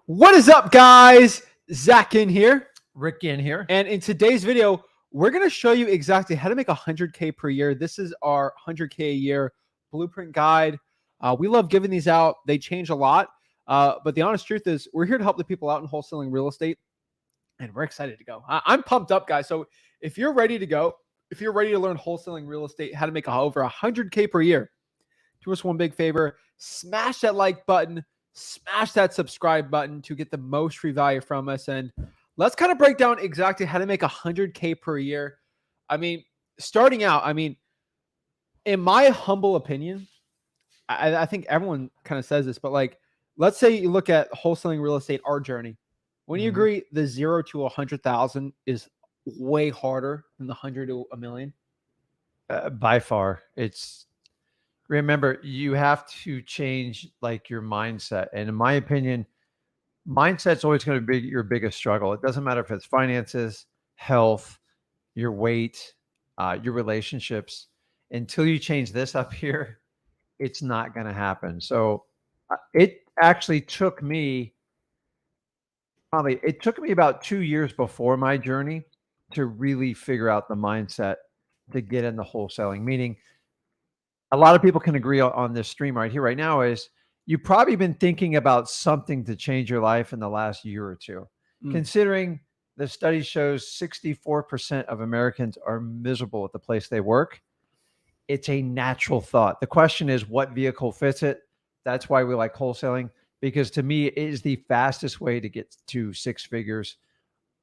What is up, guys? Zach Ginn here. Rick Ginn here. And in today's video, we're going to show you exactly how to make $100K per year. This is our $100K a year blueprint guide. We love giving these out. They change a lot. But the honest truth is we're here to help the people out in wholesaling real estate. And we're excited to go. I'm pumped up, guys. So if you're ready to go, if you're ready to learn wholesaling real estate, how to make over $100K per year, do us one big favor. Smash that like button. Smash that subscribe button to get the most free value from us. And let's kind of break down exactly how to make $100K per year. I mean, starting out, in my humble opinion, I think everyone kind of says this, but like, let's say you look at wholesaling real estate, our journey. When you agree the 0 to 100,000 is way harder than the 100 to a million? By far. Remember, you have to change like your mindset. And in my opinion, mindset's always going to be your biggest struggle. It doesn't matter if it's finances, health, your weight, your relationships. Until you change this up here, it's not going to happen. So it actually took me about 2 years before my journey to really figure out the mindset to get into wholesaling. Meaning, a lot of people can agree on this stream right here, right now, is you've probably been thinking about something to change your life in the last year or two. Considering the study shows 64% of Americans are miserable at the place they work. It's a natural thought. The question is, what vehicle fits it? That's why we like wholesaling, because to me, it is the fastest way to get to six figures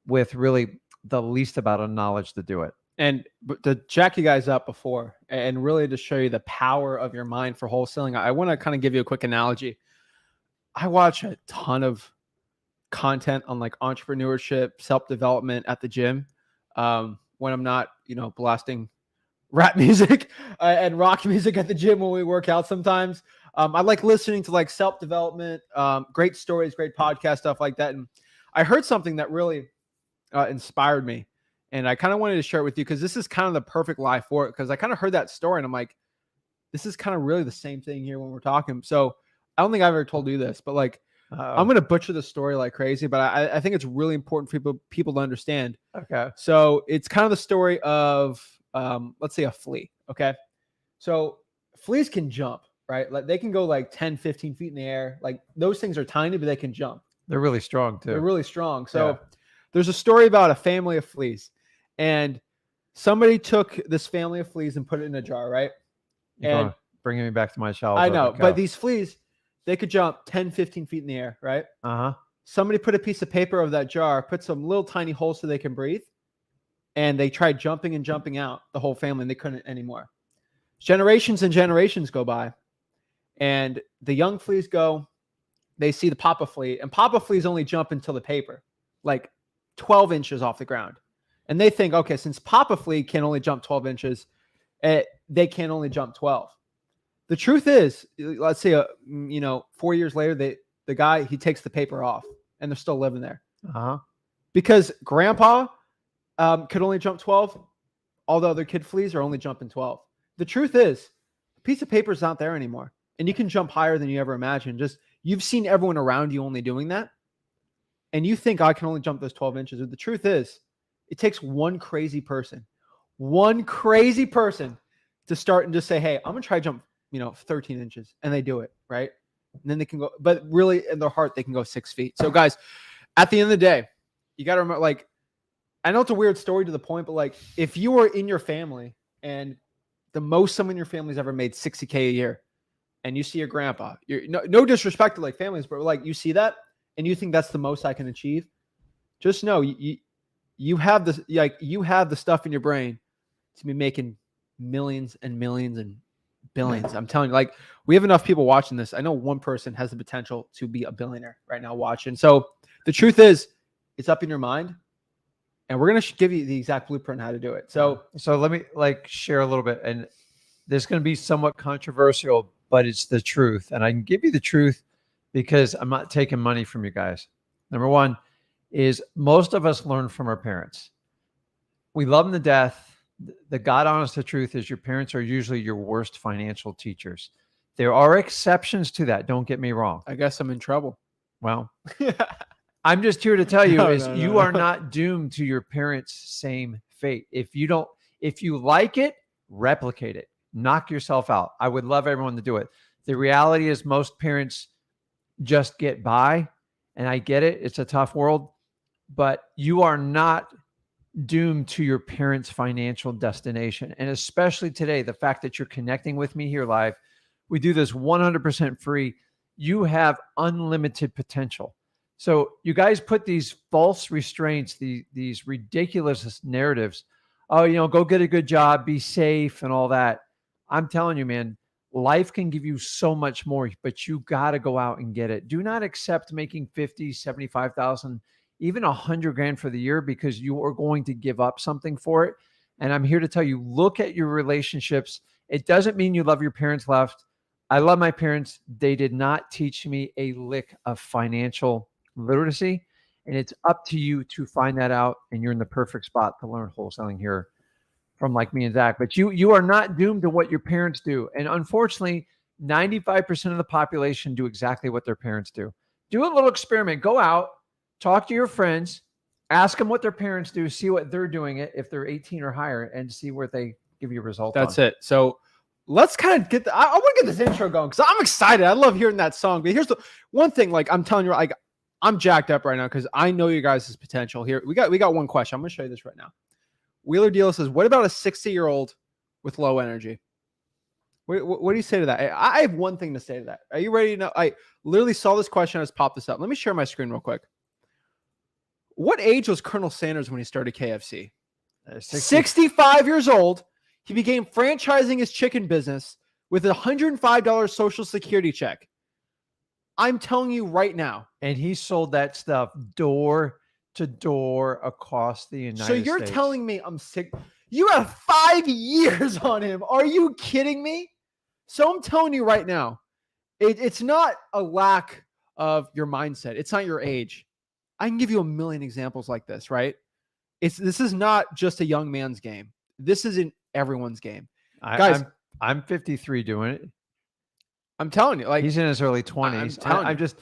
with really the least amount of knowledge to do it. And to jack you guys up before and really to show you the power of your mind for wholesaling, I want to kind of give you a quick analogy. I watch a ton of content on like entrepreneurship, self-development at the gym when I'm not, blasting rap music and rock music at the gym when we work out sometimes. I like listening to like self-development, great stories, great podcast, stuff like that. And I heard something that really inspired me. And I kind of wanted to share it with you because this is kind of the perfect life for it. Because I kind of heard that story and I'm like, this is kind of really the same thing here when we're talking. So I don't think I've ever told you this, but like, I'm going to butcher the story like crazy, but I think it's really important for people to understand. Okay. So it's kind of the story of, let's say a flea. Okay. So fleas can jump, right? Like they can go like 10, 15 feet in the air. Like those things are tiny, but they can jump. They're really strong too. They're really strong. So there's a story about a family of fleas. And somebody took this family of fleas and put it in a jar, right? And bringing me back to my childhood. I know, but these fleas, they could jump 10, 15 feet in the air, right? Somebody put a piece of paper over that jar, put some little tiny holes so they can breathe. And they tried jumping and jumping out, the whole family, and they couldn't anymore. Generations and generations go by. And the young fleas go, they see the papa flea, and papa fleas only jump until the paper, like 12 inches off the ground. And they think, okay, since papa flea can only jump 12 inches, they can only jump 12. The truth is, let's say, 4 years later, the guy, he takes the paper off and they're still living there. Because grandpa could only jump 12. All the other kid fleas are only jumping 12. The truth is, a piece of paper is not there anymore. And you can jump higher than you ever imagined. Just, you've seen everyone around you only doing that. And you think, I can only jump those 12 inches. But the truth is, it takes one crazy person to start and just say, hey, I'm going to try to jump, 13 inches. And they do it, right? And then they can go, but really in their heart, they can go 6 feet. So guys, at the end of the day, you got to remember, like, I know it's a weird story to the point, but like, if you were in your family and the most someone in your family's ever made $60K a year, and you see your grandpa, no disrespect to like families, but like you see that and you think that's the most I can achieve, just know you have this, like you have the stuff in your brain to be making millions and millions and billions. I'm telling you, like, we have enough people watching this. I know one person has the potential to be a billionaire right now watching. So the truth is, it's up in your mind, and we're going to give you the exact blueprint on how to do it. So let me share a little bit, and this is going to be somewhat controversial, but it's the truth. And I can give you the truth because I'm not taking money from you guys. Number one is most of us learn from our parents. We love them to death. The God honest truth is your parents are usually your worst financial teachers. There are exceptions to that. Don't get me wrong. I guess I'm in trouble. Well, I'm just here to tell you No. are not doomed to your parents' same fate. If you like it, replicate it. Knock yourself out. I would love everyone to do it. The reality is most parents just get by, and I get it. It's a tough world, but you are not doomed to your parents' financial destination. And especially today, the fact that you're connecting with me here live, we do this 100% free. You have unlimited potential. So you guys put these false restraints, these ridiculous narratives. Oh, go get a good job, be safe and all that. I'm telling you, man, life can give you so much more, but you got to go out and get it. Do not accept making 50, 75,000, even 100 grand for the year, because you are going to give up something for it. And I'm here to tell you, look at your relationships. It doesn't mean you love your parents left. I love my parents. They did not teach me a lick of financial literacy. And it's up to you to find that out. And you're in the perfect spot to learn wholesaling here from like me and Zach. But you are not doomed to what your parents do. And unfortunately, 95% of the population do exactly what their parents do. Do a little experiment. Go out, talk to your friends, ask them what their parents do, see what they're doing it if they're 18 or higher, and see where they give you a result. That's it. So let's kind of get I want to get this intro going because I'm excited. I love hearing that song. But here's the one thing, like I'm telling you, like I'm jacked up right now because I know you guys' potential here. We got one question. I'm gonna show you this right now. Wheeler Dealer says, what about a 60-year-old with low energy? What do you say to that? I have one thing to say to that. Are you ready to know? I literally saw this question. I just popped this up. Let me share my screen real quick. What age was Colonel Sanders when he started KFC? 65 years old. He began franchising his chicken business with a $105 Social Security check. I'm telling you right now. And he sold that stuff door to door across the United States. So you're telling me I'm sick? You have 5 years on him. Are you kidding me? So I'm telling you right now, it's not a lack of your mindset. It's not your age. I can give you a million examples like this, right? This is not just a young man's game. This isn't everyone's game. Guys, I'm 53 doing it. I'm telling you, like he's in his early 20s. I'm just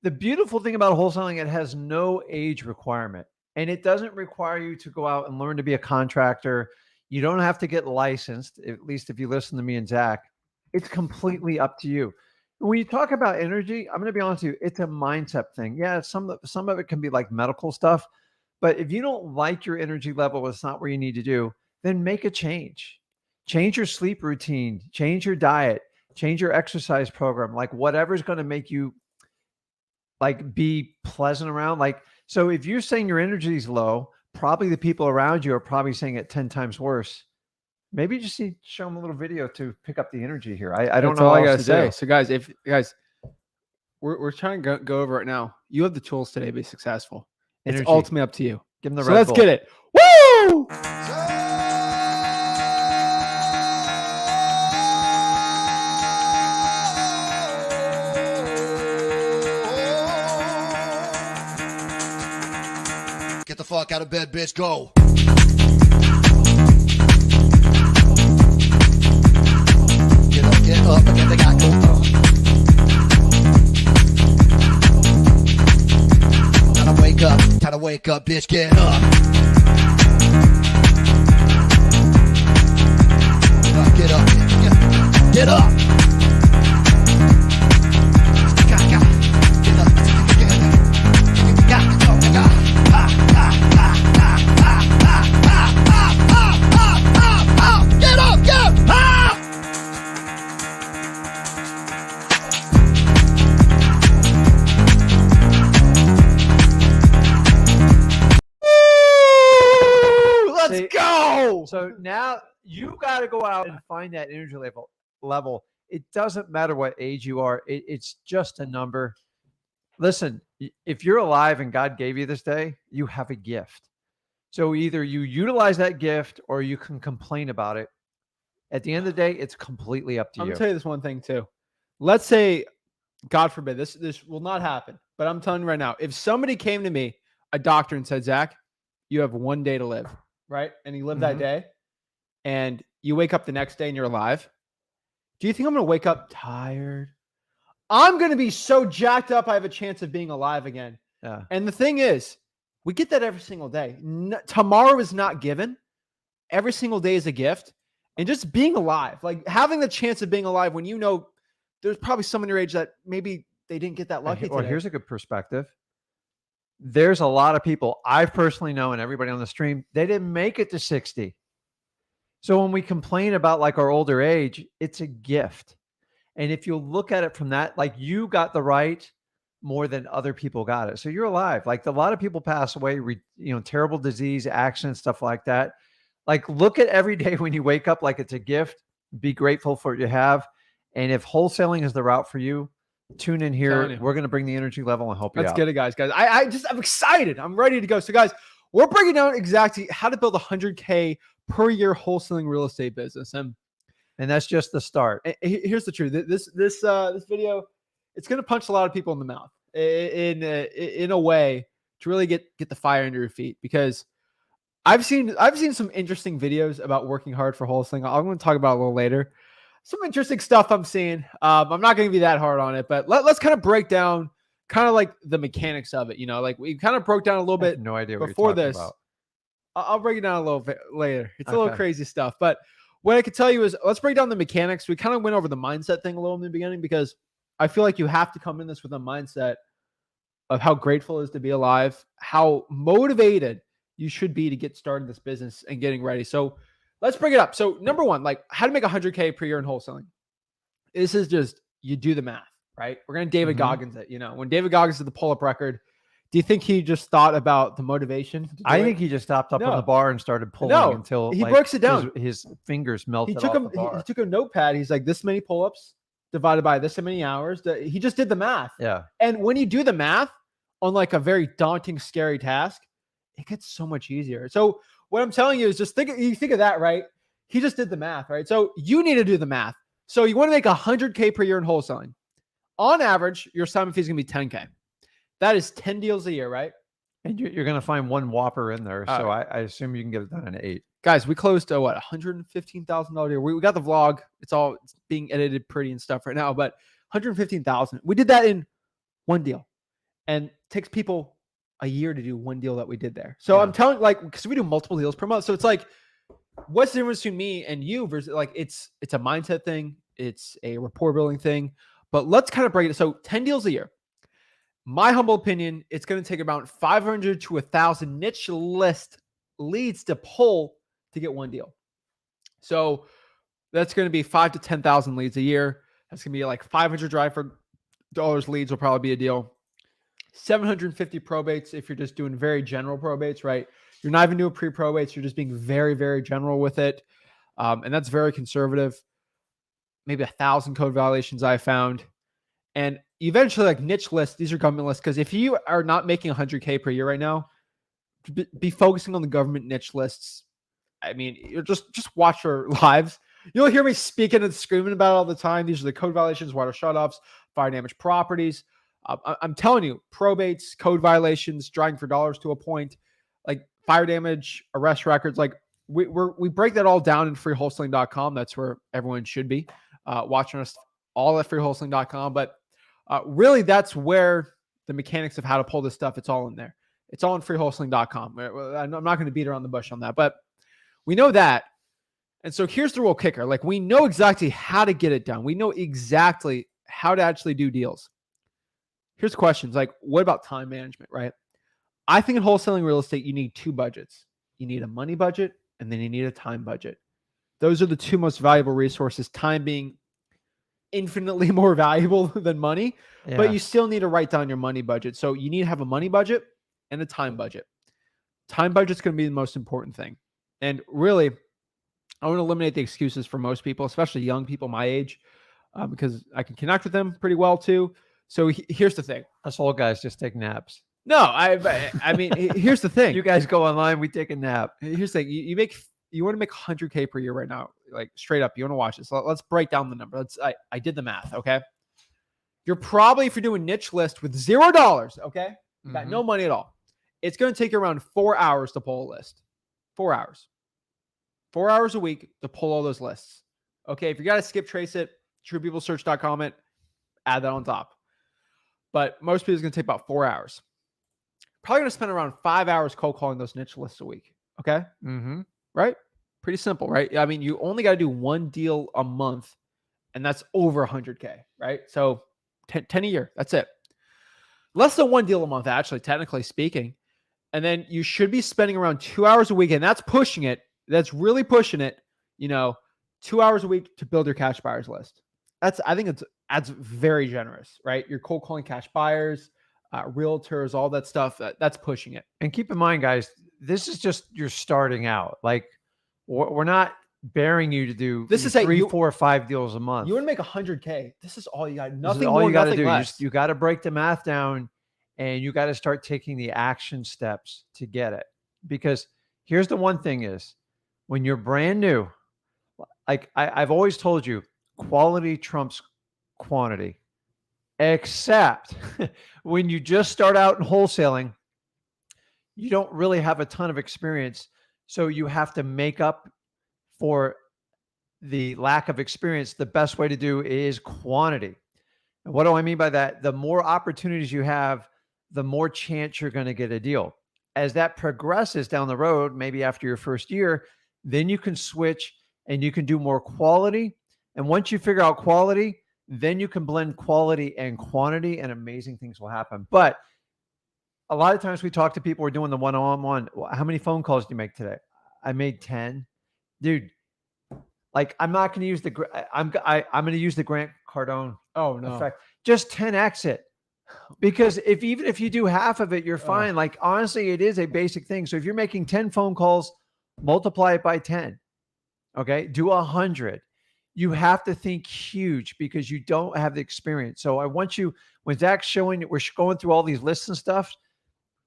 the beautiful thing about wholesaling, it has no age requirement. And it doesn't require you to go out and learn to be a contractor. You don't have to get licensed, at least if you listen to me and Zach. It's completely up to you. When you talk about energy, I'm going to be honest with you, it's a mindset thing. Yeah, some of it can be like medical stuff. But if you don't like your energy level, it's not where you need to do, then make a change. Change your sleep routine, change your diet, change your exercise program, like whatever's going to make you like be pleasant around. Like, so if you're saying your energy is low, probably the people around you are probably saying it 10 times worse. Maybe you just need to show them a little video to pick up the energy here. I don't know all what I else gotta to say. So guys, we're trying to go over it now. You have the tools today to be successful. It's ultimately up to you. Give them the so Red let's Bull. get it. Woo! Get the fuck out of bed, bitch. Go. Get up, and get the guy go. Time to wake up, bitch. Get up. Get up. Get up. So now you got to go out and find that energy level. It doesn't matter what age you are. It's just a number. Listen, if you're alive and God gave you this day, you have a gift. So either you utilize that gift or you can complain about it. At the end of the day, it's completely up to you. I'm going to tell you this one thing too. Let's say, God forbid, this will not happen. But I'm telling you right now, if somebody came to me, a doctor, and said, Zach, you have 1 day to live. Right? And you live that day and you wake up the next day and you're alive. Do you think I'm going to wake up tired? I'm going to be so jacked up I have a chance of being alive again Yeah. And the thing is, we get that every single day. Tomorrow is not given. Every single day is a gift. And just being alive, like having the chance of being alive when you know there's probably someone your age that maybe they didn't get that lucky Well, today. here's a good perspective. There's a lot of people I personally know, and everybody on the stream, they didn't make it to 60. So when we complain about like our older age, it's a gift. And if you look at it from that, like you got the right more than other people got it. So you're alive. Like a lot of people pass away, terrible disease, accidents, stuff like that. Like look at every day when you wake up like it's a gift. Be grateful for what you have. And if wholesaling is the route for you, tune in here. We're going to bring the energy level and help you out. Let's get it, guys. I'm excited. I'm ready to go. So guys, we're breaking down exactly how to build a 100K per year wholesaling real estate business. And that's just the start. Here's the truth. This video, it's going to punch a lot of people in the mouth in a way to really get the fire under your feet, because I've seen some interesting videos about working hard for wholesaling. I'm going to talk about it a little later. Some interesting stuff I'm seeing. I'm not going to be that hard on it, but let's kind of break down kind of like the mechanics of it. Like we kind of broke down a little bit. No idea what before you're talking this. about. I'll break it down a little bit later. It's a little crazy stuff, but what I could tell you is let's break down the mechanics. We kind of went over the mindset thing a little in the beginning, because I feel like you have to come in this with a mindset of how grateful it is to be alive, how motivated you should be to get started in this business and getting ready. So let's bring it up. So number one, like how to make 100K per year in wholesaling. This is just, you do the math, right? We're going to David Goggins it. When David Goggins did the pull-up record, do you think he just thought about the motivation? I think he just stopped up on the bar and started pulling until he breaks it down. His fingers melted off the bar. He took a notepad. He's like, this many pull-ups divided by this many hours. He just did the math. Yeah. And when you do the math on like a very daunting, scary task, it gets so much easier. So what I'm telling you is just think of that, right? He just did the math, right? So you need to do the math. So you want to make 100K per year in wholesaling. On average, your assignment fee is going to be 10K. That is 10 deals a year, right? And you're going to find one whopper in there. So I assume you can get it done in 8. Guys, we closed $115,000 deal. We got the vlog. It's being edited pretty and stuff right now, but $115,000. We did that in one deal, and it takes people a year to do one deal that we did there. So I'm telling, because we do multiple deals per month. So it's like, what's the difference between me and you versus it's a mindset thing. It's a rapport building thing, but let's kind of break it. So 10 deals a year. My humble opinion, it's going to take about 500 to 1,000 niche list leads to pull to get one deal. So that's going to be 5 to 10,000 leads a year. That's going to be like 500 driver dollars leads will probably be a deal. 750 probates if you're just doing very general probates, right? You're not even doing pre-probates. You're just being very, very general with it. And that's very conservative. Maybe 1,000 code violations I found. And eventually, like niche lists, these are government lists. Because if you are not making 100K per year right now, be focusing on the government niche lists. I mean, you're just watch our lives. You'll hear me speaking and screaming about it all the time. These are the code violations, water shutoffs, fire damaged properties. I'm telling you, probates, code violations, driving for dollars to a point, like fire damage, arrest records. Like we break that all down in freewholesaling.com. That's where everyone should be watching us all at freewholesaling.com. But really, that's where the mechanics of how to pull this stuff, it's all in there. It's all in freewholesaling.com. I'm not going to beat around the bush on that, but we know that. And so here's the real kicker. Like we know exactly how to get it done. We know exactly how to actually do deals. Here's questions like, what about time management, right? I think in wholesaling real estate, you need 2 budgets. You need a money budget, and then you need a time budget. Those are the 2 most valuable resources, time being infinitely more valuable than money, but you still need to write down your money budget. So you need to have a money budget and a time budget. Time budget's going to be the most important thing. And really, I want to eliminate the excuses for most people, especially young people my age, because I can connect with them pretty well too. So here's the thing. Us old guys just take naps. No, I mean, here's the thing. You guys go online, we take a nap. Here's the thing. You want to make 100K per year right now, like straight up. You want to watch this. Let's break down the number. I did the math. Okay. You're probably, if you're doing niche list with $0, okay, you got no money at all, it's going to take you around 4 hours to pull a list. 4 hours. 4 hours a week to pull all those lists. Okay. If you got to skip trace it, truepeoplesearch.com it, add that on top. But most people, it's going to take about 4 hours. probably going to spend around 5 hours cold calling those niche lists a week. Okay. Mm-hmm. Right. Pretty simple, right? I mean, you only got to do one deal a month, and that's over 100K, right? So 10 a year. That's it. Less than one deal a month, actually, technically speaking. And then you should be spending around 2 hours a week, and that's pushing it. That's really pushing it. 2 hours a week to build your cash buyers list. I think that's very generous, right? You're cold calling cash buyers, realtors, all that stuff. That's pushing it. And keep in mind, guys, this is just you're starting out. Like we're not bearing you to do This is 3, 4, or 5 deals a month. You want to make 100K. This is all you got. This Nothing is all more, you got to nothing do. less. You got to break the math down, and you got to start taking the action steps to get it. Because here's the one thing is, when you're brand new, like I've always told you, quality trumps quantity. Except when you just start out in wholesaling, you don't really have a ton of experience. So you have to make up for the lack of experience. The best way to do is quantity. And what do I mean by that? The more opportunities you have, the more chance you're going to get a deal. As that progresses down the road, maybe after your first year, then you can switch and you can do more quality. And once you figure out quality, then you can blend quality and quantity, and amazing things will happen. But a lot of times we talk to people, we're doing the one-on-one. How many phone calls do you make today? I made 10. Dude, like I'm not going to use I'm going to use the Grant Cardone effect. Just 10x it. Because even if you do half of it, you're fine. Like honestly, it is a basic thing. So if you're making 10 phone calls, multiply it by 10. Okay. Do 100. You have to think huge because you don't have the experience. So I want you, when Zach's showing, we're going through all these lists and stuff,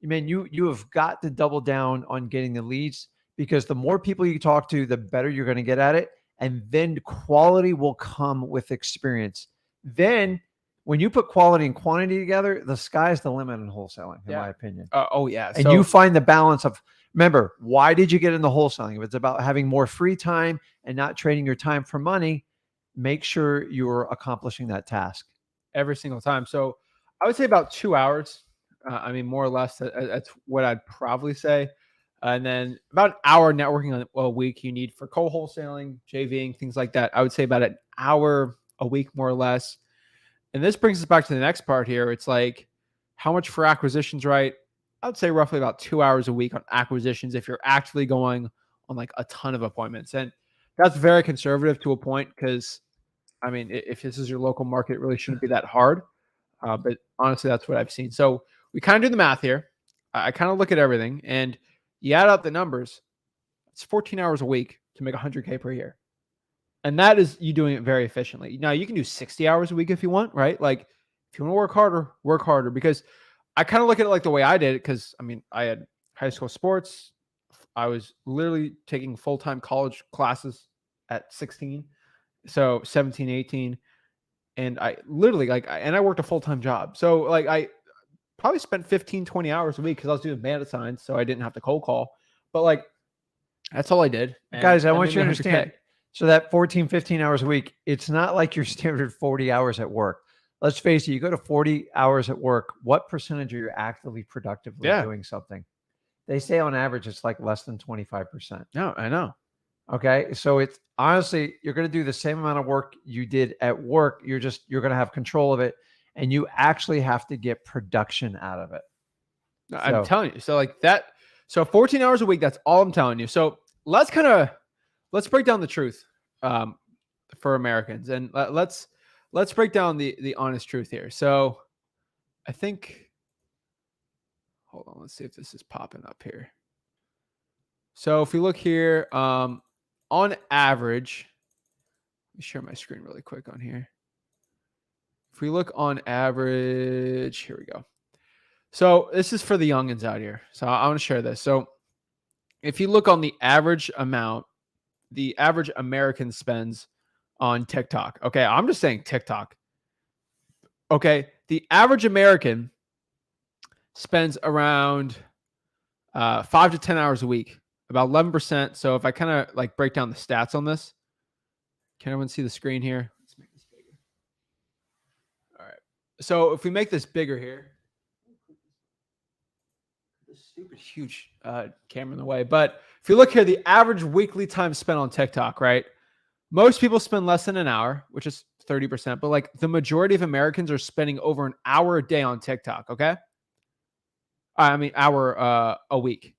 man, you have got to double down on getting the leads, because the more people you talk to, the better you're going to get at it. And then quality will come with experience. Then when you put quality and quantity together, the sky's the limit in wholesaling, in my opinion. And you find the balance of, remember, why did you get into wholesaling? If it's about having more free time and not trading your time for money, make sure you're accomplishing that task every single time. So I would say about 2 hours. I mean, more or less, that's what I'd probably say. And then about an hour networking a week you need for co-wholesaling, JVing, things like that. I would say about an hour a week, more or less. And this brings us back to the next part here. It's like, how much for acquisitions, right? I would say roughly about 2 hours a week on acquisitions if you're actually going on like a ton of appointments. And that's very conservative to a point, because, I mean, if this is your local market, it really shouldn't be that hard. But honestly, that's what I've seen. So we kind of do the math here. I kind of look at everything, and you add up the numbers. It's 14 hours a week to make 100K per year. And that is you doing it very efficiently. Now, you can do 60 hours a week if you want, right? Like, if you want to work harder. Because I kind of look at it like the way I did it, because, I mean, I had high school sports. I was literally taking full-time college classes at 16. So 17, 18. And I literally, and I worked a full-time job. So, like, I probably spent 15, 20 hours a week because I was doing bandit signs, so I didn't have to cold call. But, like, that's all I did. Guys, I want you to understand. So that 14, 15 hours a week, it's not like your standard 40 hours at work. Let's face it, you go to 40 hours at work, what percentage are you actively productively doing something? They say on average, it's like less than 25%. No, I know. Okay. So it's honestly, you're going to do the same amount of work you did at work. You're going to have control of it, and you actually have to get production out of it. I'm telling you. So like that, so 14 hours a week, that's all I'm telling you. So let's break down the truth for Americans, and let's break down the honest truth here. So I think, hold on, let's see if this is popping up here. So if we look here, on average, let me share my screen really quick on here. If we look on average, here we go. So this is for the youngins out here. So I want to share this. So if you look on the average amount, the average American spends on TikTok. Okay, I'm just saying TikTok. Okay, the average American spends around 5 to 10 hours a week, about 11%. So if I kind of like break down the stats on this, can everyone see the screen here? Let's make this bigger. All right. So if we make this bigger here, this stupid huge camera in the way. But if you look here, the average weekly time spent on TikTok, right? Most people spend less than an hour, which is 30%. But like the majority of Americans are spending over an hour a day on TikTok. Okay. I mean, hour a week.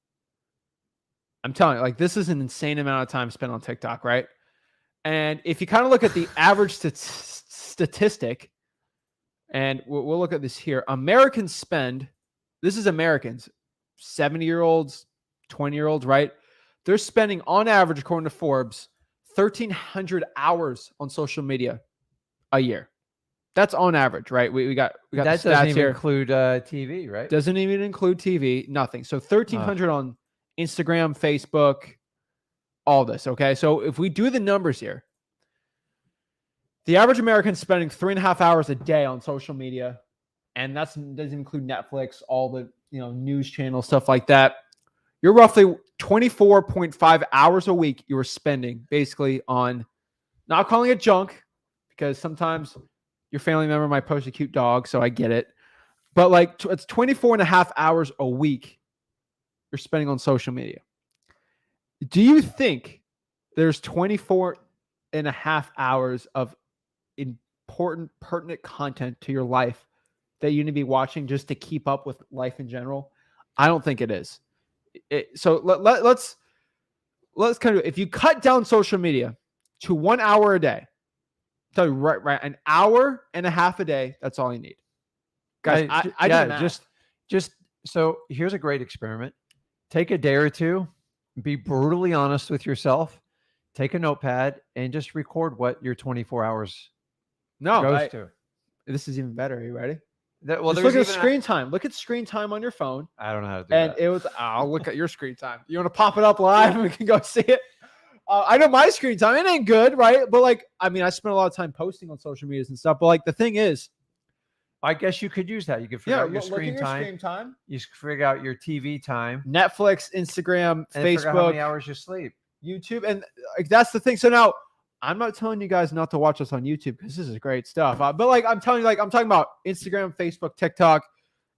I'm telling you, like, this is an insane amount of time spent on TikTok, right? And if you kind of look at the average statistic, and we'll look at this here, Americans spend, this is Americans, 70-year-olds, 20-year-olds, right? They're spending on average, according to Forbes, 1,300 hours on social media a year. That's on average, right? We got that the doesn't stats even here. include TV, right? Doesn't even include TV, nothing. So 1,300 on Instagram, Facebook, all this, okay? So if we do the numbers here, the average American is spending 3.5 hours a day on social media, and that doesn't include Netflix, all the news channels, stuff like that. You're roughly 24.5 hours a week you are spending basically on, not calling it junk, because sometimes your family member might post a cute dog, so I get it. But like it's 24.5 hours a week you're spending on social media. Do you think there's 24.5 hours of important, pertinent content to your life that you need to be watching just to keep up with life in general? I don't think it is. So let's kind of, if you cut down social media to 1 hour a day, tell you right, an hour and a half a day, that's all you need. Guys, I do the math. just so here's a great experiment. Take a day or two, be brutally honest with yourself, take a notepad, and just record what your 24 hours goes to. This is even better. Are you ready? Just look at screen time. Look at screen time on your phone. I don't know how to do that. And it was, I'll look at your screen time. You want to pop it up live and we can go see it? I know my screen time. It ain't good, right? But like, I mean, I spend a lot of time posting on social medias and stuff. But like, the thing is, I guess you could use that. You could figure out your screen time. You figure out your TV time. Netflix, Instagram, and Facebook. How many hours you sleep. YouTube. And like, that's the thing. So now, I'm not telling you guys not to watch us on YouTube because this is great stuff. But like, I'm telling you, like, I'm talking about Instagram, Facebook, TikTok.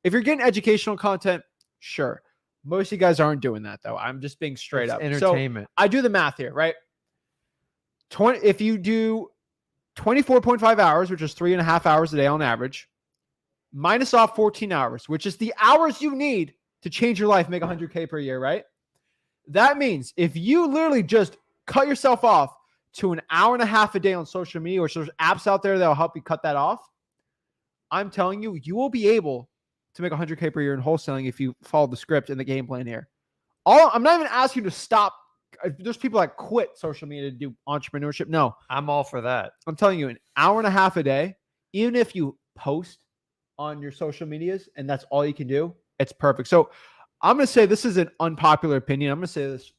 If you're getting educational content, sure. Most of you guys aren't doing that, though. I'm just being straight up. Entertainment. So I do the math here, right? If you do 24.5 hours, which is 3.5 hours a day on average, minus off 14 hours, which is the hours you need to change your life, make 100K per year, right? That means if you literally just cut yourself off to an hour and a half a day on social media, which there's apps out there that will help you cut that off, I'm telling you, you will be able to make 100K per year in wholesaling if you follow the script and the game plan here. I'm not even asking you to stop. There's people that quit social media to do entrepreneurship. No, I'm all for that. I'm telling you, an hour and a half a day, even if you post on your social medias and that's all you can do, it's perfect. So I'm going to say this is an unpopular opinion. I'm going to say this.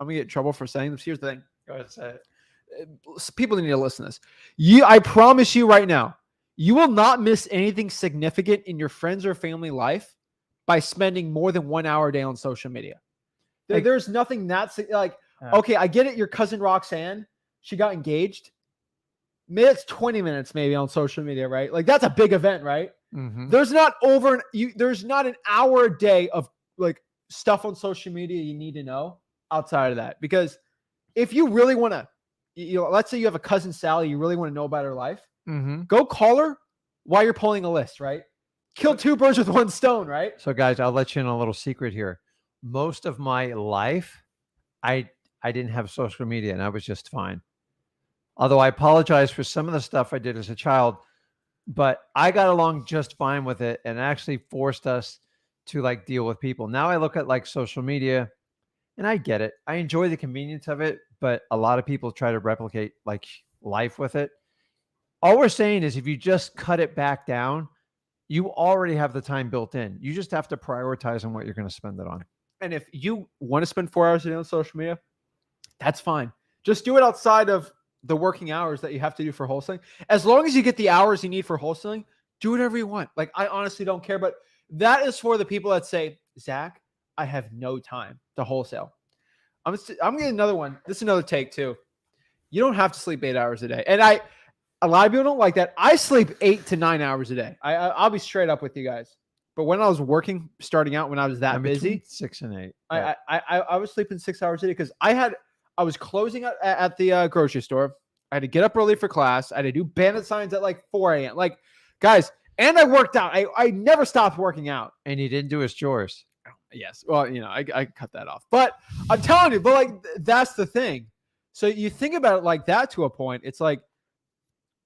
I'm going to get in trouble for saying this. Here's the thing. Go ahead, say it. People need to listen to this. I promise you right now, you will not miss anything significant in your friends or family life by spending more than 1 hour a day on social media. There's nothing that's like, okay, I get it. Your cousin Roxanne, she got engaged. Maybe it's 20 minutes maybe on social media, right? Like that's a big event, right? Mm-hmm. There's not there's not an hour a day of like stuff on social media you need to know outside of that. Because if you really want to, let's say you have a cousin Sally, you really want to know about her life, go call her while you're pulling a list, right? Kill two birds with one stone, right? So guys, I'll let you in a little secret here. Most of my life, I didn't have social media and I was just fine. Although I apologize for some of the stuff I did as a child, but I got along just fine with it and actually forced us to like deal with people. Now I look at like social media and I get it. I enjoy the convenience of it, but a lot of people try to replicate like life with it. All we're saying is if you just cut it back down, you already have the time built in. You just have to prioritize on what you're going to spend it on. And if you want to spend 4 hours a day on social media, that's fine. Just do it outside of the working hours that you have to do for wholesaling. As long as you get the hours you need for wholesaling, do whatever you want. Like, I honestly don't care, but that is for the people that say, Zach, I have no time to wholesale. I'm getting another one. This is another take too. You don't have to sleep 8 hours a day. And a lot of people don't like that. I sleep 8 to 9 hours a day. I'll be straight up with you guys. But when I was working, starting out, when I was that I'm busy, between 6 and 8. I was sleeping 6 hours a day because I was closing at the grocery store. I had to get up early for class. I had to do bandit signs at like 4 a.m. Like, guys, and I worked out. I never stopped working out. And he didn't do his chores. Yes. Well, I cut that off. But I'm telling you, but like that's the thing. So you think about it like that to a point. It's like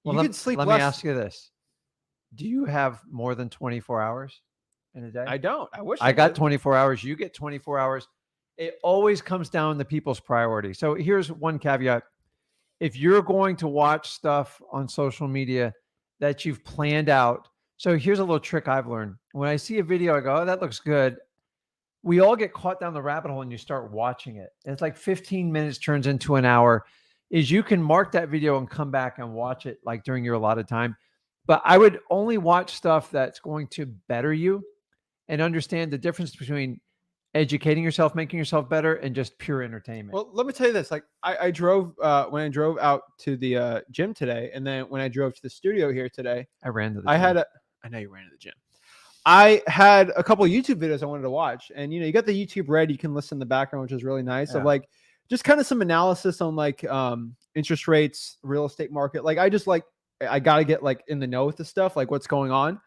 you can sleep Let less. me ask you this. Do you have more than 24 hours in a day? I don't. I wish I got did. 24 hours. You get 24 hours. It always comes down to people's priority. So here's one caveat. If you're going to watch stuff on social media that you've planned out. So here's a little trick I've learned. When I see a video, I go, oh, that looks good. We all get caught down the rabbit hole and you start watching it. And it's like 15 minutes turns into an hour. Is you can mark that video and come back and watch it like during your allotted time. But I would only watch stuff that's going to better you and understand the difference between educating yourself, making yourself better, and just pure entertainment. Well, let me tell you this. Like I drove when I drove out to the gym today, and then when I drove to the studio here today, I ran to the gym. I know you ran to the gym. I had a couple of YouTube videos I wanted to watch, and you got the YouTube Red. You can listen in the background, which is really nice. Yeah. Of like just kind of some analysis on like interest rates, real estate market. Like I gotta get like in the know with the stuff, like what's going on.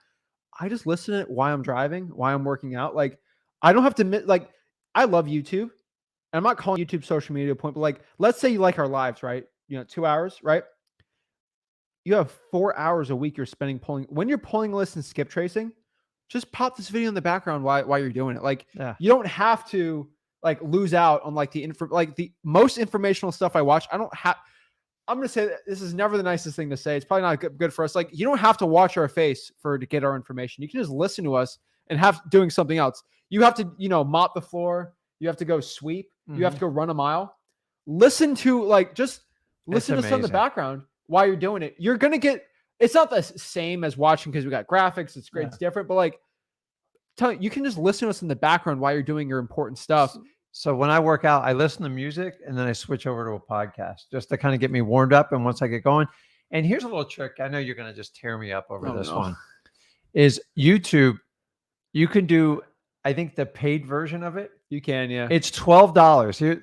I just listen to it while I'm driving, while I'm working out. Like I don't have to like I love YouTube. I'm not calling YouTube social media point, but like let's say you like our lives, right? 2 hours, right? You have 4 hours a week you're spending pulling. When you're pulling lists and skip tracing, just pop this video in the background while you're doing it. Like you don't have to like lose out on like the most informational stuff I watch. I'm going to say that this is never the nicest thing to say. It's probably not good for us. Like you don't have to watch our face to get our information. You can just listen to us and doing something else. You have to, mop the floor. You have to go sweep. You have to go run a mile. Listen to just listen to some in the background while you're doing it. You're going to get, it's not the same as watching because we got graphics. It's great. Yeah. It's different, but like you can just listen to us in the background while you're doing your important stuff. So when I work out, I listen to music and then I switch over to a podcast just to kind of get me warmed up. And once I get going, and here's a little trick. I know you're going to just tear me up over this one. Is YouTube, you can do, I think the paid version of it. You can, yeah. It's $12.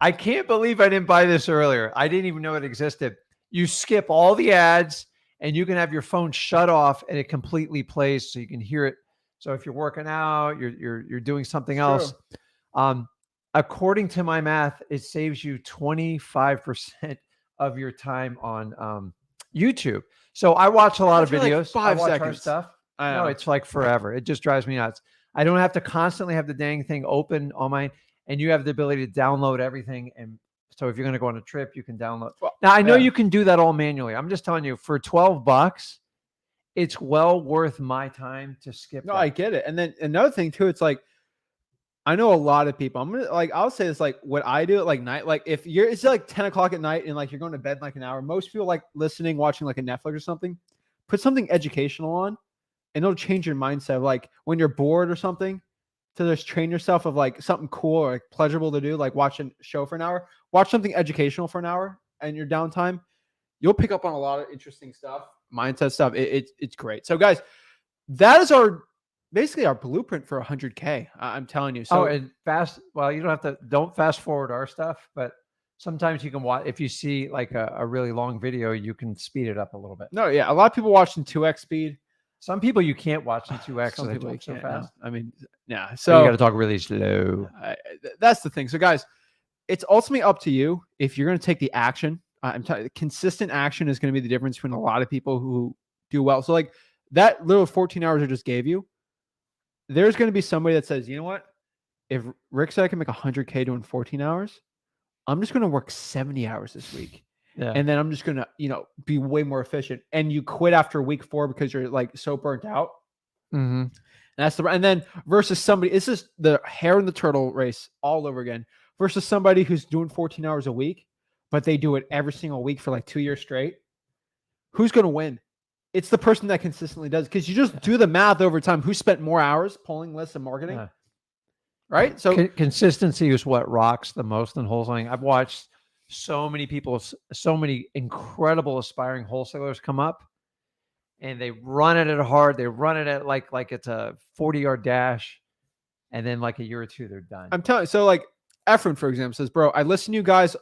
I can't believe I didn't buy this earlier. I didn't even know it existed. You skip all the ads and you can have your phone shut off and it completely plays so you can hear it. So if you're working out, you're doing something else. According to my math, it saves you 25% of your time on YouTube. So I watch a lot of videos. Like 5 seconds stuff. No, it's like forever. It just drives me nuts. I don't have to constantly have the dang thing open on my, and you have the ability to download everything. And so if you're going to go on a trip, you can download. Now I know you can do that all manually. I'm just telling you, for $12, it's well worth my time to skip. No, I get it. And then another thing too, it's like, I know a lot of people. I'll say it's like what I do at like night. Like if it's like 10 o'clock at night and like you're going to bed in like an hour. Most people like listening, watching like a Netflix or something. Put something educational on, and it'll change your mindset. Like when you're bored or something, to just train yourself of like something cool or like pleasurable to do. Like watch a show for an hour. Watch something educational for an hour, and your downtime, you'll pick up on a lot of interesting stuff, mindset stuff. It's great. So guys, that is basically our blueprint for 100K. I'm telling you. So and well, you don't fast forward our stuff, but sometimes you can watch, if you see like a really long video, you can speed it up a little bit. No, yeah. A lot of people watch in 2x speed. Some people you can't watch in 2x. Some people so can't, fast. I mean, yeah. So you got to talk really slow. That's the thing. So guys, it's ultimately up to you if you're going to take the action. I'm telling you, consistent action is going to be the difference between a lot of people who do well. So like that little 14 hours I just gave you, there's going to be somebody that says, you know what? If Rick said I can make 100K doing 14 hours, I'm just going to work 70 hours this week. Yeah. And then I'm just going to, be way more efficient. And you quit after week 4 because you're like so burnt out. Mm-hmm. And then versus somebody, it's just the hare and the turtle race all over again versus somebody who's doing 14 hours a week, but they do it every single week for like 2 years straight. Who's going to win? It's the person that consistently does, because you just do the math over time. Who spent more hours pulling lists and marketing? Yeah. Right. So consistency is what rocks the most in wholesaling. I've watched so many people, so many incredible aspiring wholesalers come up, and they run it at hard. They run it at like it's a 40-yard dash, and then like a year or two, they're done. I'm telling you. So like Efren, for example, says, bro, I listen to you guys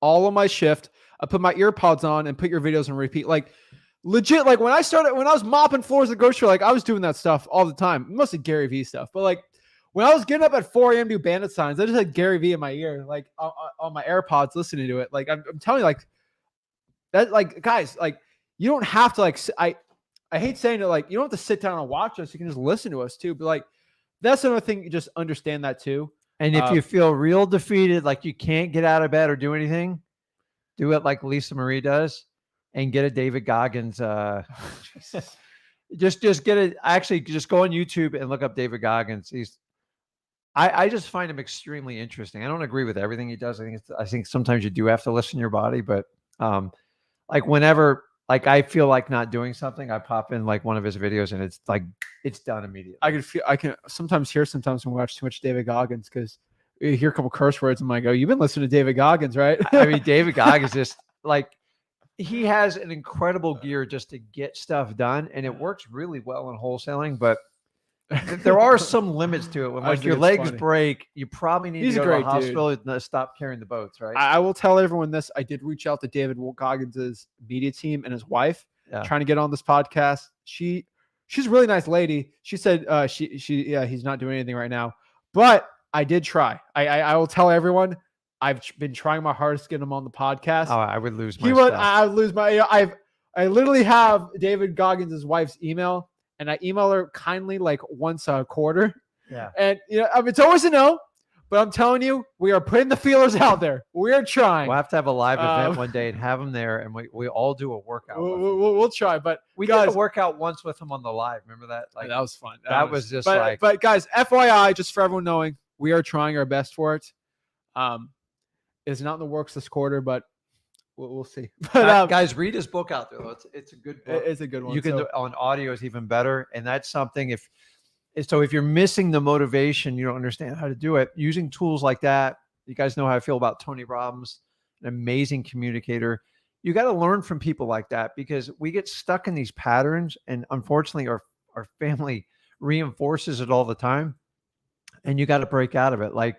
all on my shift. I put my ear pods on and put your videos on repeat. Like legit, like when I was mopping floors at the grocery store, like I was doing that stuff all the time. Mostly Gary Vee stuff. But like when I was getting up at 4 a.m. to do bandit signs, I just had Gary Vee in my ear, like on my AirPods listening to it. Like I'm telling you, like that, like guys, like you don't have to like, I hate saying it, like you don't have to sit down and watch us. You can just listen to us too. But like, that's another thing. You just understand that too. And if you feel real defeated, like you can't get out of bed or do anything, do it like Lisa Marie does and get a David Goggins. Just get it. Actually, just go on YouTube and look up David Goggins. I just find him extremely interesting. I don't agree with everything he does. I think sometimes you do have to listen to your body, but like whenever like I feel like not doing something, I pop in like one of his videos and it's like it's done immediately. I can sometimes hear when we watch too much David Goggins because you hear a couple curse words and I'm like, oh, you've been listening to David Goggins, right? I mean, David Goggins just like he has an incredible gear just to get stuff done, and it works really well in wholesaling, but there are some limits to it. When like your legs break, you probably need to go to the hospital and stop carrying the boats, right? I will tell everyone this. I did reach out to David Goggins' media team and his wife, trying to get on this podcast. She's a really nice lady. She said he's not doing anything right now, but I did try. I will tell everyone I've been trying my hardest to get him on the podcast. Oh, I would lose my stuff. I would lose my. I literally have David Goggins' wife's email. And I email her kindly like once a quarter. Yeah. And it's always a no, but I'm telling you, we are putting the feelers out there. We are trying. We'll have to have a live event one day and have him there, and we all do a workout. We'll try, but we did a workout once with him on the live. Remember that? Like that was fun. That was just But guys, FYI, just for everyone knowing, we are trying our best for it. It's not in the works this quarter, but we'll see. But guys, read his book out there. It's a good book. It's a good one. You can do on audio is even better, and that's something. If you're missing the motivation, you don't understand how to do it. Using tools like that, you guys know how I feel about Tony Robbins, an amazing communicator. You got to learn from people like that because we get stuck in these patterns, and unfortunately, our family reinforces it all the time, and you got to break out of it. Like,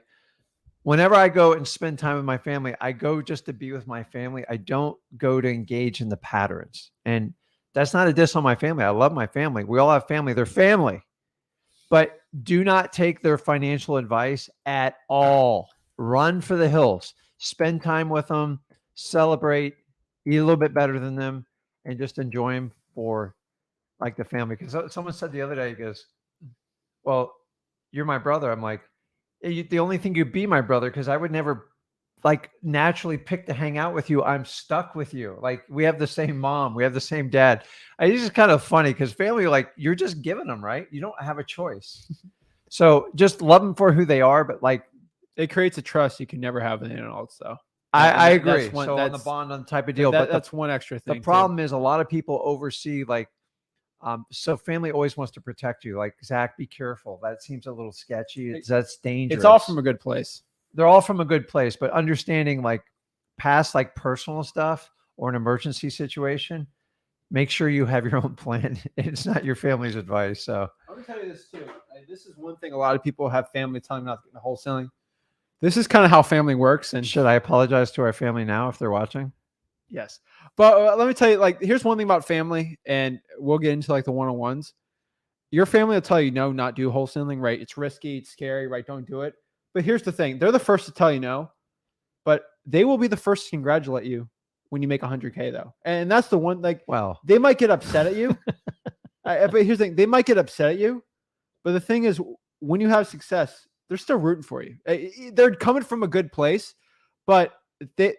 whenever I go and spend time with my family, I go just to be with my family. I don't go to engage in the patterns. And that's not a diss on my family. I love my family. We all have family. They're family. But do not take their financial advice at all. Run for the hills. Spend time with them. Celebrate. Eat a little bit better than them. And just enjoy them for like the family. Because someone said the other day, he goes, well, you're my brother. I'm like, the only thing you'd be my brother because I would never like naturally pick to hang out with you. I'm stuck with you. Like we have the same mom, we have the same dad. It's just kind of funny because family, like you're just giving them, right? You don't have a choice. So just love them for who they are, but like it creates a trust you can never have in adults. So I agree. So on the bond on type of deal, but that's one extra thing. The problem is a lot of people oversee like. So family always wants to protect you. Like, Zach, be careful. That seems a little sketchy. That's dangerous. It's all from a good place. They're all from a good place, but understanding like past like personal stuff or an emergency situation, make sure you have your own plan. It's not your family's advice. So I'm gonna tell you this too. This is one thing a lot of people have family telling them not to get into wholesaling. This is kind of how family works. And should I apologize to our family now if they're watching? Yes. But let me tell you, like, here's one thing about family, and we'll get into like the one-on-ones. Your family will tell you no, not do wholesaling, right? It's risky, it's scary, right? Don't do it. But here's the thing. They're the first to tell you no, but they will be the first to congratulate you when you make 100K though. And that's the one, like, well, they might get upset at you. But here's the thing. They might get upset at you. But the thing is, when you have success, they're still rooting for you. They're coming from a good place, but they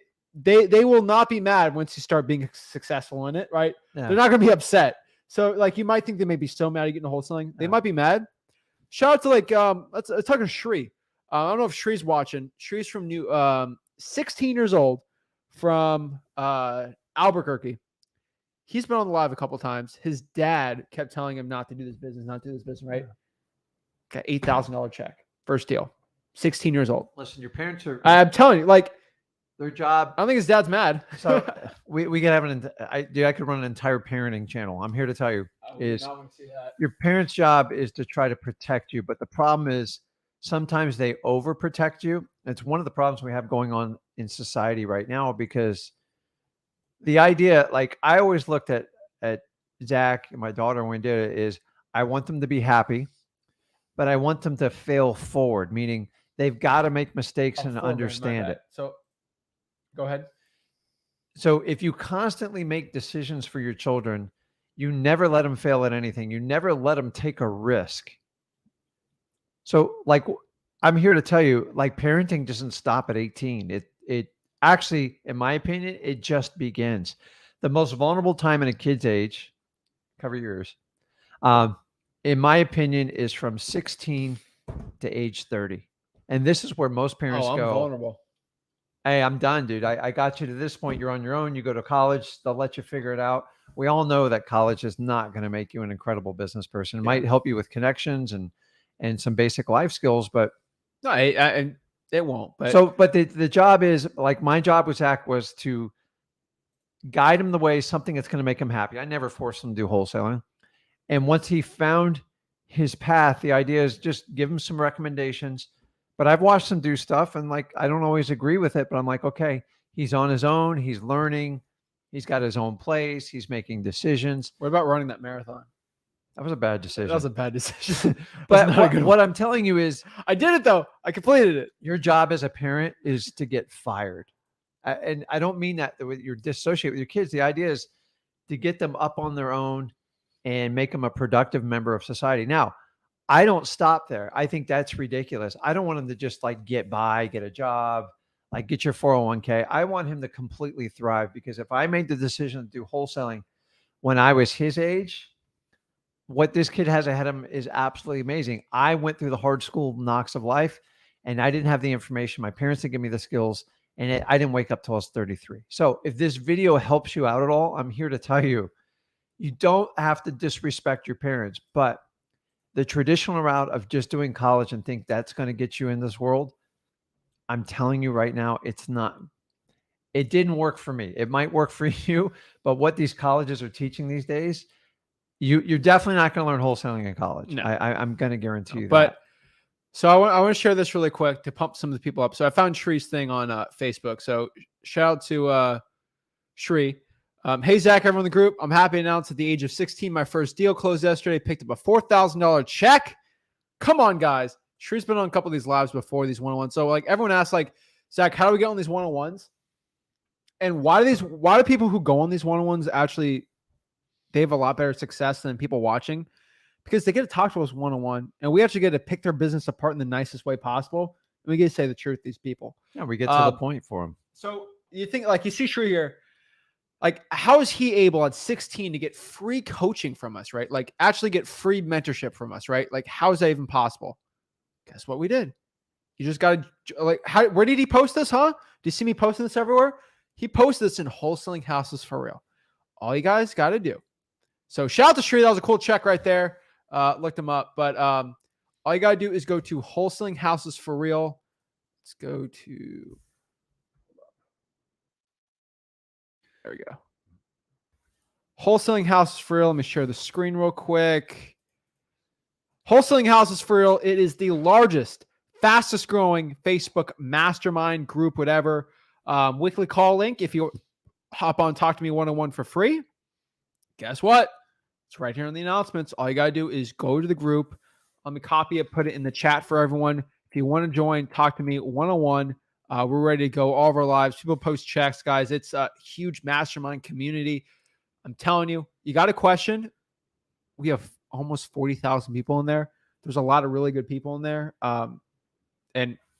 will not be mad once you start being successful in it, right? Yeah. They're not going to be upset. So like you might think they may be so mad at getting a wholesaling. They might be mad. Shout out to like let's talk to Shri. I don't know if Shri's watching. Shri's from 16 years old from Albuquerque. He's been on the live a couple times. His dad kept telling him not to do this business, right? Got $8,000 check. First deal. 16 years old. Listen, your parents are I'm telling you, like their job. I don't think his dad's mad. So we could have I could run an entire parenting channel. I'm here to tell you is your parents' job is to try to protect you. But the problem is sometimes they overprotect you. It's one of the problems we have going on in society right now, because the idea, like I always looked at Zach and my daughter when we did it, is I want them to be happy, but I want them to fail forward, meaning they've got to make mistakes and understand it. So go ahead. So if you constantly make decisions for your children, you never let them fail at anything. You never let them take a risk. So like, I'm here to tell you, like parenting doesn't stop at 18. It actually, in my opinion, it just begins. The most vulnerable time in a kid's age, cover your ears, in my opinion, is from 16 to age 30. And this is where most parents I'm go, vulnerable. Hey, I'm done, dude. I got you to this point. You're on your own. You go to college. They'll let you figure it out. We all know that college is not going to make you an incredible business person. It might help you with connections and some basic life skills, but no, and it won't. But the job is, like my job with Zach was to guide him the way, something that's going to make him happy. I never forced him to do wholesaling. And once he found his path, the idea is just give him some recommendations. But I've watched him do stuff and like, I don't always agree with it, but I'm like, okay, he's on his own. He's learning. He's got his own place. He's making decisions. What about running that marathon? That was a bad decision. That was a bad decision. But what I'm telling you is, I did it though. I completed it. Your job as a parent is to get fired. And I don't mean that you're dissociate with your kids. The idea is to get them up on their own and make them a productive member of society. Now, I don't stop there. I think that's ridiculous. I don't want him to just like get by, get a job, like get your 401k. I want him to completely thrive, because if I made the decision to do wholesaling when I was his age, what this kid has ahead of him is absolutely amazing. I went through the hard school knocks of life and I didn't have the information. My parents didn't give me the skills, and I didn't wake up till I was 33. So if this video helps you out at all, I'm here to tell you, you don't have to disrespect your parents, but the traditional route of just doing college and think that's going to get you in this world, I'm telling you right now, it's not. It didn't work for me. It might work for you, but what these colleges are teaching these days, you're definitely not going to learn wholesaling in college. No. I'm going to guarantee you but, that. So I want to share this really quick to pump some of the people up. So I found Shree's thing on Facebook. So shout out to Shree. Hey, Zach, everyone in the group. I'm happy to announce at the age of 16, my first deal closed yesterday. Picked up a $4,000 check. Come on, guys. Shree's been on a couple of these lives before, these one-on-ones. So like everyone asks, like, Zach, how do we get on these one-on-ones? And why do people who go on these one-on-ones actually, they have a lot better success than people watching? Because they get to talk to us one-on-one, and we actually get to pick their business apart in the nicest way possible. And we get to say the truth to these people. Yeah, we get to the point for them. So you think, like, you see Shree here, like, how is he able at 16 to get free coaching from us, right? Like, actually get free mentorship from us, right? Like, how is that even possible? Guess what we did? You just got to, like, where did he post this, huh? Do you see me posting this everywhere? He posted this in Wholesaling Houses for Real. All you guys got to do. So shout out to Shree. That was a cool check right there. Looked him up. But all you got to do is go to Wholesaling Houses for Real. Let's go to, there we go. Wholesaling Houses for Real. Let me share the screen real quick. Wholesaling Houses for Real. It is the largest, fastest growing Facebook mastermind group, whatever. Weekly call link. If you hop on, talk to me one-on-one for free. Guess what? It's right here in the announcements. All you got to do is go to the group. Let me copy it, put it in the chat for everyone. If you want to join, talk to me one-on-one. We're ready to go. All of our lives. People post checks, guys. It's a huge mastermind community. I'm telling you, you got a question. We have almost 40,000 people in there. There's a lot of really good people in there. And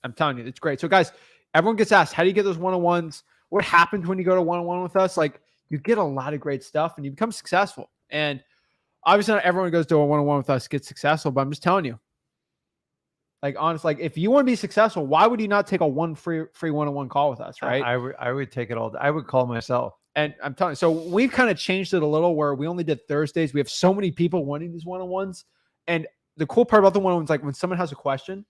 I'm telling you, it's great. So guys, everyone gets asked, how do you get those one-on-ones? What happens when you go to one-on-one with us? Like, you get a lot of great stuff and you become successful. And obviously not everyone who goes to a one-on-one with us gets successful, but I'm just telling you, like, honestly, like, if you want to be successful, why would you not take a free one-on-one call with us, right? I would take it all. I would call myself. And I'm telling you, so we've kind of changed it a little where we only did Thursdays. We have so many people wanting these one-on-ones. And the cool part about the one-on-ones, like when someone has a question,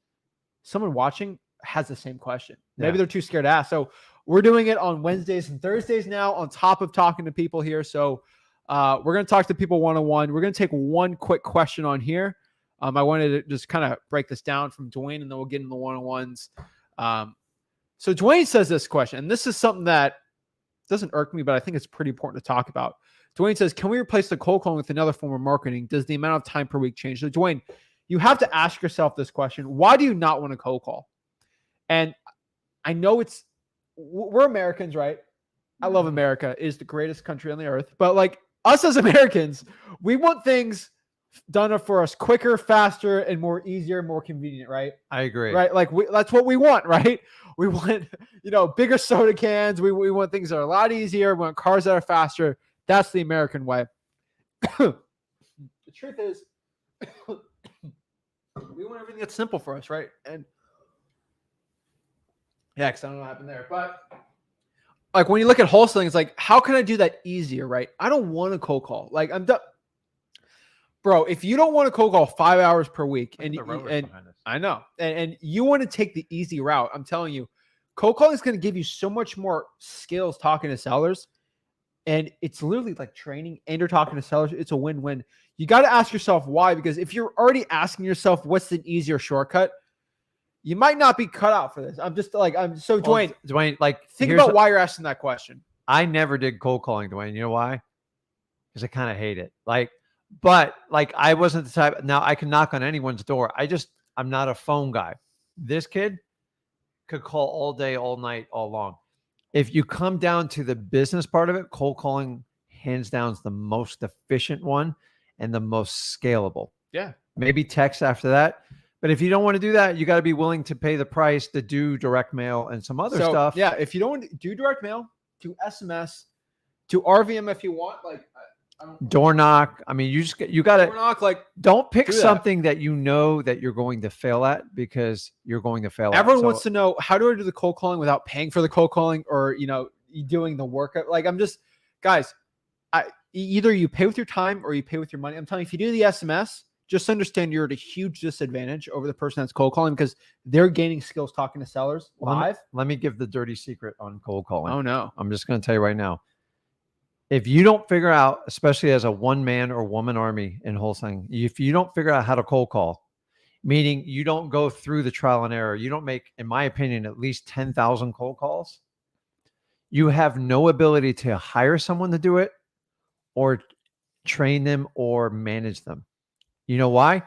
someone watching has the same question. Maybe they're too scared to ask. So we're doing it on Wednesdays and Thursdays now on top of talking to people here. So we're going to talk to people one-on-one. We're going to take one quick question on here. I wanted to just kind of break this down from Dwayne, and then we'll get into the one-on-ones. So Dwayne says this question, and this is something that doesn't irk me, but I think it's pretty important to talk about. Dwayne says, can we replace the cold calling with another form of marketing? Does the amount of time per week change? So Dwayne, you have to ask yourself this question. Why do you not want to cold call? And I know we're Americans, right? I love America. It is the greatest country on the earth. But like us as Americans, we want things done for us quicker, faster, and more easier, more convenient, right? I agree. Right? Like that's what we want, right? We want, bigger soda cans. We want things that are a lot easier. We want cars that are faster. That's the American way. The truth is, we want everything that's simple for us, right? And yeah, because I don't know what happened there. But like when you look at wholesaling, it's like, how can I do that easier, right? I don't want to cold call. Like I'm done. Bro, if you don't want to cold call 5 hours per week, and I know, and you want to take the easy route, I'm telling you, cold calling is going to give you so much more skills talking to sellers. And it's literally like training, and you're talking to sellers. It's a win-win. You got to ask yourself why, because if you're already asking yourself what's the easier shortcut, you might not be cut out for this. Dwayne, like think about why you're asking that question. I never did cold calling, Dwayne. You know why? Because I kind of hate it. But I wasn't the type. Now I can knock on anyone's door. I'm not a phone guy. This kid could call all day, all night, all long. If you come down to the business part of it, cold calling hands down is the most efficient one and the most scalable. Yeah. Maybe text after that. But if you don't want to do that, you got to be willing to pay the price to do direct mail and some other stuff. Yeah. If you don't want to do direct mail, do SMS, do RVM if you want. Door knock. I mean, you got to door knock. Don't pick something that you know that you're going to fail at, because you're going to fail. Everyone wants to know, how do I do the cold calling without paying for the cold calling, or doing the work? Guys, either you pay with your time or you pay with your money. I'm telling you, if you do the SMS, just understand you're at a huge disadvantage over the person that's cold calling, because they're gaining skills talking to sellers live. Let me give the dirty secret on cold calling. Oh no, I'm just going to tell you right now. If you don't figure out, especially as a one-man or woman army in wholesaling, if you don't figure out how to cold call, meaning you don't go through the trial and error, you don't make, in my opinion, at least 10,000 cold calls, you have no ability to hire someone to do it or train them or manage them. You know why?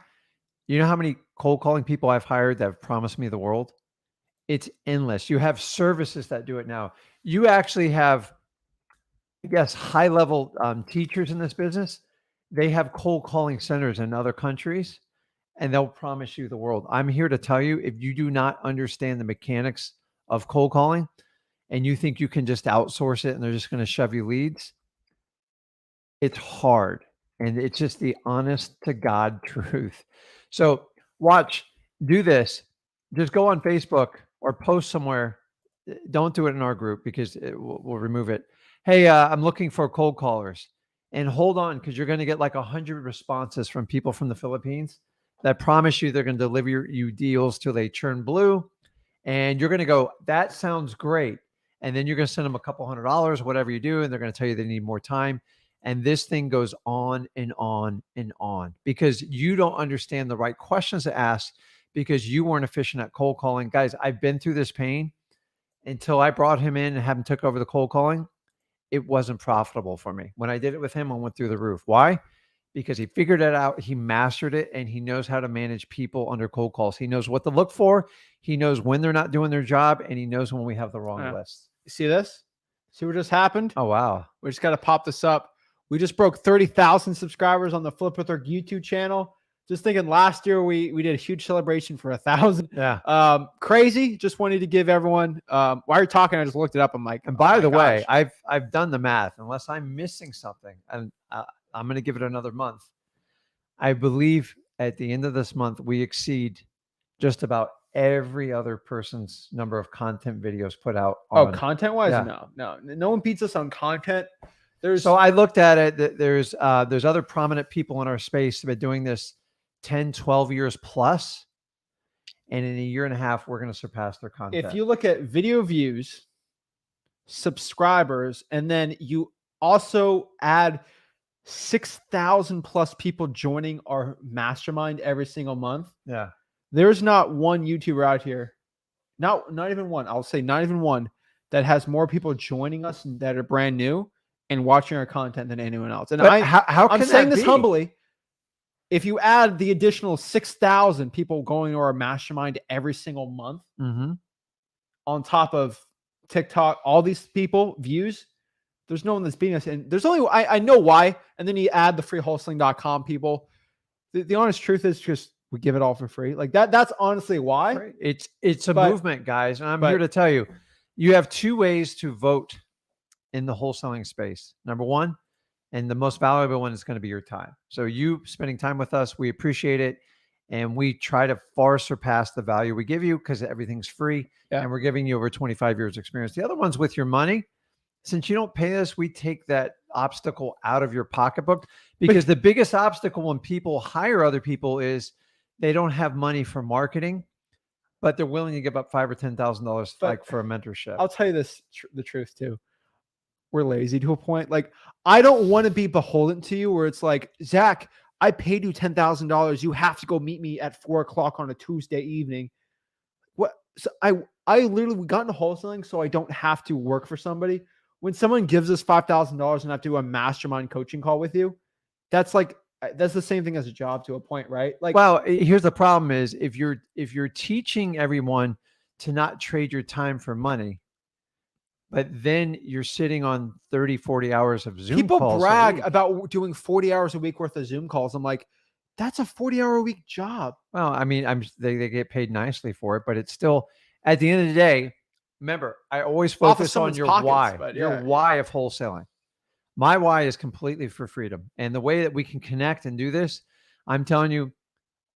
You know how many cold calling people I've hired that have promised me the world? It's endless. You have services that do it now. You actually have, I guess, high-level teachers in this business. They have cold calling centers in other countries, and they'll promise you the world. I'm here to tell you, if you do not understand the mechanics of cold calling and you think you can just outsource it and they're just going to shove you leads, it's hard. And it's just the honest to God truth. So do this. Just go on Facebook or post somewhere. Don't do it in our group, because we'll remove it. Hey, I'm looking for cold callers, and hold on, because you're going to get like 100 responses from people from the Philippines that promise you they're going to deliver you deals till they turn blue. And you're going to go, that sounds great. And then you're going to send them a couple $100, whatever you do. And they're going to tell you they need more time. And this thing goes on and on and on, because you don't understand the right questions to ask, because you weren't efficient at cold calling. Guys, I've been through this pain. Until I brought him in and have him took over the cold calling, it wasn't profitable for me. When I did it with him, I went through the roof. Why? Because he figured it out. He mastered it, and he knows how to manage people under cold calls. He knows what to look for. He knows when they're not doing their job, and he knows when we have the wrong list. You see this? See what just happened? Oh, wow. We just got to pop this up. We just broke 30,000 subscribers on the Flip With Our YouTube channel. Just thinking, last year we did a huge celebration for 1,000. Yeah. Crazy. Just wanted to give everyone, while you're talking, I just looked it up. I'm like, and by the way, I've done the math, unless I'm missing something, and I'm going to give it another month. I believe at the end of this month, we exceed just about every other person's number of content videos put out. Content wise? Yeah. No one beats us on content. So I looked at it. There's other prominent people in our space that have been doing this 10, 12 years plus. And in a year and a half, we're going to surpass their content. If you look at video views, subscribers, and then you also add 6,000 plus people joining our mastermind every single month. Yeah. There's not one YouTuber out here, not even one, I'll say not even one, that has more people joining us that are brand new and watching our content than anyone else. And But how I'm can saying that this be? humbly. If you add the additional 6,000 people going to our mastermind every single month on top of TikTok, all these people views, there's no one that's beating us. And there's only, I know why. And then you add the freewholesaling.com people. The honest truth is just we give it all for free. Like that's honestly why. Right. It's a movement, guys. And I'm here to tell you, you have two ways to vote in the wholesaling space. Number one, and the most valuable one is going to be your time. So you spending time with us, we appreciate it. And we try to far surpass the value we give you because everything's free. Yeah. And we're giving you over 25 years experience. The other one's with your money. Since you don't pay us, we take that obstacle out of your pocketbook, because the biggest obstacle when people hire other people is they don't have money for marketing, but they're willing to give up $5,000 or $10,000 like for a mentorship. I'll tell you this, the truth too. We're lazy to a point. Like, I don't want to be beholden to you where it's like, Zach, I paid you $10,000. You have to go meet me at 4:00 on a Tuesday evening. What? So I literally got into wholesaling so I don't have to work for somebody. When someone gives us $5,000 and I have to do a mastermind coaching call with you, that's the same thing as a job to a point, right? Like, well, here's the problem is if you're teaching everyone to not trade your time for money, but then you're sitting on 30, 40 hours of Zoom calls. People brag about doing 40 hours a week worth of Zoom calls. I'm like, that's a 40-hour-a-week job. Well, I mean, they get paid nicely for it, but it's still, at the end of the day, remember, I always focus on your why, your why of wholesaling. My why is completely for freedom. And the way that we can connect and do this, I'm telling you,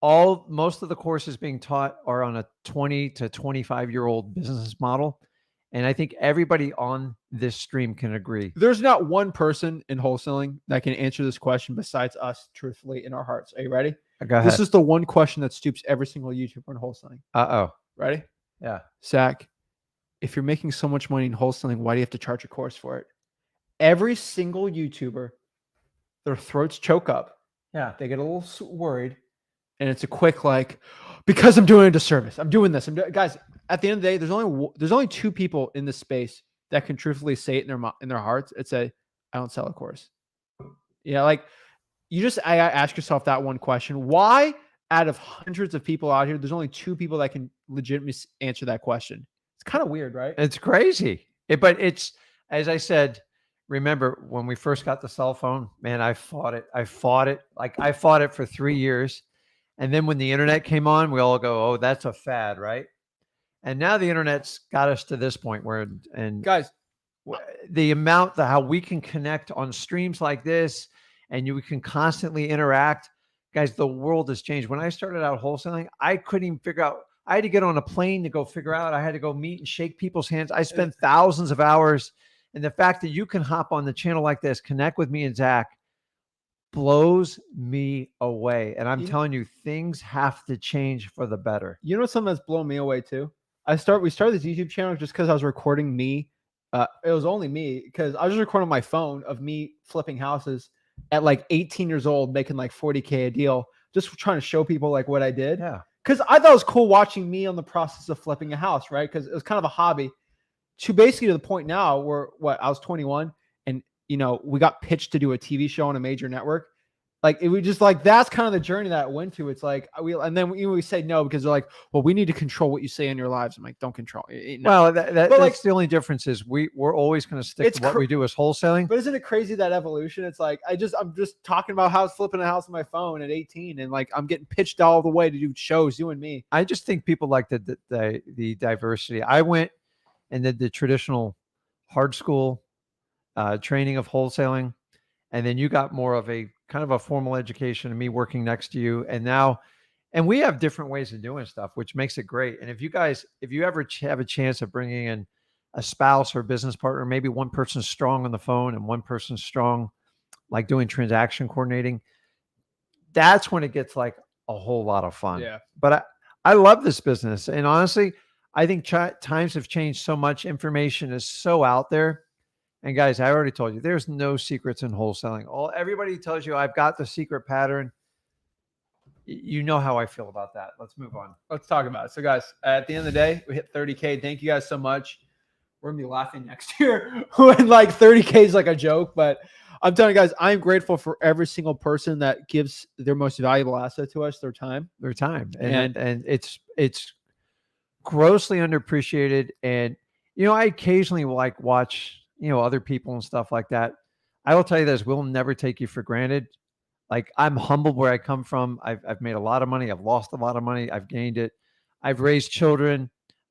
most of the courses being taught are on a 20 to 25-year-old business model. And I think everybody on this stream can agree. There's not one person in wholesaling that can answer this question besides us, truthfully, in our hearts. Are you ready? Go ahead. This is the one question that stoops every single YouTuber in wholesaling. Ready? Yeah. Zach, if you're making so much money in wholesaling, why do you have to charge a course for it? Every single YouTuber, their throats choke up. Yeah. They get a little worried. And it's a quick, like, because I'm doing a disservice. I'm doing this. Guys, at the end of the day, there's only two people in this space that can truthfully say it in their hearts. It's I don't sell a course. Yeah, like I ask yourself that one question. Why, out of hundreds of people out here, there's only two people that can legitimately answer that question? It's kind of weird, right? It's crazy. But it's, as I said, remember when we first got the cell phone, man, I fought it. Like I fought it for 3 years. And then when the internet came on, we all go, oh, that's a fad, right? And now the internet's got us to this point where, and guys, how we can connect on streams like this, and we can constantly interact. Guys, the world has changed. When I started out wholesaling, I couldn't even figure out, I had to get on a plane to go figure out, I had to go meet and shake people's hands. I spent thousands of hours. And the fact that you can hop on the channel like this, connect with me and Zach, blows me away. And I'm telling you, things have to change for the better. You know something that's blown me away too? We started this YouTube channel just because I was recording me. It was only me because I was just recording my phone of me flipping houses at like 18 years old, making like 40K a deal, just trying to show people like what I did. Yeah. Because I thought it was cool watching me on the process of flipping a house, right? Because it was kind of a hobby. To basically to the point now where I was 21 and we got pitched to do a TV show on a major network. Like it was just like, that's kind of the journey that I went to. It's like, and then we say no, because they're like, well, we need to control what you say in your lives. I'm like, don't control it. No. Well, that's like, the only difference is we're always going to stick to what we do as wholesaling. But isn't it crazy that evolution? It's like, I'm just talking about flipping a house on my phone at 18. And like, I'm getting pitched all the way to do shows, you and me. I just think people like the diversity. I went and did the traditional hard school training of wholesaling. And then you got more of a kind of a formal education and me working next to you. And we have different ways of doing stuff, which makes it great. And if you ever have a chance of bringing in a spouse or a business partner, maybe one person's strong on the phone and one person's strong, like doing transaction coordinating, that's when it gets like a whole lot of fun. Yeah. But I love this business. And honestly, I think times have changed so much. Information is so out there. And guys, I already told you, there's no secrets in wholesaling. Everybody tells you I've got the secret pattern. You know how I feel about that. Let's move on. Let's talk about it. So guys, at the end of the day, we hit 30K. Thank you guys so much. We're gonna be laughing next year when like 30K is like a joke, but I'm telling you guys, I'm grateful for every single person that gives their most valuable asset to us, their time. And it's grossly underappreciated. And, I occasionally will like watch, other people and stuff like that. I will tell you this, we'll never take you for granted. Like, I'm humbled where I come from. I've made a lot of money. I've lost a lot of money. I've gained it. I've raised children.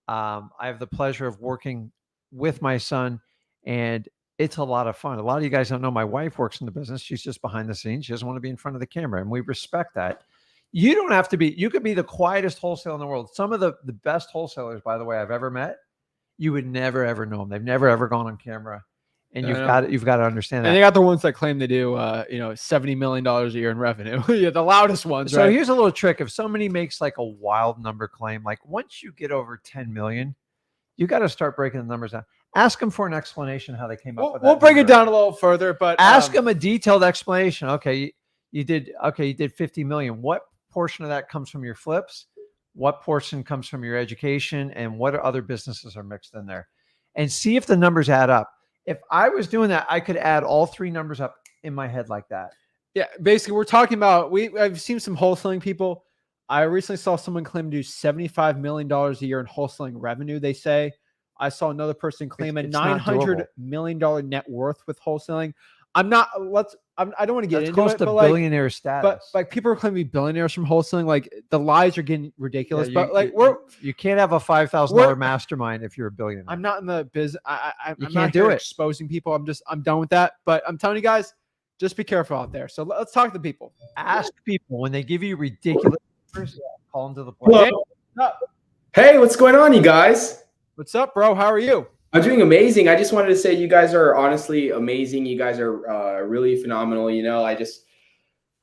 I have the pleasure of working with my son, and it's a lot of fun. A lot of you guys don't know my wife works in the business. She's just behind the scenes. She doesn't want to be in front of the camera, and we respect that. You don't have to be. You could be the quietest wholesaler in the world. Some of the best wholesalers, by the way, I've ever met, you would never ever know them. They've never ever gone on camera, and you've got to understand that. And they got the ones that claim they do, $70 million a year in revenue. Yeah, the loudest ones. So right? Here's a little trick: if somebody makes like a wild number claim, like once you get over 10 million, you got to start breaking the numbers down. Ask them for an explanation how they came up with that. We'll break it down a little further, but ask them a detailed explanation. Okay, you did 50 million. What portion of that comes from your flips? What portion comes from your education? And what other businesses are mixed in there? And see if the numbers add up. If I was doing that, I could add all three numbers up in my head like that. Yeah, basically, we're talking about I've seen some wholesaling people. I recently saw someone claim to do $75 million a year in wholesaling revenue. They say I saw another person claim a $900 million net worth with wholesaling. I don't want to get into close it, to but billionaire status. But like people are claiming to be billionaires from wholesaling. Like the lies are getting ridiculous. Yeah, but like you can't have a $5,000 mastermind if you're a billionaire. I'm not in the business. I'm can't not do here it. exposing people. I'm done with that. But I'm telling you guys, just be careful out there. So let's talk to people. Ask people when they give you ridiculous numbers, call them to the plate. Hey, what's going on, you guys? What's up, bro? How are you? I'm doing amazing. I just wanted to say you guys are honestly amazing. You guys are really phenomenal. I just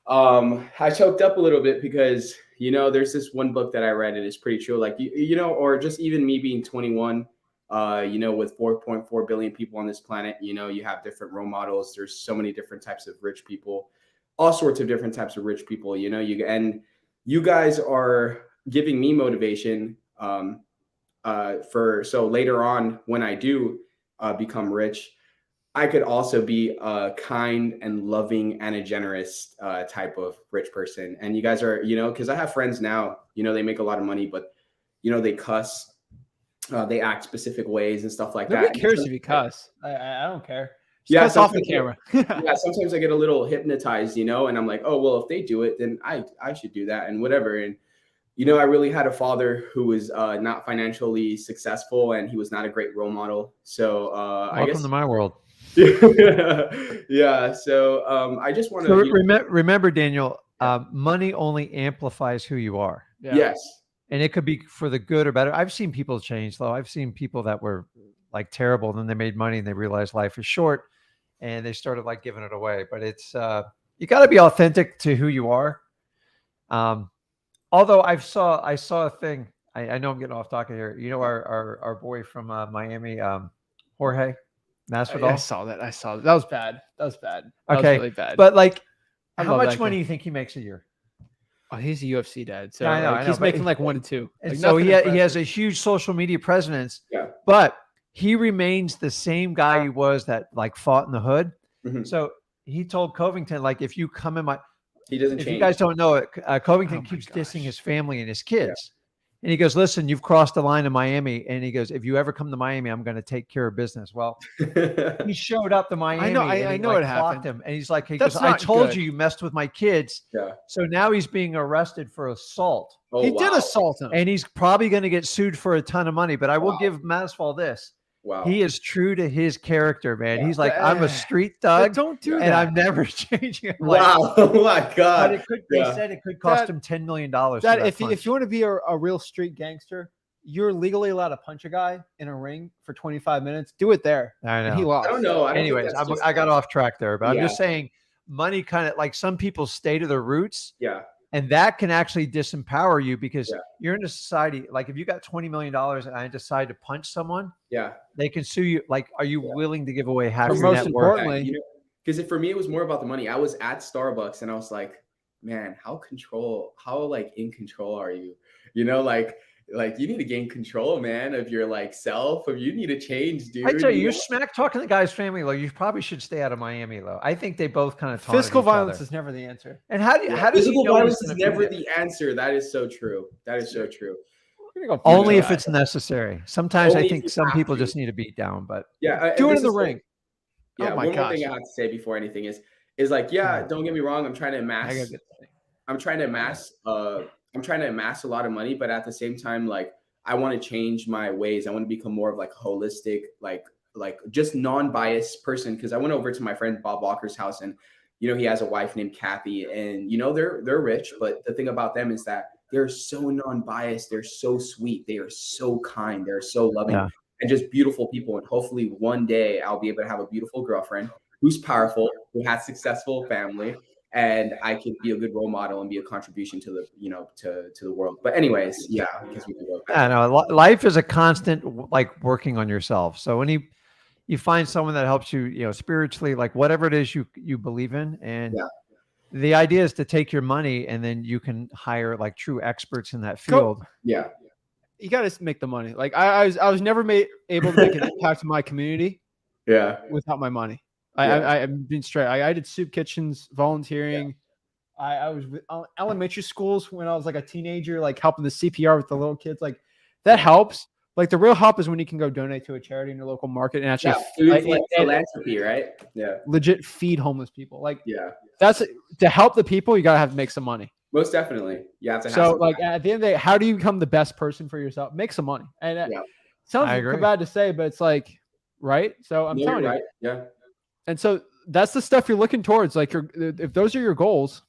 I choked up a little bit because there's this one book that I read and it's pretty true. Like or just even me being 21, with 4.4 billion people on this planet, you have different role models. There's so many different types of rich people, all sorts of different types of rich people. And you guys are giving me motivation. So later on, when I do become rich, I could also be a kind and loving and a generous type of rich person. And you guys are, because I have friends now, they make a lot of money, but, they cuss, they act specific ways and stuff like that. Nobody cares if you cuss. I don't care. Just cuss off the camera. Yeah, sometimes I get a little hypnotized, and I'm like, oh, well, if they do it, then I should do that and whatever. And I really had a father who was not financially successful, and he was not a great role model. So welcome to my world. Yeah. So I just want to remember, Daniel. Money only amplifies who you are. Yeah. Yes. And it could be for the good or better. I've seen people change, though. I've seen people that were like terrible, and then they made money and they realized life is short, and they started like giving it away. But it's you got to be authentic to who you are. Although I saw a thing. I know I'm getting off topic here. Our boy from Miami, Jorge Masvidal. I saw that. That was bad. That was really bad. But like, how much money do you think he makes a year? Oh, he's a UFC dad, so I know, he's making like 1 to 2. And so he has a huge social media presence. Yeah. But he remains the same guy he was that like fought in the hood. Mm-hmm. So he told Covington, like, if you come in he doesn't if change. You guys don't know it, Covington keeps dissing his family and his kids. Yeah. And he goes, listen, you've crossed the line in Miami. And he goes, if you ever come to Miami, I'm going to take care of business. Well, he showed up to Miami. I know like, it happened. him. And he's like, I told you messed with my kids. Yeah. So now he's being arrested for assault. Oh, he did assault him. And he's probably going to get sued for a ton of money. But I will give Masvidal this. Wow. He is true to his character, man. Yeah. He's like, I'm a street thug. Don't do that. And I'm never changing it. Wow. Oh my God. But they said it could cost him $10 million. If you want to be a real street gangster, you're legally allowed to punch a guy in a ring for 25 minutes. Do it there. I know. And he lost. I don't know. Anyways, I got off track there, but I'm just saying money kind of like some people stay to their roots. Yeah. And that can actually disempower you because Yeah. you're in a society, like if you got $20 million and I decide to punch someone, Yeah. they can sue you. Like, are you willing to give away half But your most net worth? importantly, you know, because for me, it was more about the money. I was at Starbucks and I was like, man, how like in control are you? You know, like you need to gain control, man, of your like self, or you need to change, dude. I tell you, you you're know? smack talking the guy's family low. You probably should stay out of Miami low. I think they both kind of physical each other. violence is never the answer. And how do Yeah, how does he physical know he's violence is gonna beat never it? the answer. That is so true. That is so true. Only know, if it's necessary. Sometimes only I if think you some have people to. just need to beat down, but Yeah, Do it this in the is ring. Yeah, Oh my one more thing gosh. I have to say before anything is like, yeah, don't get me wrong. I'm trying to I gotta amass. get the thing. I'm trying to amass. I'm trying to amass a lot of money, but at the same time, like I want to change my ways. I want to become more of like holistic, like just non-biased person. Because I went over to my friend Bob Walker's house, and you know he has a wife named Kathy, and you know they're rich, but the thing about them is that they're so non-biased. They're so sweet. They are so kind. They're so loving. yeah. And just beautiful people. And hopefully one day I'll be able to have a beautiful girlfriend who's powerful, who has successful family, and I can be a good role model and be a contribution to the, you know, to the world. But anyways, yeah, because we can go back. I know life is a constant like working on yourself. So when you find someone that helps you, you know, spiritually, like whatever it is you believe in, and Yeah. the idea is to take your money and then you can hire like true experts in that Go- field. Yeah. You got to make the money. Like I was never able to make an impact in my community Yeah. without my money. Yeah. I'm being straight. I did soup kitchens, volunteering. I was with elementary schools when I was like a teenager, like helping the CPR with the little kids. Like that helps. Like the real help is when you can go donate to a charity in your local market and actually Food philanthropy, right? Yeah. legit feed homeless people. Like Yeah. that's to help the people. You gotta have to make some money. Most definitely. You have to have So some like at the end of the day, how do you become the best person for yourself? Make some money. And Yeah. sounds I agree. bad to say, but it's like right. So I'm No, telling you're you. right. Yeah. And so that's the stuff you're looking towards. Like if those are your goals,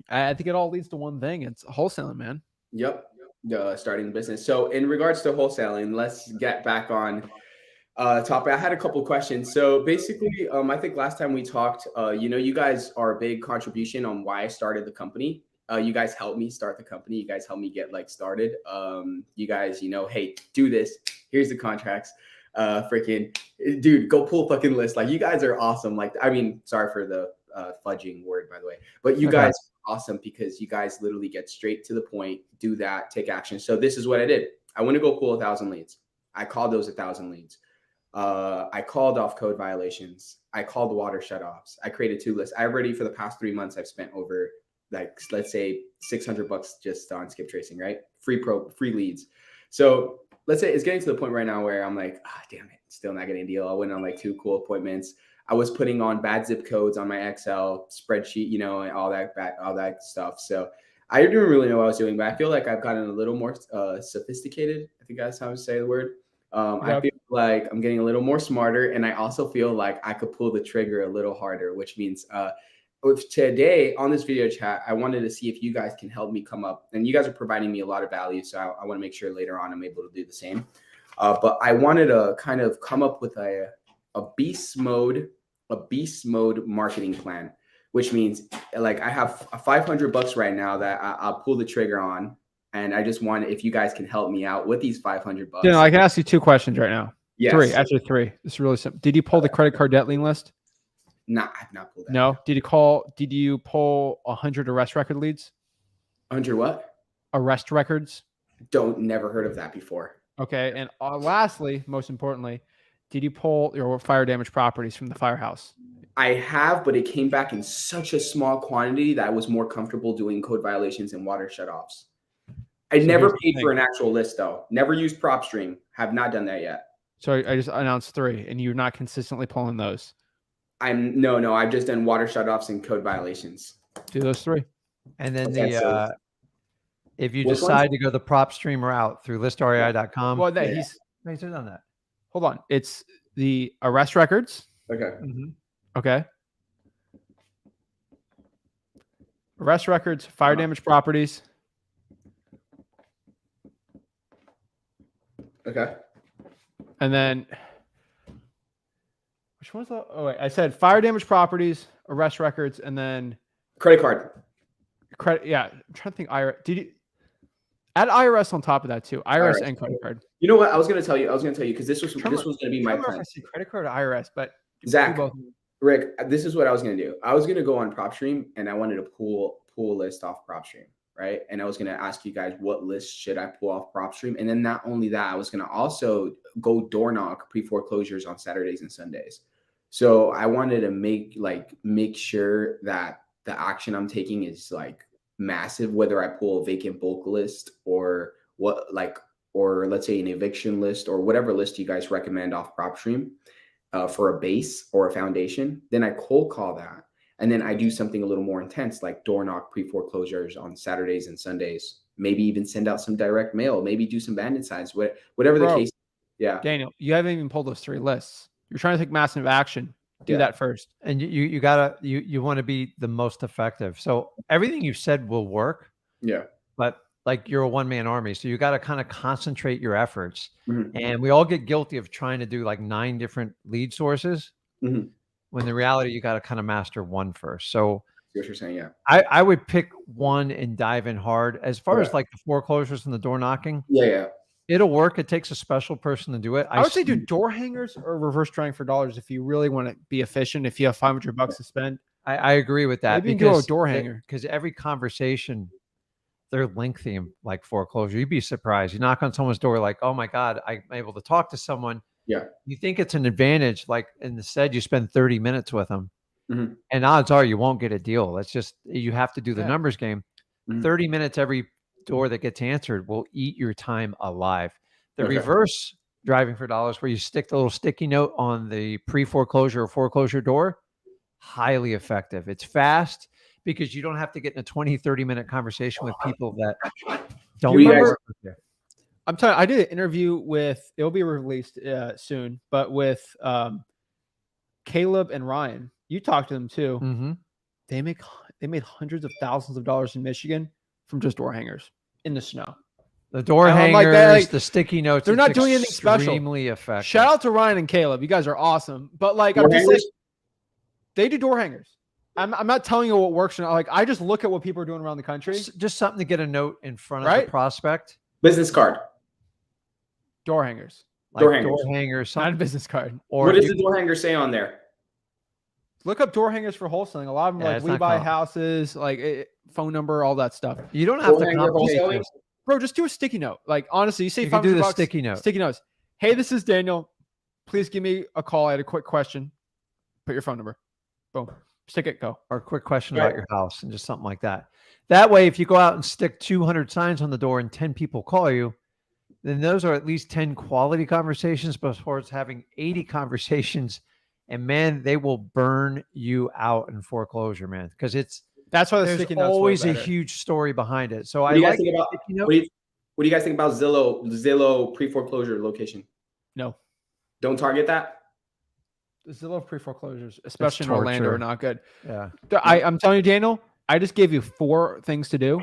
I think it all leads to one thing. It's wholesaling, man. Yep. Starting the business. So in regards to wholesaling, let's get back on topic. I had a couple questions. So basically, I think last time we talked, you know, you guys are a big contribution on why I started the company. You guys helped me start the company. You guys helped me get like started. You guys, you know, hey, do this. Here's the contracts. Freaking dude, go pull fucking list. Like you guys are awesome. Like, I mean, sorry for the fudging word, by the way, but you guys are awesome because you guys literally get straight to the point, do that, take action. So this is what I did. I went to go pull 1,000 leads. I called those 1,000 leads. I called off code violations. I called water shutoffs. I created 2 lists. I already, for the past 3 months, I've spent over like, let's say $600 just on skip tracing, right? Free leads. So let's say it's getting to the point right now where I'm like, damn it, still not getting a deal. I went on like 2 cool appointments. I was putting on bad zip codes on my Excel spreadsheet, you know, and all that stuff. So I didn't really know what I was doing, but I feel like I've gotten a little more sophisticated. I think that's how I would say the word. I feel like I'm getting a little more smarter, and I also feel like I could pull the trigger a little harder, which means with today on this video chat, I wanted to see if you guys can help me come up, and you guys are providing me a lot of value. So I want to make sure later on I'm able to do the same. But I wanted to kind of come up with a beast mode marketing plan, which means like I have $500 right now that I'll pull the trigger on. And I just want, if you guys can help me out with these $500. You know, I can ask you 2 questions right now. Yes. 3, actually 3. It's really simple. Did you pull the credit card debt lien list? Nah, I've not pulled that. No. Did you pull 100 arrest record leads? 100 what? Arrest records. Never heard of that before. Okay. And lastly, most importantly, did you pull your fire damage properties from the firehouse? I have, but it came back in such a small quantity that I was more comfortable doing code violations and water shutoffs. I never paid for an actual list though. Never used PropStream. Have not done that yet. So I just announced 3, and you're not consistently pulling those. No. I've just done water shutoffs and code violations. Do those 3. And then Okay, if you which decide ones? to go the PropStream route through listrei.com. Well, he's done that. Hold on. It's the arrest records. Okay. Okay. Arrest records, fire damage properties. Okay. And then which one's the? Oh wait, I said fire damage properties, arrest records, and then Credit card. credit. Yeah, I'm trying to think. IRS. Did you add IRS on top of that too? IRS and credit card. You know what? I was gonna tell you because this was gonna be my I don't know if plan. I see credit card or IRS, but Zach, both. Rick, this is what I was gonna do. I was gonna go on PropStream and I wanted to pull a list off PropStream, right? And I was gonna ask you guys what list should I pull off PropStream, and then not only that, I was gonna also go door knock pre-foreclosures on Saturdays and Sundays. So I wanted to make sure that the action I'm taking is like massive, whether I pull a vacant bulk list or or let's say an eviction list or whatever list you guys recommend off PropStream for a base or a foundation. Then I cold call that. And then I do something a little more intense, like door knock pre-foreclosures on Saturdays and Sundays. Maybe even send out some direct mail. Maybe do some bandit signs, whatever the case. Yeah. Daniel, you haven't even pulled those 3 lists. You're trying to take massive action. Do that first. And you want to be the most effective. So everything you said will work. Yeah. But like you're a one-man army. So you got to kind of concentrate your efforts. Mm-hmm. And we all get guilty of trying to do like 9 different lead sources. Mm-hmm. When the reality, you got to kind of master one first. So what you're saying, yeah. I would pick one and dive in hard. As far as like the foreclosures and the door knocking. Yeah. It'll work. It takes a special person to do it. I would say do door hangers or reverse trying for dollars if you really want to be efficient. If you have $500 to spend, I agree with that. Maybe do a door hanger because every conversation they're lengthy like foreclosure. You'd be surprised. You knock on someone's door, like, oh my God, I'm able to talk to someone. Yeah. You think it's an advantage, like instead you spend 30 minutes with them, mm-hmm. and odds are you won't get a deal. That's just you have to do the numbers game. Mm-hmm. 30 minutes every door that gets answered will eat your time alive. The reverse driving for dollars, where you stick the little sticky note on the pre-foreclosure or foreclosure door, highly effective. It's fast because you don't have to get in a 20-30 minute conversation with people that don't work with you. I'm telling you, I did an interview with, it'll be released soon, but with Caleb and Ryan. You talked to them too. Mm-hmm. They made hundreds of thousands of dollars in Michigan from just door hangers in the snow. The door hangers, the sticky notes. They're not doing anything special. Extremely effective. Shout out to Ryan and Caleb. You guys are awesome. But like, I'm just like, they do door hangers. I'm not telling you what works or not. Like, I just look at what people are doing around the country. Just something to get a note in front of the prospect. Business card. Door hangers. Like door hangers. Not a business card. Or what does the door hanger say on there? Look up door hangers for wholesaling. A lot of them like we buy houses, like phone number, all that stuff. You don't have to complicate. Bro, just do a sticky note. Like, honestly, you say $500. Do the sticky note. Sticky notes. Hey, this is Daniel. Please give me a call. I had a quick question. Put your phone number. Boom. Stick it. Go. Or a quick question about your house and just something like that. That way, if you go out and stick 200 signs on the door and 10 people call you, then those are at least 10 quality conversations before it's having 80 conversations. And man, they will burn you out in foreclosure, man. Because that's why there's always a huge story behind it. So what do you guys think about Zillow pre-foreclosure location? No. Don't target that? The Zillow pre-foreclosures, especially in Orlando, are not good. Yeah. I'm telling you, Daniel, I just gave you 4 things to do.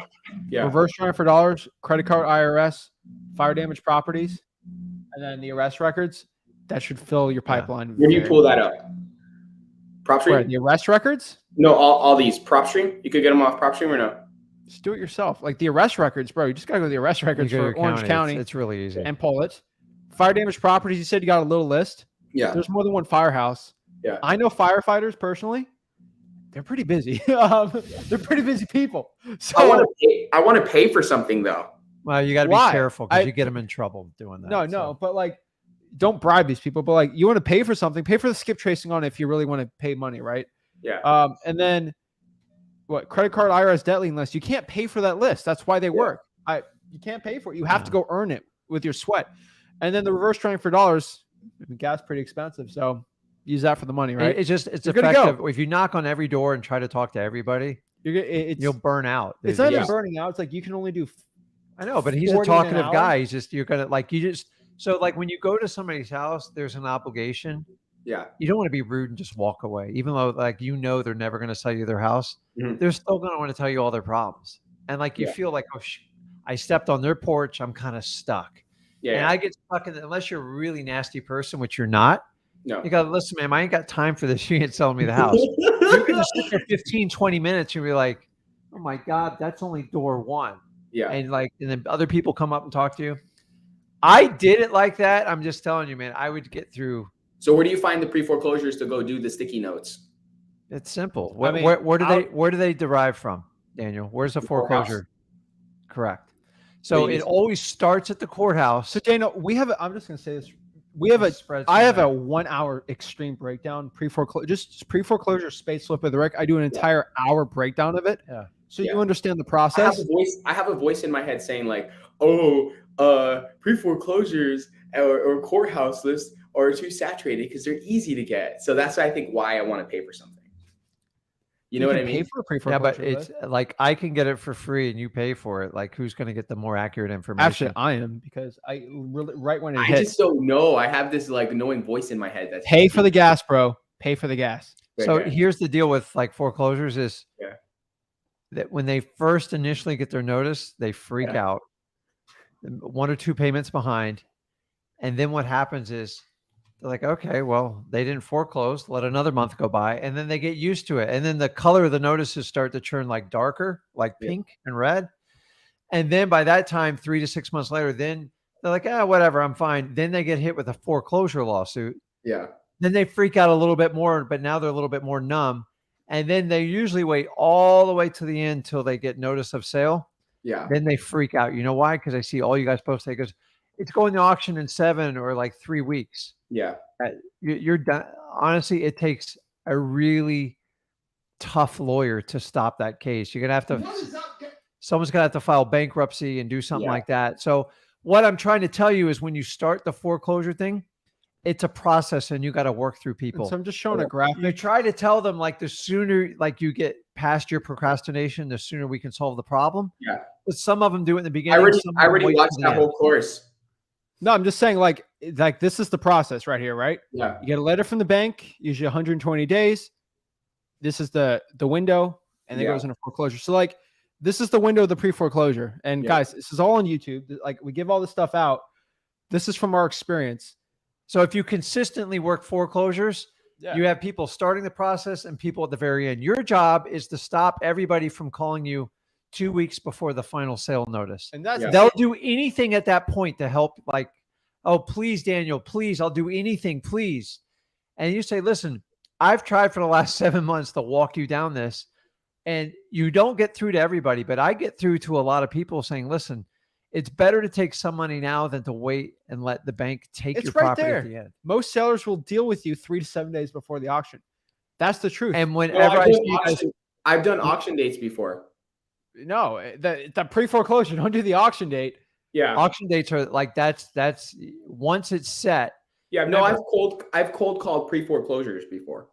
Yeah. Reverse trying for dollars, credit card, IRS, fire damage properties, and then the arrest records. That should fill your pipeline. Where do you pull that up? PropStream? Where, the arrest records? No, all these. PropStream? You could get them off PropStream or no? Just do it yourself. Like the arrest records, bro. You just got to go to the arrest records for Orange County. It's really easy. And pull it. Fire damage properties, you said you got a little list. Yeah. There's more than one firehouse. Yeah. I know firefighters personally. They're pretty busy. They're pretty busy people. So I want to pay for something though. Well, you got to be careful because you get them in trouble doing that. No, but like, don't bribe these people. But like, you want to pay for something, pay for the skip tracing on it if you really want to pay money, right? Yeah. And then what? Credit card, IRS, debt lien list. You can't pay for that list. That's why they work. You can't pay for it. You have to go earn it with your sweat. And then the reverse trying for dollars. I mean, gas pretty expensive, so use that for the money, right? It's effective. If you knock on every door and try to talk to everybody, you'll burn out. It's not even burning out. It's like you can only do. I know, but he's a talkative guy. He's just so like when you go to somebody's house, there's an obligation. Yeah. You don't want to be rude and just walk away, even though like they're never going to sell you their house. Mm-hmm. They're still going to want to tell you all their problems, and like you feel like, oh, I stepped on their porch. I'm kind of stuck. Yeah. And I get stuck in unless you're a really nasty person, which you're not. No. You got to listen, man. I ain't got time for this. You ain't selling me the house. You're going to sit there 15, 20 minutes and be like, oh my God, that's only door one. Yeah. And then other people come up and talk to you. I did it like that. I'm just telling you, man, I would get through. So where do you find the pre-foreclosures to go do the sticky notes? It's simple. I mean, Where do they derive from, Daniel? Where's the foreclosure? Correct. So it always starts at the courthouse. So Daniel, I'm just going to say this. I have a 1 hour extreme breakdown pre-foreclosure space flip with Rick. I do an entire hour breakdown of it. Yeah. So you understand the process. I have a voice in my head saying like, oh, pre-foreclosures or courthouse lists are too saturated because they're easy to get. So that's I think why I want to pay for something. You know what I mean? Pay for a pre-foreclosure. Yeah, but it's like I can get it for free and you pay for it. Like who's going to get the more accurate information? Actually, I am, because I really right when it I hits. just don't know. I have this like annoying voice in my head that's pay for the gas, bro. Pay for the gas. So here's the deal with like foreclosures is that when they first initially get their notice, they freak out. 1 or 2 payments behind. And then what happens is they're like, okay, well, they didn't foreclose. Let another month go by. And then they get used to it. And then the color of the notices start to turn like darker, like pink and red. And then by that time, 3 to 6 months later, then they're like, whatever, I'm fine. Then they get hit with a foreclosure lawsuit. Yeah. Then they freak out a little bit more, but now they're a little bit more numb. And then they usually wait all the way to the end till they get notice of sale. Yeah. Then they freak out. You know why? Because I see all you guys post. It goes, it's going to auction in 7 or like 3 weeks. Yeah. You're done. Honestly, it takes a really tough lawyer to stop that case. You're going to have to, someone's going to have to file bankruptcy and do something like that. So what I'm trying to tell you is when you start the foreclosure thing, it's a process and you got to work through people. And so I'm just showing a graphic. You try to tell them like the sooner like you get past your procrastination, the sooner we can solve the problem. Yeah. But some of them do it in the beginning. I already watched that whole course. No, I'm just saying like this is the process right here, right? Yeah. You get a letter from the bank, usually 120 days. This is the window, and it goes into foreclosure. So like this is the window of the pre-foreclosure. And guys, this is all on YouTube. Like we give all this stuff out. This is from our experience. So if you consistently work foreclosures, you have people starting the process and people at the very end. Your job is to stop everybody from calling you 2 weeks before the final sale notice. And that's they'll do anything at that point to help, like, oh, please, Daniel, please, I'll do anything, please. And you say, listen, I've tried for the last 7 months to walk you down this, and you don't get through to everybody, but I get through to a lot of people saying, listen, it's better to take some money now than to wait and let the bank take your property at the end. Most sellers will deal with you 3 to 7 days before the auction. That's the truth. And whenever I see you guys, I've done auction dates before. No, the pre-foreclosure, don't do the auction date. Yeah. Auction dates are like that's once it's set. Yeah, no, I've cold called pre-foreclosures before.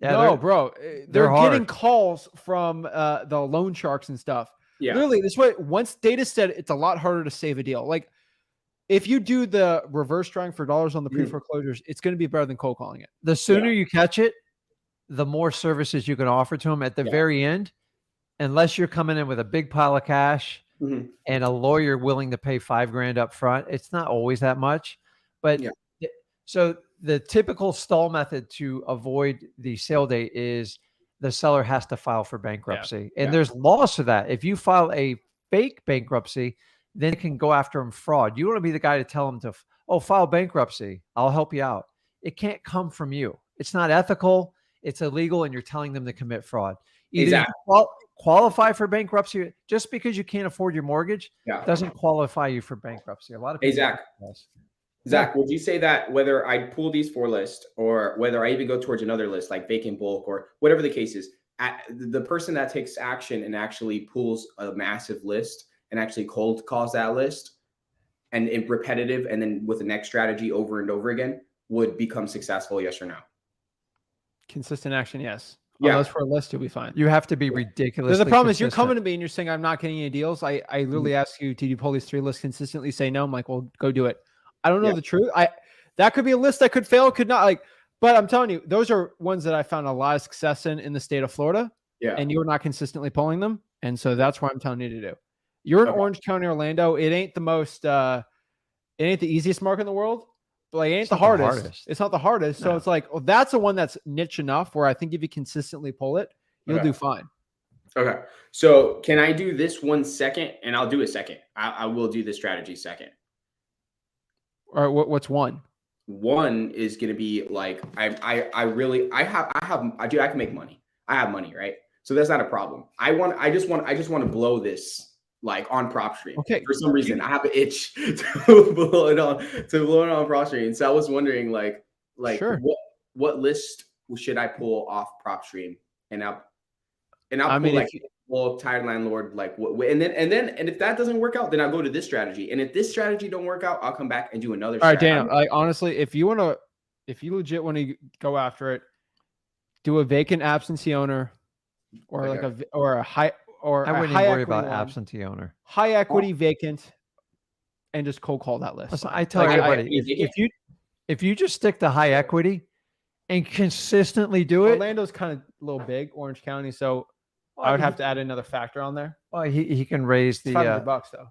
Yeah, no, bro. They're hard. getting calls from the loan sharks and stuff. Yeah. Literally, this way, once data said it's a lot harder to save a deal. Like if you do the reverse drawing for dollars on the pre-foreclosures, it's going to be better than cold calling it. The sooner you catch it, the more services you can offer to them at the very end, unless you're coming in with a big pile of cash and a lawyer willing to pay $5,000 up front. It's not always that much, but so the typical stall method to avoid the sale date is the seller has to file for bankruptcy. And there's laws for that. If you file a fake bankruptcy, then it can go after them fraud. You want to be the guy to tell them to, file bankruptcy. I'll help you out. It can't come from you. It's not ethical. It's illegal. And you're telling them to commit fraud. Either you qualify for bankruptcy just because you can't afford your mortgage doesn't qualify you for bankruptcy. A lot of people. Zach, would you say that whether I pull these 4 lists or whether I even go towards another list like vacant bulk or whatever the case is, the person that takes action and actually pulls a massive list and actually cold calls that list and repetitive and then with the next strategy over and over again would become successful, yes or no? Consistent action, yes. Yeah. Unless for a list, you'll be fine. You have to be ridiculous. The problem is you're coming to me and you're saying, I'm not getting any deals. I literally ask you, did you pull these 3 lists consistently? Say no. I'm like, well, go do it. I don't know the truth. That could be a list that could fail, could not. But I'm telling you, those are ones that I found a lot of success in the state of Florida. Yeah. And you're not consistently pulling them. And so that's what I'm telling you to do. You're in Orange County, Orlando. It ain't the most, it ain't the easiest market in the world, but it ain't the hardest. It's not the hardest. So it's like, well, that's the one that's niche enough where I think if you consistently pull it, you'll do fine. Okay. So can I do this 1 second? And I'll do a second. I will do the strategy second. All right, what's one? One is going to be like, I can make money. I have money, right? So that's not a problem. I just want to blow this like on PropStream. Okay. For some reason, I have an itch to blow it on PropStream. So I was wondering like Sure. what list should I pull off PropStream? And I'll I pull mean, like tired landlord, like and if that doesn't work out, then I'll go to this strategy. And if this strategy don't work out, I'll come back and do another all right, strategy. Daniel. Like honestly, if you legit want to go after it, do a vacant absentee owner, or like a high or I wouldn't high even worry equity about one, absentee owner. high equity vacant, and just cold call that list. Listen, I tell everybody, if you just stick to high equity and consistently do it. Orlando's kind of a little big, Orange County, so I would have to add another factor on there. Well, he can raise the $500 though,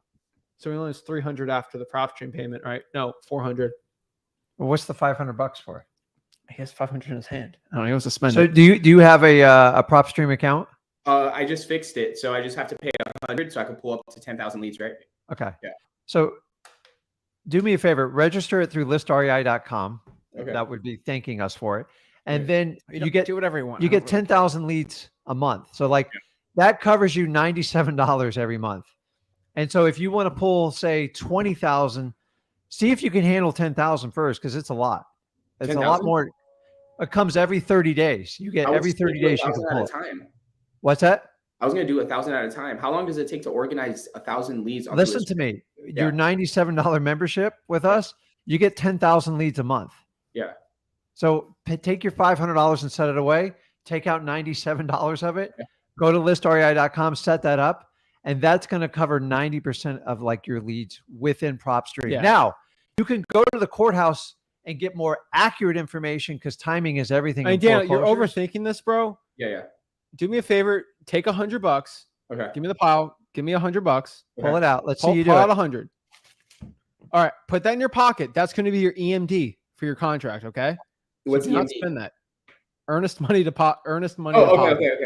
so he only has 300 after the PropStream payment, right? No, 400. Well, what's the $500 for? He has 500 in his hand. I don't know. He wants to spend So it. do you have a PropStream account? I just fixed it, so I just have to pay 100, so I can pull up to 10,000 leads, right? Okay. Yeah. So do me a favor, register it through listrei.com. Okay. That would be thanking us for it. And then you do whatever you want. You get 10,000 leads a month. So like that covers you $97 every month. And so if you want to pull, say 20,000, see if you can handle 10,000 first, because it's a lot. It's 10,000? a lot more. It comes every 30 days. You get every 30 days you can pull it. What's that? I was going to do 1,000 at a time. How long does it take to organize 1,000 leads? Listen to me. Your $97 membership with us, you get 10,000 leads a month. Yeah. So take your $500 and set it away. Take out $97 of it. Yeah. Go to listrei.com, set that up, and that's going to cover 90% of like your leads within PropStream. Yeah. Now, you can go to the courthouse and get more accurate information because timing is everything. Hey, Dan, you're overthinking this, bro. Yeah. Do me a favor. Take $100. Okay. Give me the pile. Give me $100. Pull it out. Let's see you do pull it. Out 100. All right. Put that in your pocket. That's going to be your EMD for your contract. Okay. What's EMD? Not spend that. Earnest money deposit. Earnest money. Okay.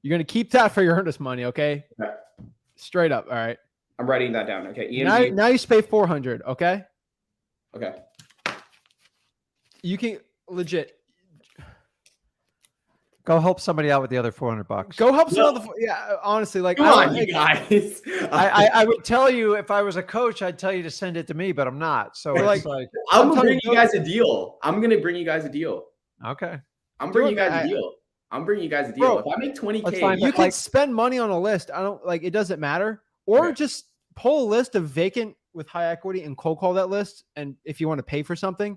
You're going to keep that for your earnest money. Okay. Straight up. All right. I'm writing that down. Okay. EMD. Now you pay 400. Okay. Okay. You can legit go help somebody out with the other $400. Go help someone. Yeah, honestly, like, come on, you guys. I would tell you if I was a coach, I'd tell you to send it to me, but I'm not. So like I'm gonna bring you guys a deal. I'm gonna bring you guys a deal. Okay. I'm bringing you guys a deal. I'm bringing you guys a deal. If I make 20K, you can spend money on a list. I don't like it. Doesn't matter. Or just pull a list of vacant with high equity and cold call that list. And if you want to pay for something,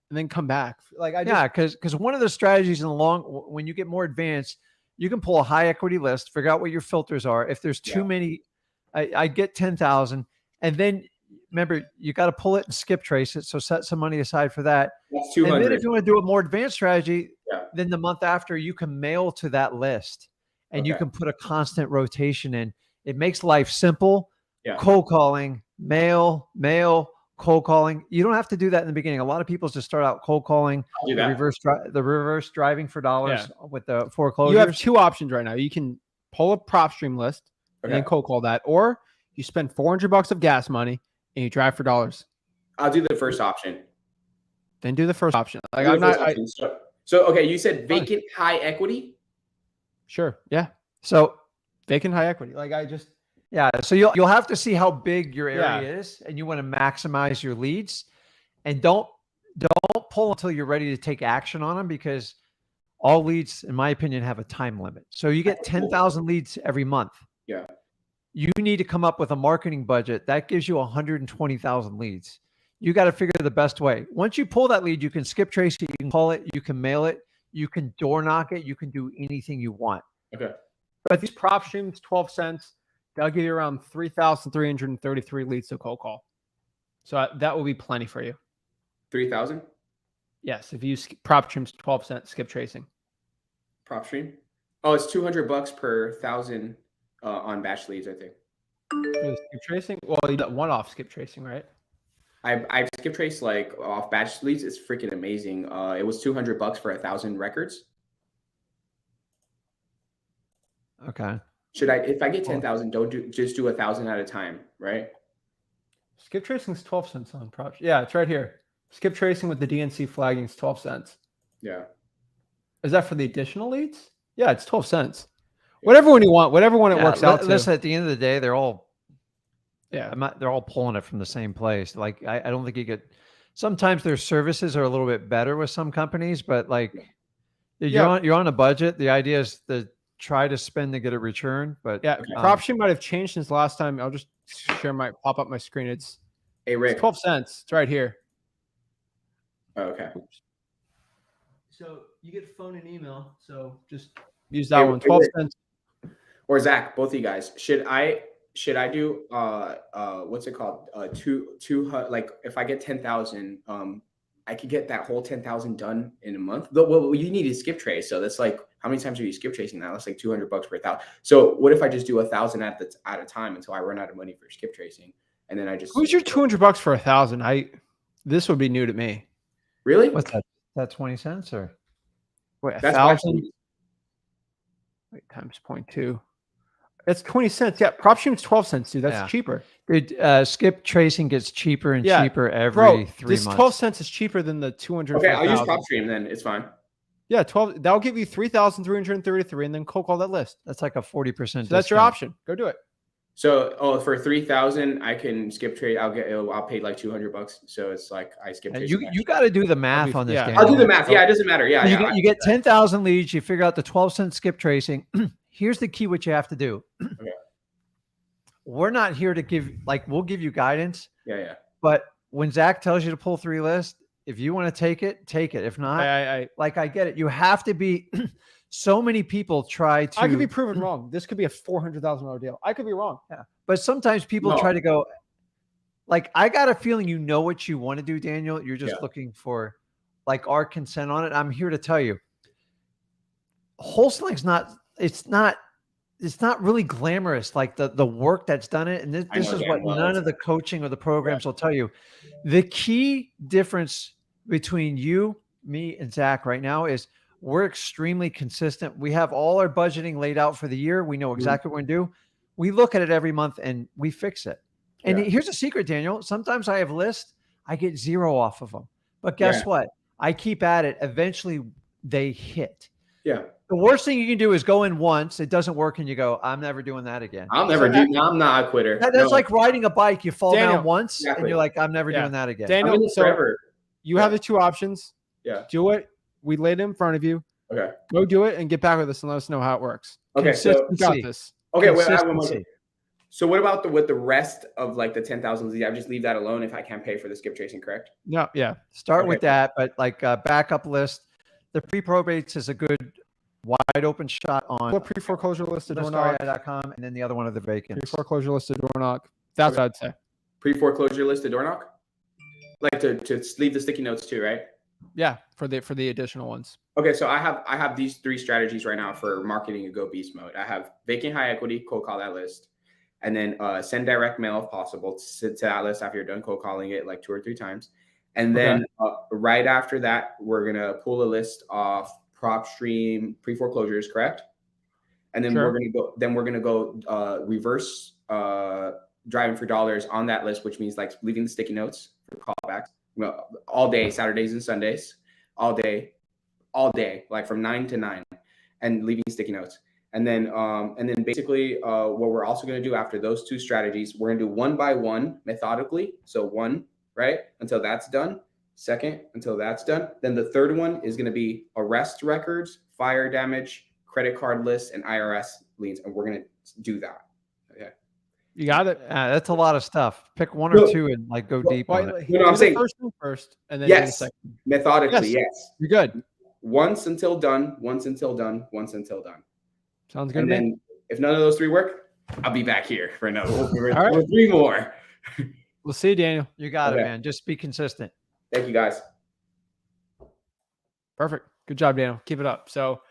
and then come back. Like because one of the strategies in the when you get more advanced, you can pull a high equity list, figure out what your filters are. If there's too many, I get 10,000, and then remember you got to pull it and skip trace it. So set some money aside for that. That's 200. And then if you want to do a more advanced strategy, then the month after you can mail to that list, and you can put a constant rotation in. It makes life simple. Yeah. Cold calling, mail. Cold calling. You don't have to do that in the beginning. A lot of people just start out cold calling, the reverse driving for dollars with the foreclosures. You have two options right now. You can pull a PropStream list and then cold call that, or you spend $400 of gas money and you drive for dollars. I'll do the first option. Then do the first option. Like So okay, you said vacant high equity. Sure. Yeah. So vacant high equity. So you'll have to see how big your area is, and you want to maximize your leads, and don't pull until you're ready to take action on them, because all leads, in my opinion, have a time limit. So you get 10,000 leads every month. Yeah. You need to come up with a marketing budget that gives you 120,000 leads. You got to figure the best way. Once you pull that lead, you can skip trace it, you can call it, you can mail it, you can door knock it, you can do anything you want. Okay. But these PropStreams, 12 cents. They'll give you around 3,333 leads to cold call. So that will be plenty for you. 3,000? Yes. If you use PropStream's 12 cent skip tracing. PropStream? Oh, it's $200 per 1,000 on batch leads, I think. Skip tracing? Well, you got one-off skip tracing, right? I've skip traced like off batch leads. It's freaking amazing. It was $200 for 1,000 records. Okay. Should I, if I get 10,000, just do 1,000 at a time, right? Skip tracing is 12 cents on props. Yeah, it's right here. Skip tracing with the DNC flagging is 12 cents. Yeah. Is that for the additional leads? Yeah, it's 12 cents. Whatever one you want, whatever one it works out to. Listen, at the end of the day, they're all yeah. They're all pulling it from the same place. Like I don't think you get. Sometimes their services are a little bit better with some companies, but like you're on a budget. The idea is to try to spend to get a return. But yeah, PropStream might have changed since last time. I'll just share pop up my screen. It's Rick. It's 12 cents. It's right here. Oh, okay. Oops. So you get phone and email. So just use that one. 12 cents. Or Zach, both of you guys, should I do what's it called? Like if I get 10,000, I could get that whole 10,000 done in a month. Well, you need to skip trace. So that's like, how many times are you skip tracing that? That's like $200 per 1,000. So what if I just do 1,000 at a time until I run out of money for skip tracing? And then I just. Who's your $200 for 1,000? This would be new to me. Really? What's that? Is that 20 cents or? Wait, 1,000? Wait, times 0.2. That's 20 cents. Yeah, PropStream's 12 cents, dude. That's cheaper. Dude, skip tracing gets cheaper and cheaper every 3 months. 12 cents is cheaper than the 200. Okay, I'll use PropStream then. It's fine. Yeah, 12. That'll give you 3,333, and then cold call that list. That's like a 40%. So that's your option. Go do it. So, for 3,000, I can skip trade. I'll pay like $200. So it's like I skip trade. You got to do the math on this. Yeah. I'll do the math. Yeah, it doesn't matter. Yeah, you get 10,000 leads. You figure out the 12-cent skip tracing. Here's the key: what you have to do. Okay. We're not here to give we'll give you guidance. Yeah. But when Zach tells you to pull 3 lists, if you want to take it, take it. If not, I get it. You have to be. So many people try to. I could be proven wrong. This could be a $400,000 deal. I could be wrong. Yeah, but sometimes people try to go. Like I got a feeling you know what you want to do, Daniel. You're just looking for like our consent on it. I'm here to tell you, wholesaling's not. It's not really glamorous like the work that's done it. And this is what none of the coaching or the programs will tell you. The key difference between you, me, and Zach right now is we're extremely consistent. We have all our budgeting laid out for the year. We know exactly what we're going to do. We look at it every month and we fix it. And here's a secret, Daniel. Sometimes I have lists, I get 0 off of them. But guess what? I keep at it. Eventually they hit. Yeah. The worst thing you can do is go in once, it doesn't work, and you go, I'm never doing that again. I'm not a quitter. That's like riding a bike. You fall down once, and you're like, I'm never doing that again. Daniel, forever. You have the 2 options. Yeah. Do it. We laid it in front of you. Okay. Go do it and get back with us and let us know how it works. Okay. So got this. Okay. Wait, I have one more. So what about with the rest of like the 10,000 leads? I just leave that alone if I can't pay for the skip tracing, correct? No. Yeah. Start with that, but like backup list. The pre-probates is a good wide open shot on pre-foreclosure listed doorknock.com, and then the other one of the vacants. Pre-foreclosure listed door knock. That's what I'd say. Pre-foreclosure listed door knock? Like to leave the sticky notes too, right? Yeah, for the additional ones. Okay, so I have these 3 strategies right now for marketing a go beast mode. I have vacant high equity, cold call that list, and then send direct mail if possible to that list after you're done cold calling it like 2 or 3 times. And then right after that, we're gonna pull a list off PropStream pre-foreclosures, correct? And then we're gonna go reverse driving for dollars on that list, which means like leaving the sticky notes for callbacks, all day, Saturdays and Sundays, all day, like from 9 to 9, and leaving sticky notes. And then basically what we're also gonna do after those 2 strategies, we're gonna do 1 by 1 methodically. So 1, right, until that's done. 2nd, until that's done. Then the 3rd one is going to be arrest records, fire damage, credit card lists, and IRS liens. And we're going to do that. Okay. You got it. That's a lot of stuff. Pick 1 or 2 and like go deep on it. I'm saying first one first, and then yes, the second. methodically, yes. You're good. Once until done, once until done, once until done. Sounds good. And then if none of those 3 work, I'll be back here for another. All right. 3 more. We'll see you, Daniel. You got it, man. Just be consistent. Thank you, guys. Perfect. Good job, Daniel. Keep it up. So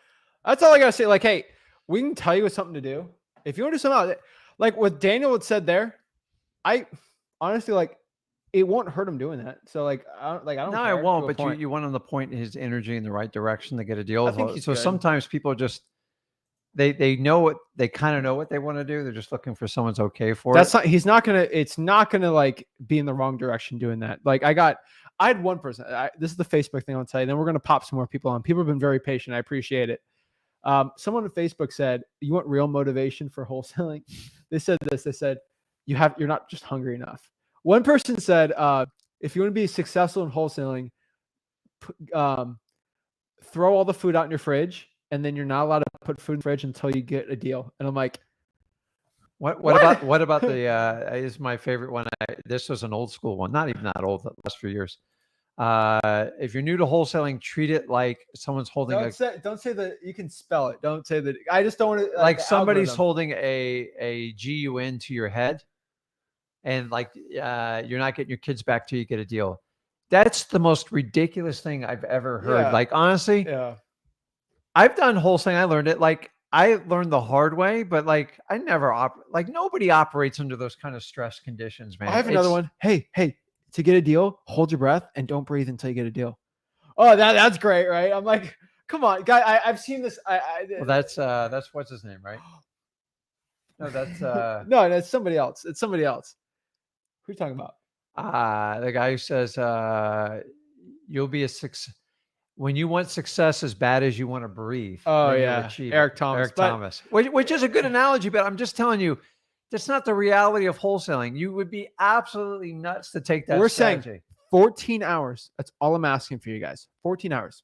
that's all I got to say. Like, hey, we can tell you something to do. If you want to do something like what Daniel had said there, I honestly like it won't hurt him doing that. So like, I don't No, it won't. But you want him to point his energy in the right direction to get a deal. I think he's so good. sometimes people just they know what they kind of know what they want to do. They're just looking for someone's okay for That's it. not. He's not gonna. It's not gonna like be in the wrong direction doing that. Like I had one person. This is the Facebook thing I'll tell you. Then we're gonna pop some more people on. People have been very patient. I appreciate it. Someone on Facebook said, "You want real motivation for wholesaling?" They said this. They said, You're not just hungry enough." One person said, "If you want to be successful in wholesaling, throw all the food out in your fridge, and then you're not allowed to put food in the fridge until you get a deal." And I'm like, What about the is my favorite one. This was an old school one, not even that old, the last few years. If you're new to wholesaling, treat it like someone's holding don't say that. You can spell it. Don't say that. I just don't want to like somebody's holding a GUN to your head, and like you're not getting your kids back till you get a deal. That's the most ridiculous thing I've ever heard. Yeah. Like, honestly, Yeah. I've done wholesaling. I learned it. Like, I learned the hard way, but like, I never like nobody operates under those kind of stress conditions, man. I have another one. Hey, to get a deal, hold your breath and don't breathe until you get a deal. Oh, that's great, right? I'm like, come on, guy. I've seen this. Well, that's what's his name, right? No, that's no, it's somebody else. It's somebody else. Who are you talking about? The guy who says you'll be a success when you want success as bad as you want to breathe. Oh yeah, Eric Thomas. Thomas, which is a good analogy, but I'm just telling you, that's not the reality of wholesaling. You would be absolutely nuts to take that. We're strategy. saying 14 hours. That's all I'm asking for you guys. 14 hours.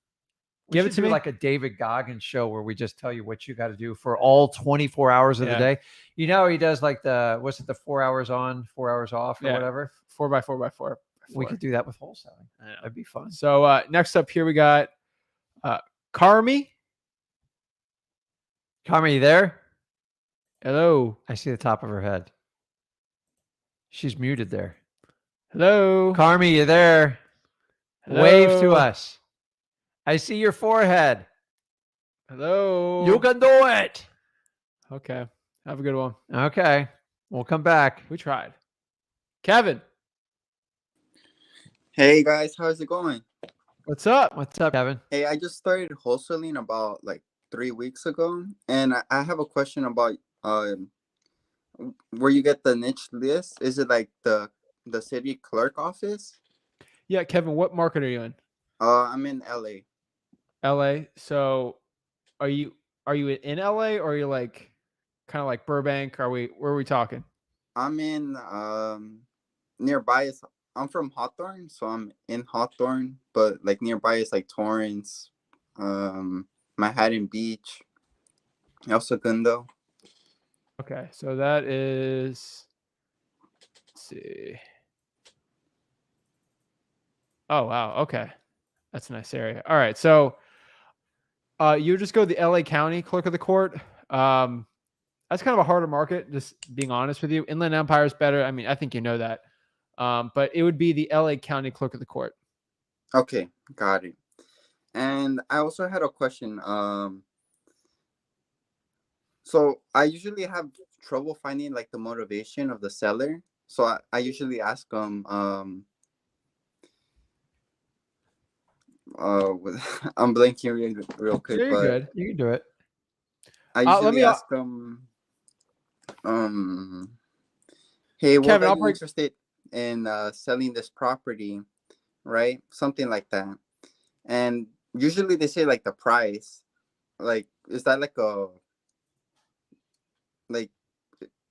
Give it to me like a David Goggins show where we just tell you what you got to do for all 24 hours of the day. You know, he does like the 4 hours on, 4 hours off or whatever. 4x4x4. We could do that with wholesaling. That'd be fun. So next up here, we got Carmi. Carmi, you there? Hello. I see the top of her head. She's muted there. Hello. Carmi, you there? Hello. Wave to us. I see your forehead. Hello. You can do it. Okay. Have a good one. Okay. We'll come back. We tried. Kevin. Hey guys, how's it going? What's up? What's up, Kevin? Hey, I just started wholesaling about like 3 weeks ago, and I have a question about where you get the niche list. Is it like the city clerk office? Yeah, Kevin, what market are you in? I'm in LA. LA. So are you in LA, or are you like kind of like Burbank? Where are we talking? I'm in nearby. I'm from Hawthorne, so I'm in Hawthorne, but like nearby is like Torrance, Manhattan Beach, El Segundo. Okay, so that is, let's see. Oh wow, okay, that's a nice area. All right, so you just go to the LA County Clerk of the Court. That's kind of a harder market, just being honest with you. Inland Empire is better. I mean, I think you know that. But it would be the LA County Clerk of the Court. Okay, got it. And I also had a question. So I usually have trouble finding like the motivation of the seller. So I usually ask them, I'm blanking real quick, You're but good. You can do it. I usually ask them, hey, what Kevin, are you interested in selling this property, right? Something like that. And usually they say like the price. Like, is that like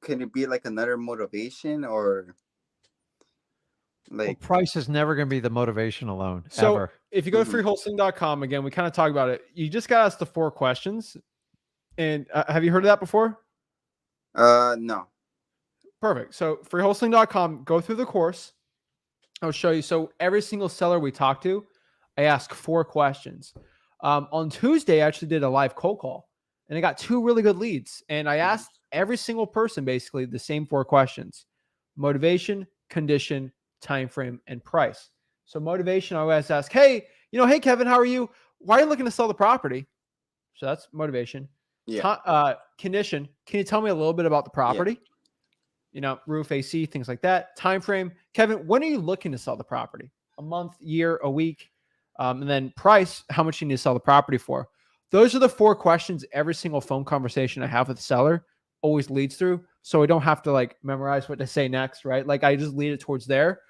can it be like another motivation, or like price is never going to be the motivation alone. So ever. If you go to freewholesale.com, again, we kind of talk about it. You just got to ask the 4 questions. And have you heard of that before? No. Perfect. So freewholesale.com, go through the course. I'll show you. So every single seller we talk to, I ask 4 questions. On Tuesday, I actually did a live cold call, and I got 2 really good leads. And I asked every single person basically the same 4 questions: motivation, condition, time frame, and price. So motivation, I always ask, hey Kevin, how are you? Why are you looking to sell the property? So that's motivation. Yeah. Condition, can you tell me a little bit about the property? Yeah. Roof, AC, things like that. Time frame, Kevin, when are you looking to sell the property? A month, year, a week? And then price, how much you need to sell the property for? those are the 4 questions every single phone conversation I have with the seller always leads through. So I don't have to like memorize what to say next, right? Like I just lead it towards there.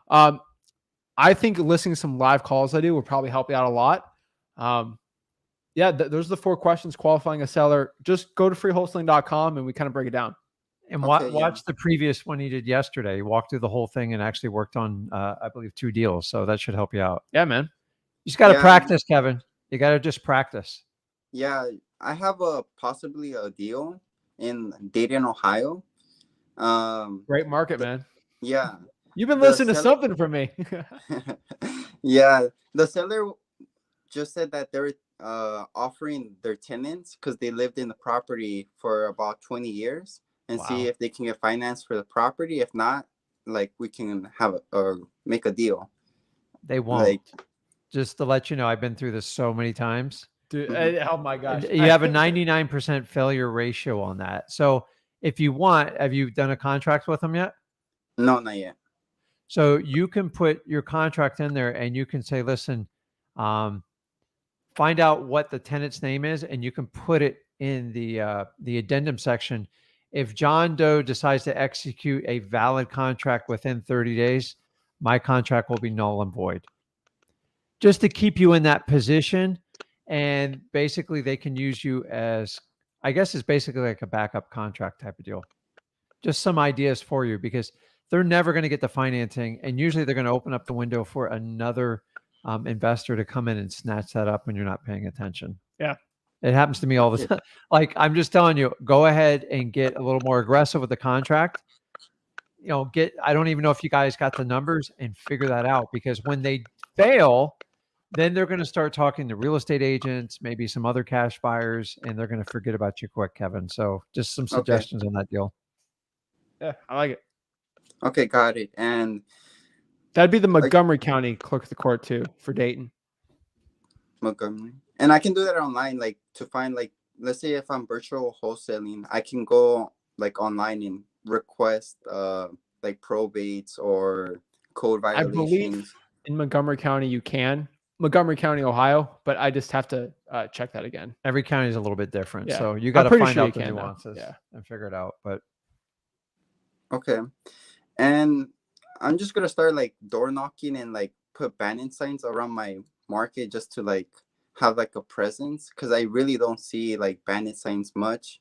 I think listening to some live calls I do will probably help you out a lot. Yeah, those are the 4 questions qualifying a seller. Just go to freewholesaling.com and we kind of break it down. And Okay, watch the previous one he did yesterday. He walked through the whole thing and actually worked on, I believe, 2 deals. So that should help you out. Yeah, man. You just got to Yeah. practice, Kevin. You got to just practice. Yeah, I have possibly a deal in Dayton, Ohio. Great market, man. Yeah. You've been The listening to seller- something from me. Yeah, the seller just said that they're offering their tenants because they lived in the property for about 20 years and see if they can get finance for the property. If not, like we can have make a deal. They won't. Like, Just to let you know, I've been through this so many times. Dude, Mhm. oh my gosh. You have a 99% failure ratio on that. So if you want, have you done a contract with them yet? no, not yet. So you can put your contract in there and you can say, listen, find out what the tenant's name is, and you can put it in the addendum section. If John Doe decides to execute a valid contract within 30 days, my contract will be null and void. Just to keep you in that position. And basically they can use you as, I guess it's basically like a backup contract type of deal. Just some ideas for you, because they're never going to get the financing. And usually they're going to open up the window for another investor to come in and snatch that up when you're not paying attention. Yeah. It happens to me all the time. Like, I'm just telling you, go ahead and get a little more aggressive with the contract. You know, I don't even know if you guys got the numbers, and figure that out, because when they fail, then they're going to start talking to real estate agents, maybe some other cash buyers, and they're going to forget about you quick, Kevin. So just some suggestions on that deal. Yeah, I like it. Okay, got it. And That'd be the Montgomery County clerk of the court too for Dayton. Montgomery. And I can do that online, like to find, like, let's say if I'm virtual wholesaling, I can go like online and request like probates or code I violations. believe in Montgomery County you can. Montgomery County, Ohio, but I just have to check that again. Every county is a little bit different. Yeah. So you I'm got to pretty find sure out you the can, though. nuances Yeah. and figure it out. But Okay. And I'm just gonna start like door knocking and like put banner signs around my market just to like have like a presence, because I really don't see like banner signs much.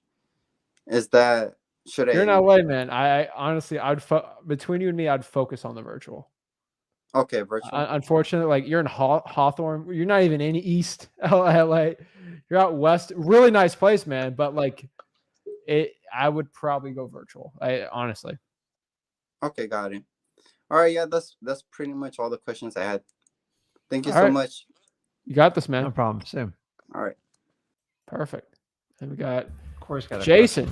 Is that You're in LA, man. I honestly, between you and me, I'd focus on the virtual. Okay, virtual. Unfortunately, like you're in Hawthorne, you're not even in East LA. You're out west. Really nice place, man. But like, I would probably go virtual. Honestly. Okay, got it. All right, yeah, that's pretty much all the questions I had. Thank you All so right. much. You got this, no man. problem. Same. All right. Perfect. And we got Of course, got Jason.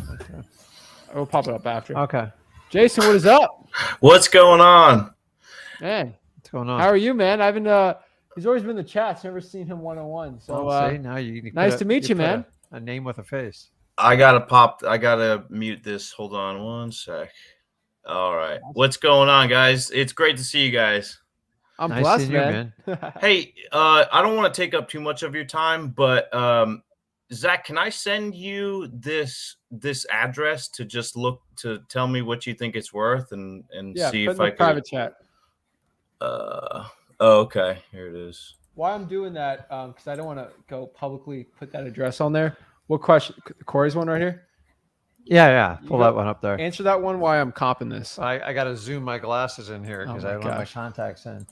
We'll pop it up after. Okay. Jason, what is up? What's going on? Man, What's going on? how are you, man? I haven't. He's always been in the chats. Never seen him one-on-one. So See, now you nice to meet you, put man. A name with a face. I gotta mute this. Hold on one sec. All right. What's going on, guys? It's great to see you guys. I'm Nice blessed, seeing you, man. Hey, I don't want to take up too much of your time, but Zach, can I send you this address to just look to tell me what you think it's worth and Yeah, see put if in I the private could. chat. Oh, okay. Here it is. Why I'm doing that? Because I don't want to go publicly put that address on there. What question? Corey's one right here. Yeah. You Pull go- that one up there. Answer that one. Why I'm copping this? I got to zoom my glasses in here because Oh my I don't have my gosh. contacts in.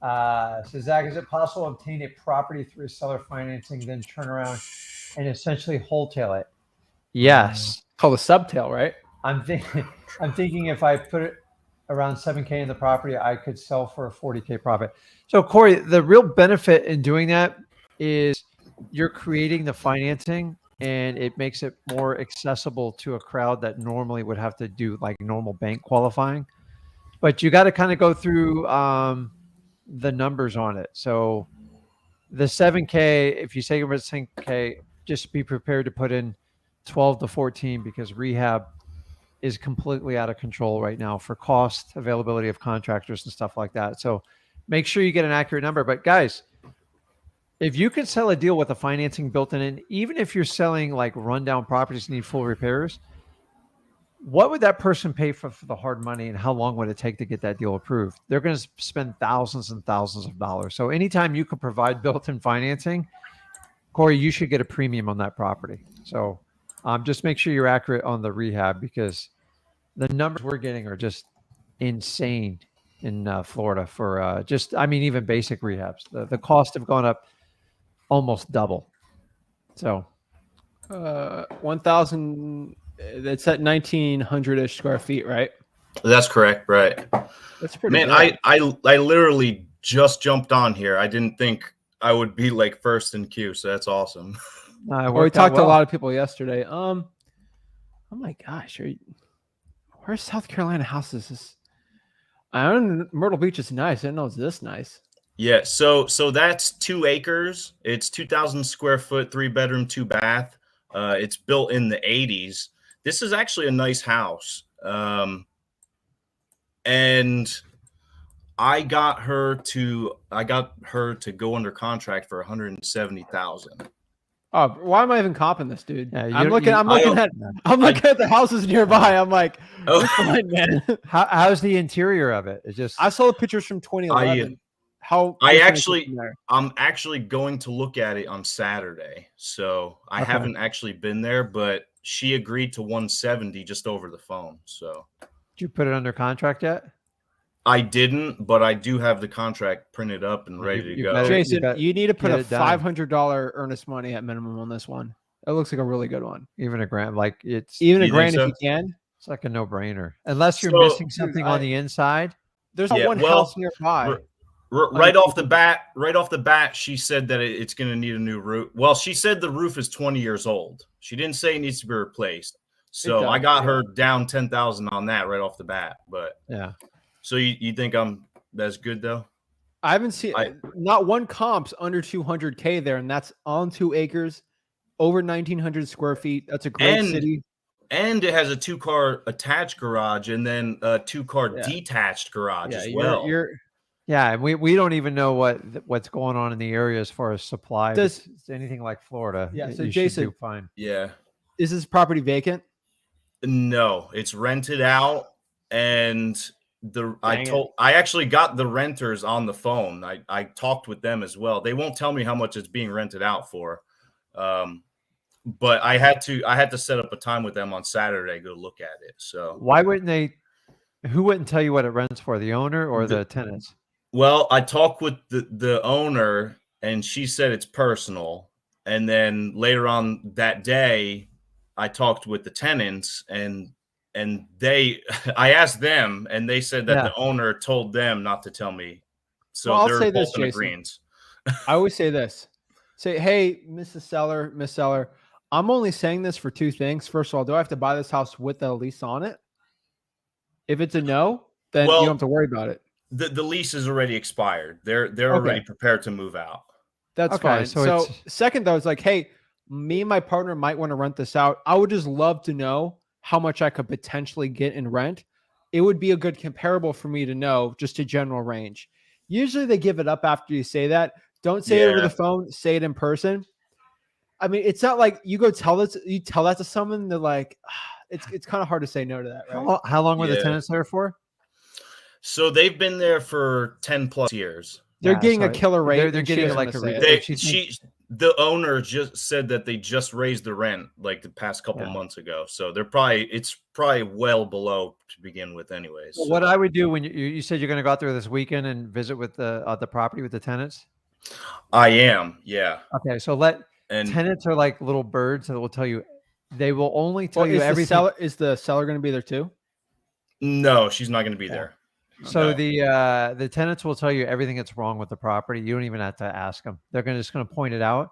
So Zach, is it possible to obtain a property through seller financing, then turn around and essentially wholesale it? Yes. Called a subtail, right? I'm thinking if I put it around 7K in the property, I could sell for a 40K profit. So Corey, the real benefit in doing that is you're creating the financing, and it makes it more accessible to a crowd that normally would have to do like normal bank qualifying. But you got to kind of go through the numbers on it. So the 7K, if you say you're at 10K, just be prepared to put in 12 to 14 because rehab is completely out of control right now for cost, availability of contractors and stuff like that. So make sure you get an accurate number. But guys, If you can sell a deal with the financing built in, and even if you're selling like rundown properties that need full repairs, what would that person pay for the hard money, and how long would it take to get that deal approved? They're going to spend thousands and thousands of dollars. So anytime you can provide built-in financing, Corey, you should get a premium on that property. So just make sure you're accurate on the rehab, because the numbers we're getting are just insane in Florida for even basic rehabs. The cost have gone up almost double. So 1,000. It's at 1,900-ish square feet, right? That's correct. Right. That's pretty. Man, good. I literally just jumped on here. I didn't think I would be like first in queue, so that's awesome. We talked to a lot of people yesterday. Oh my gosh, where's South Carolina houses? I don't know. Myrtle Beach is nice. I didn't know it's this nice. Yeah, so that's 2 acres. It's 2,000 square foot, 3-bedroom, 2-bath. It's built in the 80s. This is actually a nice house. And I got her to go under contract for $170,000. Oh, why am I even comping this, dude? Yeah, I'm looking at the houses nearby. I'm like, you're fine, man. How's the interior of it? It's just I saw the pictures from 2011. I'm actually going to look at it on Saturday. So I haven't actually been there, but she agreed to 170 just over the phone. So did you put it under contract yet? I didn't, but I do have the contract printed up and ready to go. Jason, you need to put a $500 earnest money at minimum on this one. It looks like a really good one. Even a grand, like it's even a grand if you can. It's like a no-brainer, unless you're missing something on the inside. There's one house nearby. Right off the bat, she said that it's going to need a new roof. Well, she said the roof is 20 years old. She didn't say it needs to be replaced. So I got her down 10,000 on that right off the bat. But yeah. So you think that's good though? I haven't seen not one comp's under 200K there, and that's on 2 acres, over 1,900 square feet. That's a great city. And it has a 2-car attached garage and then a 2-car detached garage as well. Yeah, and we don't even know what's going on in the area as far as supply. It's anything like Florida. Yeah, so Jason, do fine. Yeah. Is this property vacant? No, it's rented out, and I actually got the renters on the phone. I talked with them as well. They won't tell me how much it's being rented out for. But I had to set up a time with them on Saturday to go look at it. So why wouldn't they? Who wouldn't tell you what it rents for, the owner or the tenants? Well, I talked with the owner, and she said it's personal. And then later on that day, I talked with the tenants, and I asked them, and they said that the owner told them not to tell me. So I'll they're say both this, in Jason. agreement. I always say this. Say, hey, Miss Seller, I'm only saying this for 2 things. First of all, do I have to buy this house with the lease on it? If it's a no, then you don't have to worry about it. The lease is already expired. They're already prepared to move out. That's fine. So second, though, it's like, hey, me and my partner might want to rent this out. I would just love to know how much I could potentially get in rent. It would be a good comparable for me to know, just a general range. Usually they give it up after you say that. Don't say it over the phone. Say it in person. I mean, it's not like you go tell that to someone. They're like, it's kind of hard to say no to that, right? How long were the tenants there for? So they've been there for 10 plus years. They're getting a killer rate. They're getting like a the owner just said that they just raised the rent like the past couple months ago. So it's probably well below to begin with anyways. So what I would do when you said you're going to go out there this weekend and visit with the property with the tenants? I am. Yeah. Okay. So tenants are like little birds that will tell you, they will only tell you everything. Is the seller going to be there too? No, she's not going to be there. So the tenants will tell you everything that's wrong with the property. You don't even have to ask them. They're just going to point it out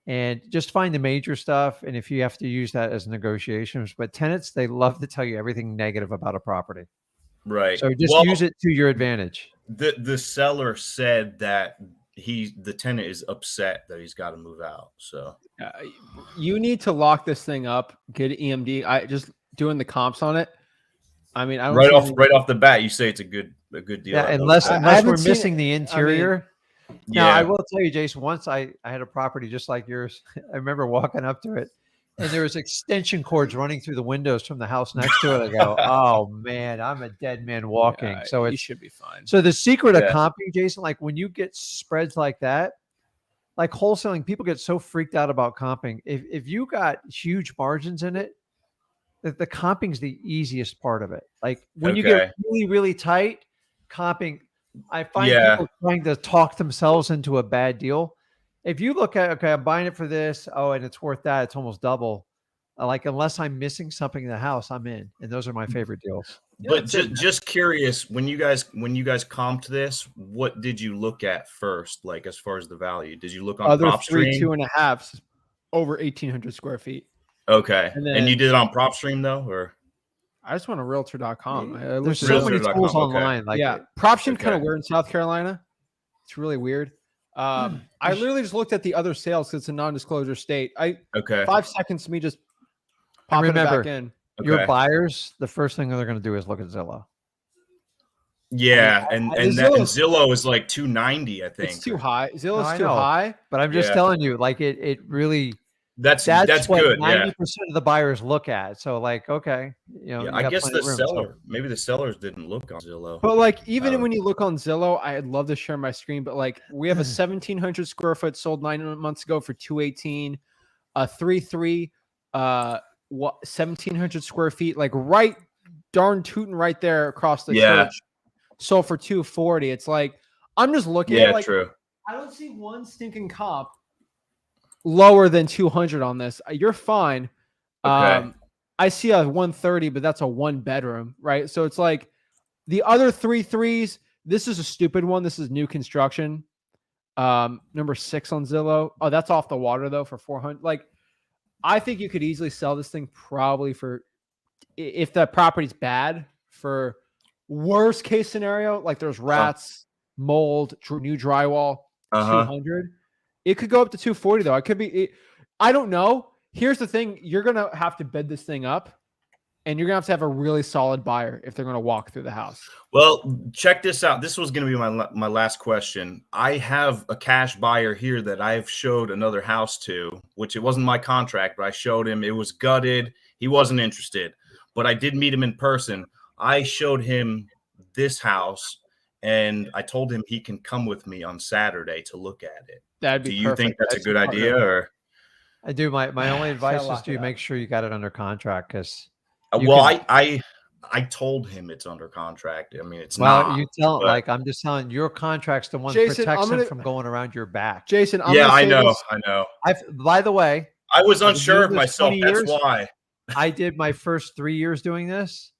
and just find the major stuff. And if you have to use that as negotiations, but tenants, they love to tell you everything negative about a property. Right. So just use it to your advantage. The seller said that the tenant is upset that he's got to move out. So you need to lock this thing up, get EMD. I just doing the comps on it. I mean, I don't right off the bat, you say it's a good deal. Yeah, unless we're missing the interior. Now, I Yeah. will tell you, Jason, once I had a property just like yours. I remember walking up to it and there was extension cords running through the windows from the house next to it. I go, oh man, I'm a dead man walking. So you it's, should be fine. so the secret of Yeah. comping, Jason, like when you get spreads like that, like wholesaling, people get so freaked out about comping. If you got huge margins in it, the comping's the easiest part of it. Like when you get Okay. really, really tight, comping, I find Yeah. people trying to talk themselves into a bad deal. If you look at, okay, I'm buying it for this, oh, and it's worth that, it's almost double. Like unless I'm missing something in the house, I'm in. And those are my favorite deals. But just curious, when you guys comped this, what did you look at first? Like as far as the value, did you look on Other three PropStream? 2.5s over 1,800 square feet. Okay, And and you then- did it on PropStream though, or I just went to realtor.com. There's so Realtor.com, many tools okay. online. Like yeah, PropStream kind of okay. weird in South Carolina. It's really weird. I literally just looked at the other sales because it's a non-disclosure state. Okay. 5 seconds to me just popping it remember, back in. your Okay. buyers, the first thing they're going to do is look at Zillow. Yeah, and Zillow's- Zillow is like 290, I think. It's too high. No, Zillow's I too know. high. But I'm just Yeah. telling you, like it really, That's that's what good. 90% of the buyers look at. So like, okay, you know, Yeah, you I got guess plenty the of room, so- seller, maybe the sellers didn't look on Zillow. But like, even Oh. when you look on Zillow, I'd love to share my screen. But like, we have a 1,700 square foot sold 9 months ago for 218, a 3.3, 1,700 square feet, like right darn tootin' right there across the Yeah. church, sold for 240. It's like I'm just looking Yeah, at like true. I don't see one stinking comp lower than 200 on this. You're fine. Okay. I see a 130, but that's a 1-bedroom, right? So it's like the other 3.3s. This is a stupid one. This is new construction. Number 6 on Zillow. Oh, that's off the water though for 400. Like, I think you could easily sell this thing probably for, if the property's bad, for worst case scenario, like there's rats, mold, new drywall, 200. It could go up to 240 though. It could be. I don't know. Here's the thing: you're gonna have to bid this thing up, and you're gonna have a really solid buyer if they're gonna walk through the house. Well, check this out. This was going to be my last question. I have a cash buyer here that I've showed another house to, which it wasn't my contract, but I showed him. It was gutted. He wasn't interested, but I did meet him in person. I showed him this house, and I told him he can come with me on Saturday to look at it. That'd be Do you think perfect. that's a good idea, or? I do. My only advice is lock to it up. make sure you got it under contract because. Well, I told him it's under contract. I mean, it's Well, not. you tell but- like I'm just telling your contract's the one Jason, protects I'm him gonna- from going around your back. Jason, I'm Yeah, gonna I say know. this. I know. By the way, I was I've been unsure doing of this myself. 20 That's years. why. I did my first 3 years doing this.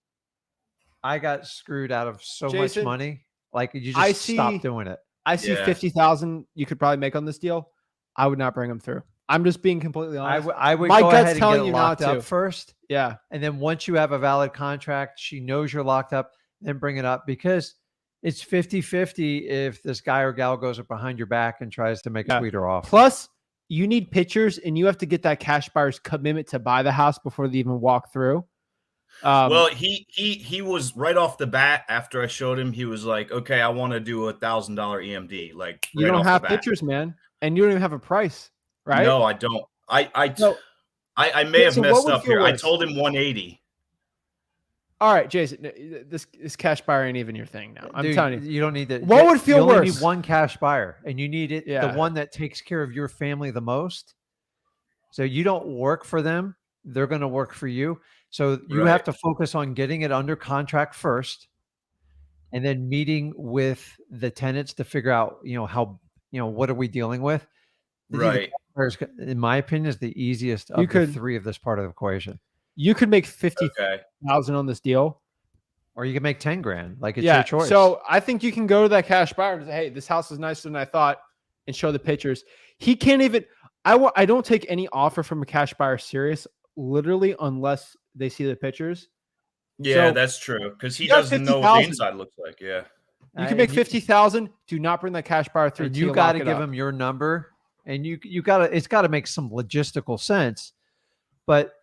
I got screwed out of so Jason, much money. Like you just I stop see- doing it. I see Yeah. 50,000 you could probably make on this deal. I would not bring them through. I'm just being completely honest. I would My go gut's ahead and telling get it you locked not up to. first. Yeah. And then once you have a valid contract, she knows you're locked up, then bring it up because it's 50-50 if this guy or gal goes up behind your back and tries to make a Yeah. tweeter off. Plus, you need pictures, and you have to get that cash buyer's commitment to buy the house before they even walk through. Well, he was right off the bat after I showed him. He was like, "Okay, I want to do $1,000 EMD." Like you right don't off have the bat. pictures, man, and you don't even have a price, right? No, I don't. I So- may have Jason, what messed would up feel here. I worse? told him 180. All right, Jason, this cash buyer ain't even your thing now. I'm Dude, telling you. you don't need to. What would feel you only worse? need one cash buyer, and you need it Yeah. the one that takes care of your family the most. So you don't work for them; they're going to work for you. So you have Right. to focus on getting it under contract first, and then meeting with the tenants to figure out, how, what are we dealing with? The Right. buyers, in my opinion, is the easiest of You could- the three of this part of the equation. You could make 50,000 Okay. on this deal. Or you can make 10 grand. Like it's Yeah. your choice. So I think you can go to that cash buyer and say, "Hey, this house is nicer than I thought," and show the pictures. He can't even. I don't take any offer from a cash buyer serious, literally, unless they see the pictures. Yeah, So, that's true. Because he you got doesn't know what the 50,000. inside looks like. Yeah. You can make 50,000. Do not bring that cash buyer through. And till you got to lock it give up. them your number, and you got to, it's got to make some logistical sense. But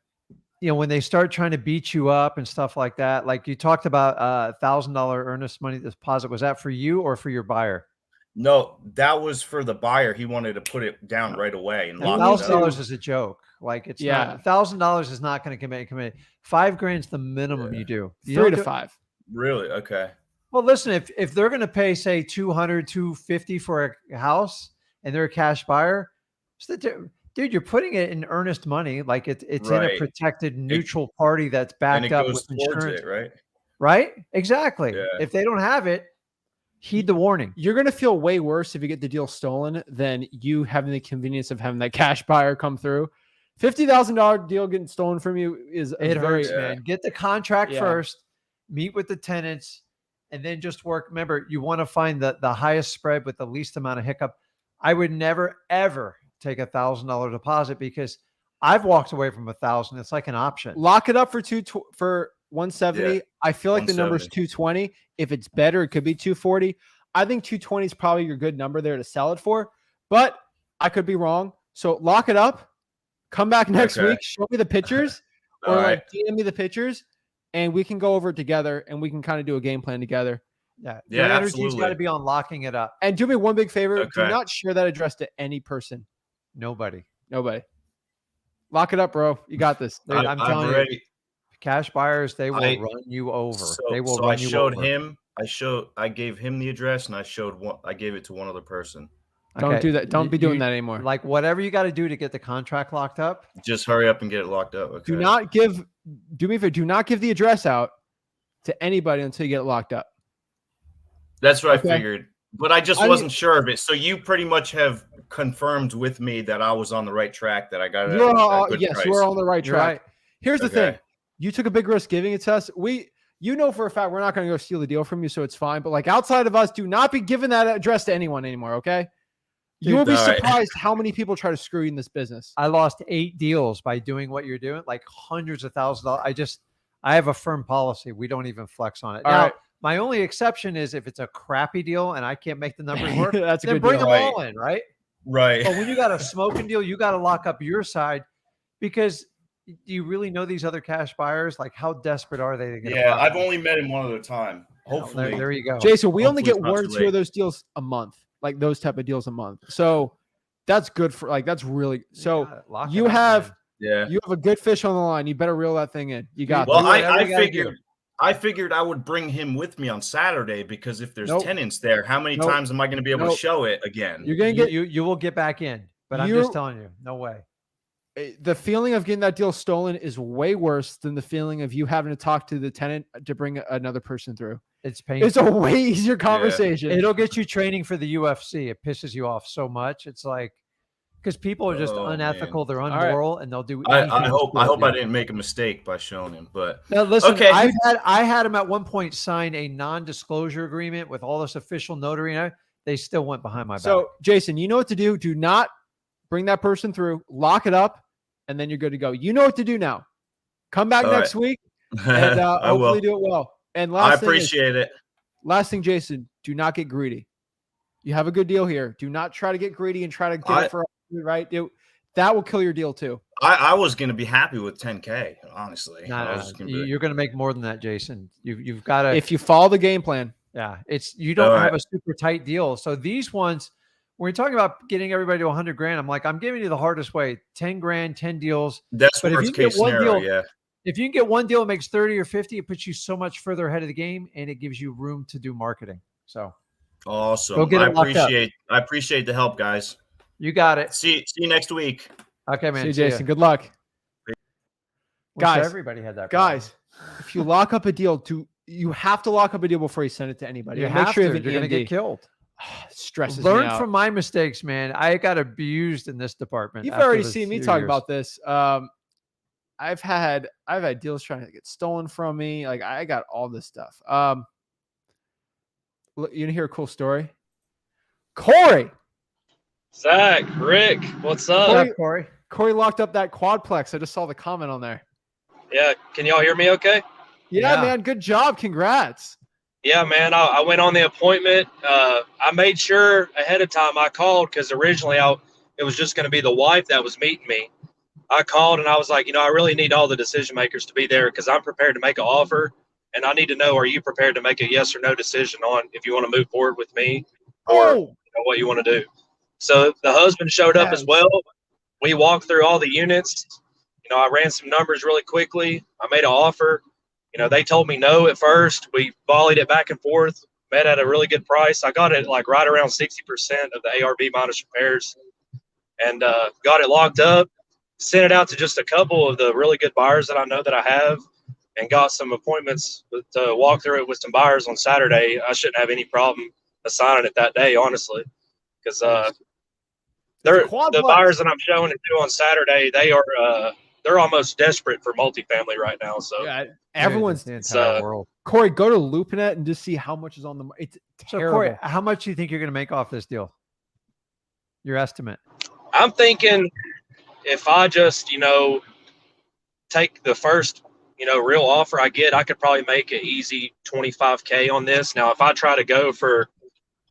when they start trying to beat you up and stuff like that, like you talked about $1,000 earnest money deposit, was that for you or for your buyer? No, that was for the buyer. He wanted to put it down right away and lock it $1,000 up. is a joke. Like it's Yeah. not $1,000 is not going to commit. $5,000 is the minimum you do. You 3 don't to do- 5. Really? Okay. Well, listen, if they're going to pay say 200, 250 for a house and they're a cash buyer, dude, you're putting it in earnest money. Like it's in a Right. protected neutral party that's backed And it up goes with towards insurance. it, right? Right? Exactly. Yeah. If they don't have it, heed the warning. You're going to feel way worse if you get the deal stolen than you having the convenience of having that cash buyer come through. $50,000 deal getting stolen from you is It very, hurts, man. Get the contract Yeah. first, meet with the tenants, and then just work. Remember, you want to find the highest spread with the least amount of hiccup. I would never, ever take $1,000 deposit because I've walked away from 1,000. It's like an option. Lock it up for 170. Yeah, I feel like the number's 220. If it's better, it could be 240. I think 220 is probably your good number there to sell it for, but I could be wrong. So lock it up. Come back next week. Show me the pictures or like DM me the pictures, and we can go over it together and we can kind of do a game plan together. Yeah. Yeah, Your energy's absolutely. got to be on locking it up. And do me one big favor. Do Okay. not share that address to any person. Nobody. Lock it up, bro. You got this. Dude, I'm telling you, ready. cash buyers, they will I- run you over. So, They will so run I you showed over. him. I gave him the address, and I gave it to one other person. Don't Okay. do that. Don't be doing You- that anymore. Like whatever you got to do to get the contract locked up. Just hurry up and get it locked up. Okay. Do me a favor. Do not give the address out to anybody until you get it locked up. That's what Okay. I figured, but I just wasn't sure of it. So you pretty much have confirmed with me that I was on the right track. That I got it. Yes, you are on the right You're track. right. Here's the Okay. thing. You took a big risk giving it to us. You know for a fact we're not going to go steal the deal from you, so it's fine. But like outside of us, do not be giving that address to anyone anymore, okay? You will be all right. surprised how many people try to screw you in this business. I lost 8 deals by doing what you're doing, like hundreds of thousands of dollars. I have a firm policy. We don't even flex on it. All Now, right. my only exception is if it's a crappy deal and I can't make the numbers work, That's a then good bring deal. them all in, right? Right. But when you got a smoking deal, you got to lock up your side because do you really know these other cash buyers? Like how desperate are they to get a Yeah, I've property? only met him one other time. Hopefully, There you go. Jason, we only Hopefully get it's not one or too two late. of those deals a month, like those type of deals a month. So that's good for that's really so. got it. Lock it You up, have man. yeah. you have a good fish on the line. You better reel that thing in. You got Well, this. whatever I you gotta figured. I figured I would bring him with me on Saturday because if there's Nope. tenants there, how many Nope. times am I going to be able Nope. to show it again? You're gonna get You will get back in, but I'm You're- just telling you, no way. the feeling of getting that deal stolen is way worse than the feeling of you having to talk to the tenant to bring another person through. It's painful. It's a way easier conversation. It'll get you training for the UFC. It pisses you off so much. It's like because people are just Oh, unethical, they're right. unmoral, and they'll do. I anything to hope screw I you. didn't make a mistake by showing him, but Now listen, Okay. I had him at one point sign a non-disclosure agreement with all this official notary, and they still went behind my back. So, Jason, you know what to do. Do not bring that person through. Lock it up, and then you're good to go. You know what to do now. Come back All next week and I will. hopefully do it well. And I last appreciate it. last thing, Jason, do not get greedy. You have a good deal here. Do not try to get greedy and try to get it for right. That will kill your deal too. I was going to be happy with 10K, honestly. No, I no, was just gonna be- you're going to make more than that, Jason. You've got to. If you follow the game plan. Yeah, you don't All have right. a super tight deal. So these ones, when you're talking about getting everybody to 100 grand, I'm like, I'm giving you the hardest way. 10 grand, 10 deals. That's But if worst you get case one scenario. deal- Yeah. If you can get one deal that makes 30 or 50, it puts you so much further ahead of the game, and it gives you room to do marketing. So Awesome. Go get I it locked up. appreciate the help, guys. you got it. See you next week. Okay, man. See you, see ya. Jason. Good luck. Wish Guys, everybody had that. problem. Guys, if you lock up a deal, you have to lock up a deal before you send it to anybody. you Make have sure to. you have You're an going to get EMD. killed. Stresses me Learn out. from my mistakes, man. I got abused in this department. You've after already this seen me few talk years. about this. I've had deals trying to get stolen from me. Like I got all this stuff. You wanna hear a cool story? Corey Zach, Rick, what's up? What's up, Corey? Corey locked up that quadplex. I just saw the comment on there. Yeah, can y'all hear me okay? Yeah, Yeah. man. Good job. Congrats. Yeah, man, I went on the appointment. I made sure ahead of time I called because originally it was just going to be the wife that was meeting me. I called and I was like, I really need all the decision makers to be there because I'm prepared to make an offer, and I need to know, are you prepared to make a yes or no decision on if you want to move forward with me? Or Oh, what you want to do. So the husband showed up as well. We walked through all the units. I ran some numbers really quickly. I made an offer. They told me no at first. We volleyed it back and forth, met at a really good price. I got it like right around 60% of the ARV minus repairs, and got it locked up. Sent it out to just a couple of the really good buyers that I know that I have, and got some appointments to walk through it with some buyers on Saturday. I shouldn't have any problem assigning it that day, honestly, because the buyers that I'm showing it to on Saturday, they're almost desperate for multifamily right now. So yeah, everyone's the entire world. Corey, go to LoopNet and just see how much is on the. It's terrible. So Corey, how much do you think you're going to make off this deal? Your estimate? I'm thinking if I just take the first real offer I get, I could probably make an easy $25K on this. Now, if I try to go for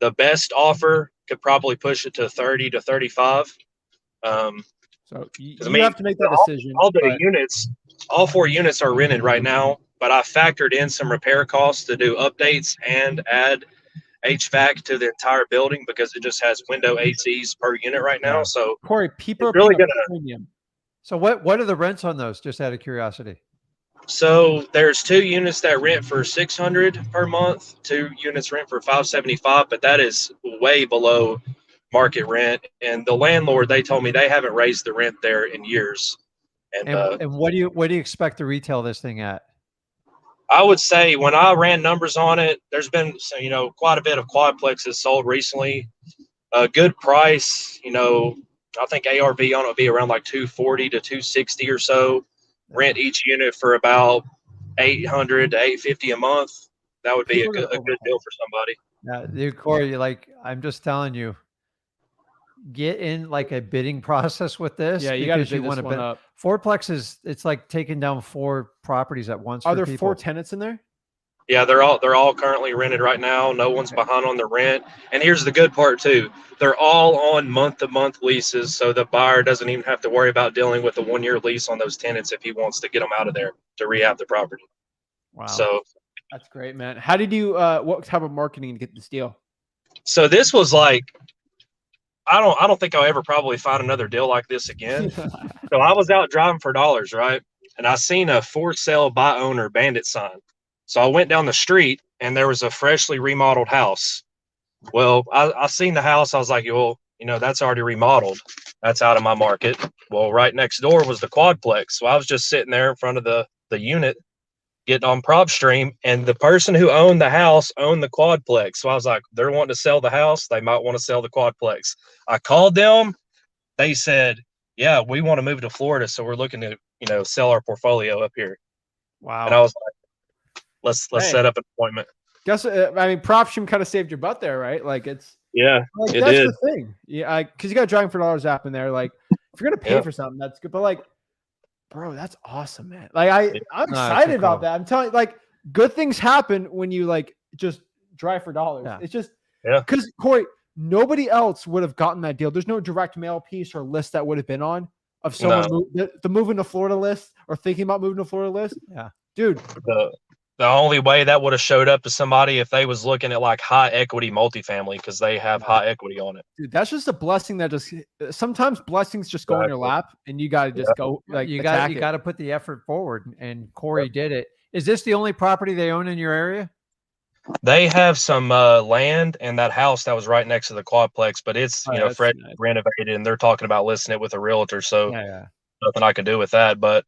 the best offer, could probably push it to 30 to 35. So you have to make that decision. All 4 units are rented right now, but I factored in some repair costs to do updates and add HVAC to the entire building because it just has window ACs per unit right now. So Corey, people are really going to premium. So what are the rents on those? Just out of curiosity. So there's 2 units that rent for $600 per month, 2 units rent for $575, but that is way below market rent. And the landlord, they told me they haven't raised the rent there in years. And what do you expect to retail this thing at? I would say when I ran numbers on it, there's been quite a bit of quadplexes sold recently. A good price, I think ARV on it will be around like 240 to 260 or so. Rent each unit for about 800 to 850 a month. That would be a good deal for somebody. Yeah, dude, Corey, I'm just telling you, get in like a bidding process with this. Yeah, you got to want to bid up. Fourplex it's like taking down 4 properties at once. Are there 4 tenants in there? Yeah, they're all currently rented right now. No one's behind on the rent. And here's the good part too. They're all on month-to-month leases, so the buyer doesn't even have to worry about dealing with a 1-year lease on those tenants if he wants to get them out of there to rehab the property. Wow. So that's great, man. How did you what type of marketing to get this deal? So this was like I don't think I'll ever probably find another deal like this again. So I was out driving for dollars, right? And I seen a for sale by owner bandit sign. So I went down the street and there was a freshly remodeled house. Well, I seen the house. I was like, well, that's already remodeled. That's out of my market. Well, right next door was the quadplex. So I was just sitting there in front of the unit getting on PropStream, and the person who owned the house owned the quadplex. So I was like, they're wanting to sell the house. They might want to sell the quadplex. I called them. They said, yeah, we want to move to Florida. So we're looking to, sell our portfolio up here. Wow. And I was like, let's set up an appointment. Guess PropStream kind of saved your butt there, right? Like it did. That's the thing. Yeah, because you got Driving for Dollars app in there. Like if you're gonna pay for something, that's good. But bro, that's awesome, man. I'm excited about that. I'm telling you, good things happen when you just drive for dollars. Yeah. It's just because Corey, nobody else would have gotten that deal. There's no direct mail piece or list that would have been on of someone the moving to Florida list or thinking about moving to Florida list. Yeah, dude. The only way that would have showed up to somebody if they was looking at high equity multifamily because they have high equity on it. Dude, that's just a blessing that just sometimes blessings just go in your lap and you got to just go you got to put the effort forward, and Corey did it. Is this the only property they own in your area? They have some land and that house that was right next to the quadplex, but it's fresh renovated, and they're talking about listing it with a realtor. So nothing I can do with that. But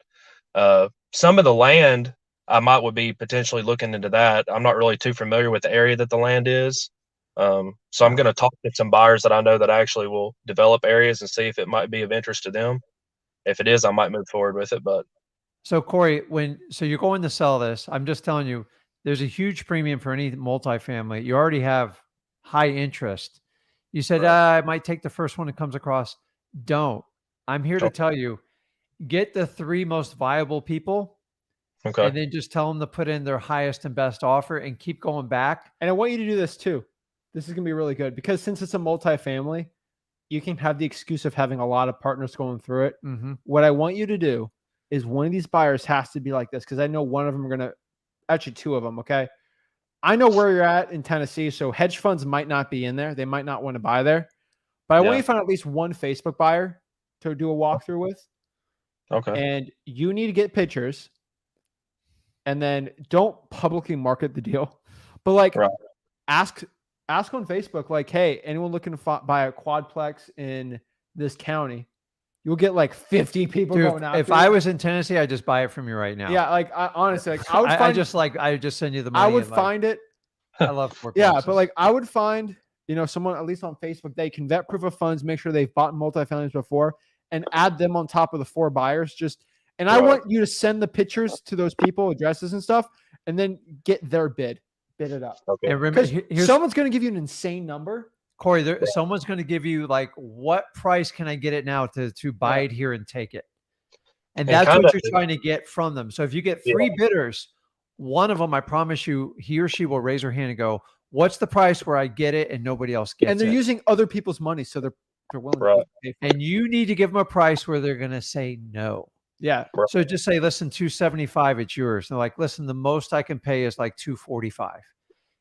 some of the land I would be potentially looking into that. I'm not really too familiar with the area that the land is. So I'm going to talk to some buyers that I know that actually will develop areas and see if it might be of interest to them. If it is, I might move forward with it. But so Corey, so you're going to sell this, I'm just telling you, there's a huge premium for any multifamily. You already have high interest. You said, I might take the first one that comes across. Don't. I'm here to tell you, get the 3 most viable people. Okay. And then just tell them to put in their highest and best offer and keep going back. And I want you to do this too. This is going to be really good because since it's a multifamily, you can have the excuse of having a lot of partners going through it. Mm-hmm. What I want you to do is one of these buyers has to be like this because I know one of them are going to, actually 2 of them, okay? I know where you're at in Tennessee, so hedge funds might not be in there. They might not want to buy there. But I want you to find at least one Facebook buyer to do a walkthrough with. Okay. And you need to get pictures. And then don't publicly market the deal. But like ask on Facebook, like, hey, anyone looking to buy a quadplex in this county? You'll get like 50 people going out. If I was in Tennessee, I'd just buy it from you right now. Yeah, like honestly, like I would find I just send you the money. I would find it. I love foreplexes. Yeah, but like I would find, someone at least on Facebook, they can vet proof of funds, make sure they've bought multifamilies before, and add them on top of the 4 buyers. And I want you to send the pictures to those people, addresses and stuff, and then get their bid it up. Okay. And remember, someone's going to give you an insane number. Corey, someone's going to give you like, what price can I get it now to buy it here and take it? And that's what you're trying to get from them. So if you get 3 bidders, one of them, I promise you, he or she will raise her hand and go, what's the price where I get it and nobody else gets it? And they're using other people's money, so they're willing to pay for it. And you need to give them a price where they're going to say no. Yeah. So just say, listen, 275, it's yours. And they're like, listen, the most I can pay is like 245.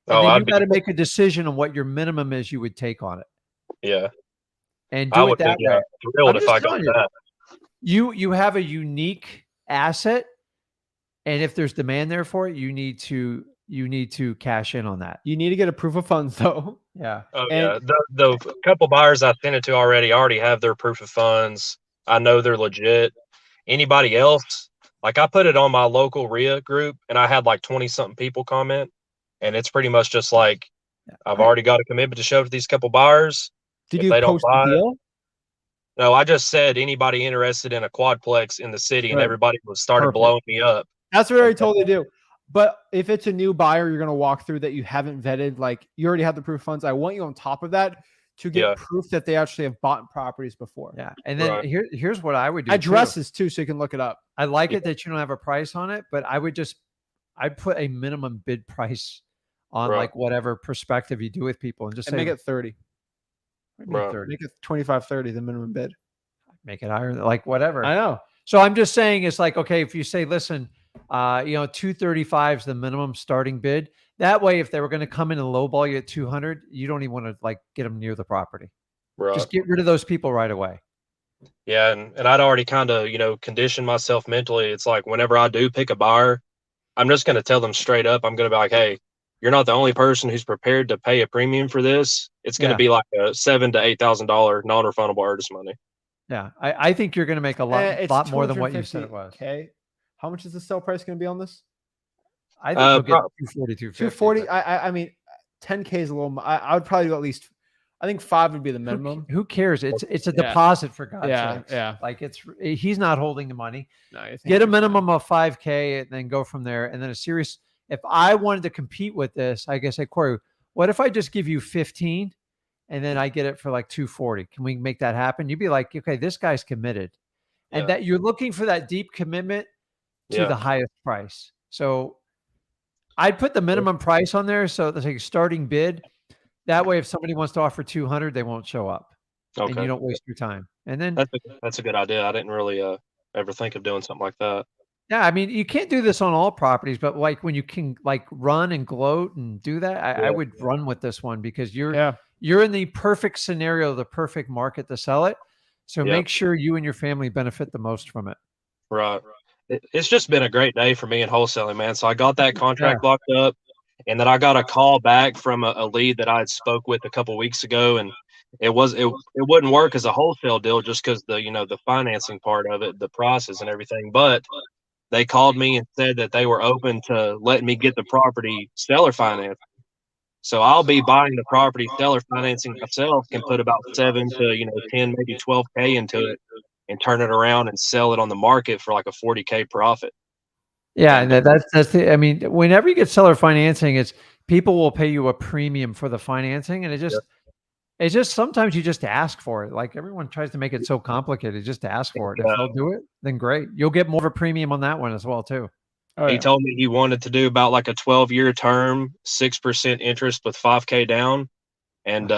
And then you got to make a decision on what your minimum is you would take on it. Yeah. And do it that way. Thrilled if I got that. You have a unique asset, and if there's demand there for it, you need to cash in on that. You need to get a proof of funds though. Yeah. Oh, yeah. The couple buyers I sent it to already have their proof of funds. I know they're legit. Anybody else, like I put it on my local RIA group and I had like 20 something people comment, and it's pretty much just like, I've already got a commitment to show to these couple buyers. Did you post the deal? No, I just said anybody interested in a quadplex in the city, and everybody started blowing me up. That's what I totally do. But if it's a new buyer you're going to walk through that you haven't vetted, like you already have the proof of funds, I want you on top of that to get proof that they actually have bought properties before. Yeah. And then here's what I would do. Addresses too, so you can look it up. I like it that you don't have a price on it, but I'd put a minimum bid price on like whatever perspective you do with people, and just say, make it 30. Make 30. Make it 25, 30, the minimum bid. Make it higher, like whatever. I know. So I'm just saying, it's like, okay, if you say, listen, 235 is the minimum starting bid. That way, if they were going to come in and lowball you at 200, you don't even want to like get them near the property. Right. Just get rid of those people right away. Yeah. And I'd already kind of, conditioned myself mentally. It's like, whenever I do pick a buyer, I'm just going to tell them straight up. I'm going to be like, hey, you're not the only person who's prepared to pay a premium for this. It's going to be like a $7,000 to $8,000 non-refundable earnest money. Yeah. I think you're going to make a lot more than what you said it was. Okay. How much is the sell price going to be on this? I think you'll get 240, 240. I mean, 10K is a little. I would probably do at least. I think 5 would be the minimum. Who cares? It's a deposit for God's sake. Yeah. Like he's not holding the money. No, get a minimum of 5K and then go from there. And then if I wanted to compete with this, I guess, Corey, what if I just give you 15 and then I get it for like 240? Can we make that happen? You'd be like, okay, this guy's committed. And that you're looking for that deep commitment to the highest price. So I'd put the minimum price on there. So it's like starting bid. That way, if somebody wants to offer 200, they won't show up. Okay. And you don't waste your time. And then that's a good idea. I didn't really ever think of doing something like that. Yeah, I mean, you can't do this on all properties, but like when you can like run and gloat and do that, I would run with this one, because you're in the perfect scenario, the perfect market to sell it. So make sure you and your family benefit the most from it. Right. It's just been a great day for me in wholesaling, man. So I got that contract locked up, and then I got a call back from a lead that I had spoke with a couple weeks ago, and it wouldn't work as a wholesale deal just because the financing part of it, the process and everything. But they called me and said that they were open to letting me get the property seller financing. So I'll be buying the property seller financing myself, can put about 7 to 10, maybe 12K into it, and turn it around and sell it on the market for like a 40K profit. Yeah, and that's the. I mean, whenever you get seller financing, it's people will pay you a premium for the financing, and it's just sometimes you just ask for it. Like everyone tries to make it so complicated, just to ask for it. If they'll do it, then great. You'll get more of a premium on that one as well too. He told me he wanted to do about like a 12-year term, 6% interest with 5K down, and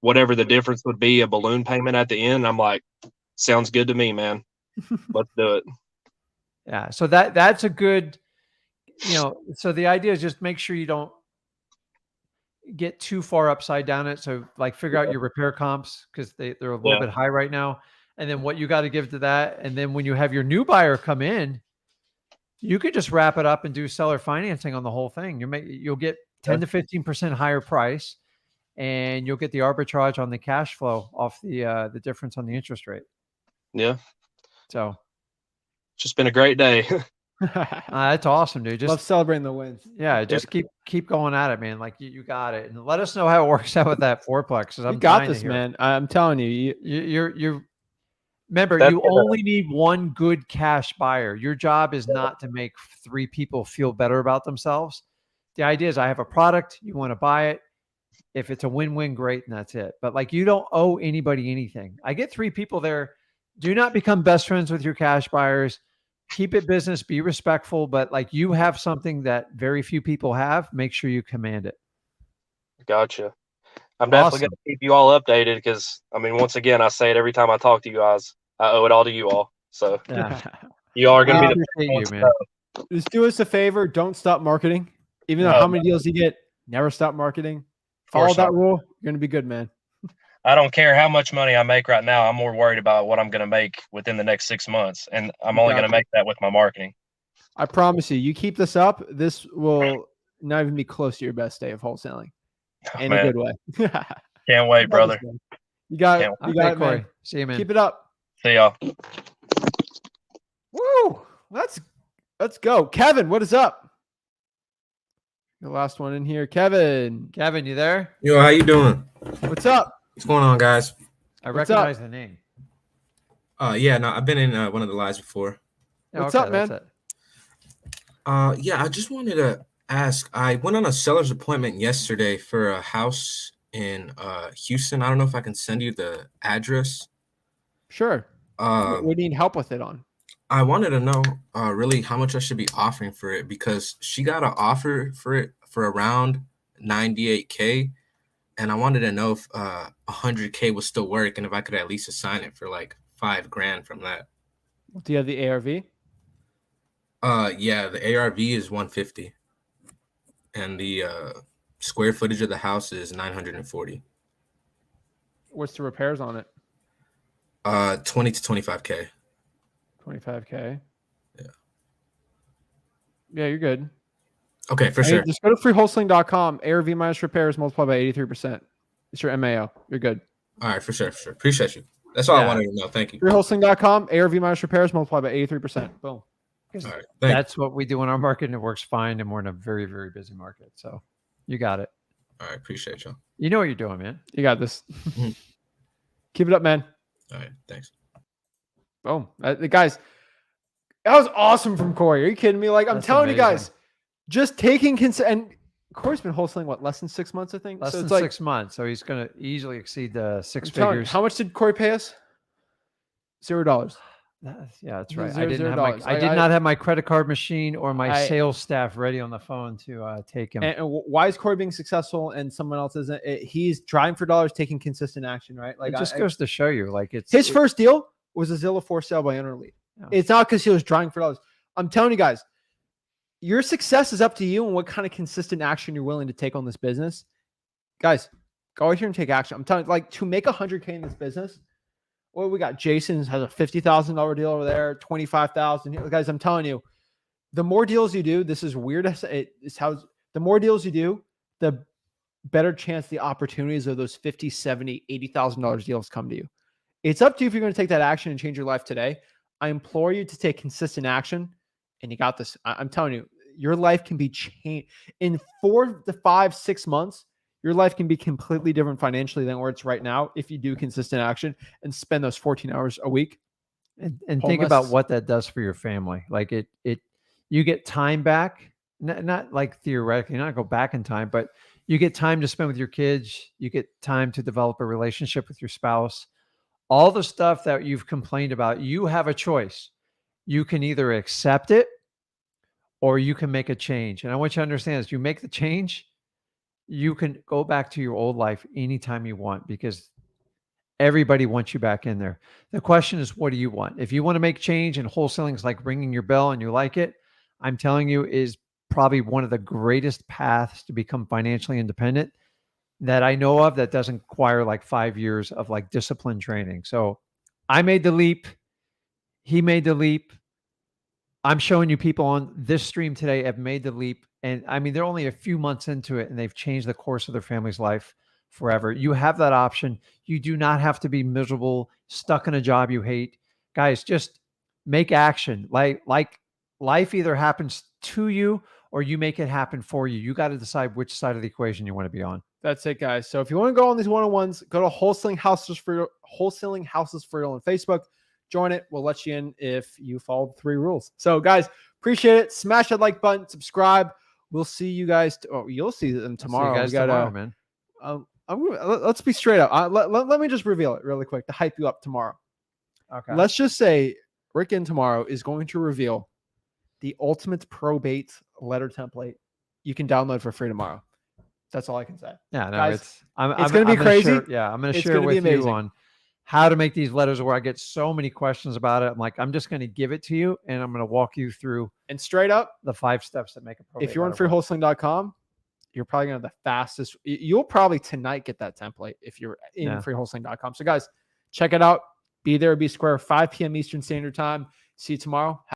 whatever the difference would be, a balloon payment at the end. I'm like, sounds good to me, man. Let's do it. Yeah. So that's a good, so the idea is just make sure you don't get too far upside down it. So like figure out your repair comps because they're a little bit high right now. And then what you got to give to that. And then when you have your new buyer come in, you could just wrap it up and do seller financing on the whole thing. You'll get 10 to 15% higher price, and you'll get the arbitrage on the cash flow off the difference on the interest rate. Yeah. So it's just been a great day. That's awesome, dude. Just love celebrating the wins. Yeah, just keep going at it, man. Like you got it, and let us know how it works out with that fourplex. You got this, man. I'm telling you, you're. Remember, you only need one good cash buyer. Your job is not to make 3 people feel better about themselves. The idea is I have a product, you want to buy it. If it's a win-win, great, and that's it. But like you don't owe anybody anything. I get 3 people there. Do not become best friends with your cash buyers. Keep it business, be respectful, but like you have something that very few people have, make sure you command it. Gotcha. I'm definitely going to keep you all updated because, I mean, once again, I say it every time I talk to you guys. I owe it all to you all. So you all are going to be the man. Just do us a favor. Don't stop marketing. Even though how many deals you get, never stop marketing. Follow that rule. You're going to be good, man. I don't care how much money I make right now. I'm more worried about what I'm going to make within the next 6 months. And I'm only going to make that with my marketing. I promise you, you keep this up, this will not even be close to your best day of wholesaling in a good way. Can't wait, brother. You got it, Corey. man. See you, man. Keep it up. See y'all. Woo! Let's go. Kevin, what is up? The last one in here. Kevin, you there? Yo, how you doing? What's up? What's going on, guys? I recognize the name. Yeah, no, I've been in one of the lives before. What's up, man? Yeah, I just wanted to ask. I went on a seller's appointment yesterday for a house in Houston. I don't know if I can send you the address. Sure. What do you need help with it on? I wanted to know really how much I should be offering for it because she got an offer for it for around $98K. And I wanted to know if $100K would still work and if I could at least assign it for like $5,000 from that. Do you have the ARV? Yeah, the ARV is 150. And the square footage of the house is 940. What's the repairs on it? 20 to 25K. 25K. Yeah. Yeah, you're good. Okay, for sure. Just go to freewholesaling.com. ARV minus repairs multiplied by 83%. It's your MAO. You're good. All right, for sure. Appreciate you. That's all I wanted to know. Thank you. Freewholesaling.com. ARV minus repairs multiplied by 83%. Boom. All right. That's what we do in our market, and it works fine. And we're in a very, very busy market. So you got it. All right. Appreciate y'all. You know what you're doing, man. You got this. Keep it up, man. All right. Thanks. Boom. Guys, that was awesome from Corey. Are you kidding me? Like, I'm telling you guys, just taking and Corey's been wholesaling what, less than 6 months, I think. Less than 6 months. So he's going to easily exceed the 6 figures. How much did Corey pay us? $0. Yeah, that's right. I did not have my credit card machine or my sales staff ready on the phone to take him. And why is Corey being successful and someone else isn't? He's driving for dollars, taking consistent action, right? Like it just goes to show you, like his first deal was a Zillow for sale by owner lead. Yeah. It's not because he was driving for dollars. I'm telling you guys, your success is up to you and what kind of consistent action you're willing to take on this business. Guys, go out here and take action. I'm telling you, like, to make $100K in this business. Well, we got Jason has a $50,000 deal over there, $25,000. Guys, I'm telling you, the more deals you do, this is weird. It's how the more deals you do, the better chance the opportunities of those $50,000, $70,000, $80,000 deals come to you. It's up to you if you're going to take that action and change your life today. I implore you to take consistent action, and you got this. I'm telling you, your life can be changed in 4 to 5, 6 months. Your life can be completely different financially than where it's right now if you do consistent action and spend those 14 hours a week. And think about what that does for your family. Like you get time back, not like theoretically, not go back in time, but you get time to spend with your kids. You get time to develop a relationship with your spouse. All the stuff that you've complained about, you have a choice. You can either accept it or you can make a change. And I want you to understand is you make the change, you can go back to your old life anytime you want because everybody wants you back in there. The question is, what do you want? If you want to make change and wholesaling is like ringing your bell and you like it, I'm telling you is probably one of the greatest paths to become financially independent that I know of that doesn't require like 5 years of like discipline training. So I made the leap. He made the leap. I'm showing you people on this stream today have made the leap. And I mean, they're only a few months into it and they've changed the course of their family's life forever. You have that option. You do not have to be miserable, stuck in a job you hate. Guys, just make action. Like life either happens to you or you make it happen for you. You got to decide which side of the equation you want to be on. That's it, guys. So if you want to go on these one-on-ones, go to Wholesaling Houses for Real on Facebook. Join it. We'll let you in if you follow the 3 rules. So, guys, appreciate it. Smash that like button. Subscribe. We'll see you guys. You'll see them tomorrow. See you guys tomorrow, man. Let's be straight up. Let me just reveal it really quick to hype you up tomorrow. Okay. Let's just say Rick Ginn tomorrow is going to reveal the ultimate probate letter template you can download for free tomorrow. That's all I can say. Yeah, no, guys, it's going to be crazy. I'm going to share with you on how to make these letters where I get so many questions about it. I'm like, I'm just going to give it to you and I'm going to walk you through and straight up the 5 steps that make a probate. If you're on freewholesaling.com, you're probably going to have the fastest. You'll probably tonight get that template if you're in freewholesaling.com. So guys, check it out. Be there, be square, 5 p.m. Eastern Standard Time. See you tomorrow.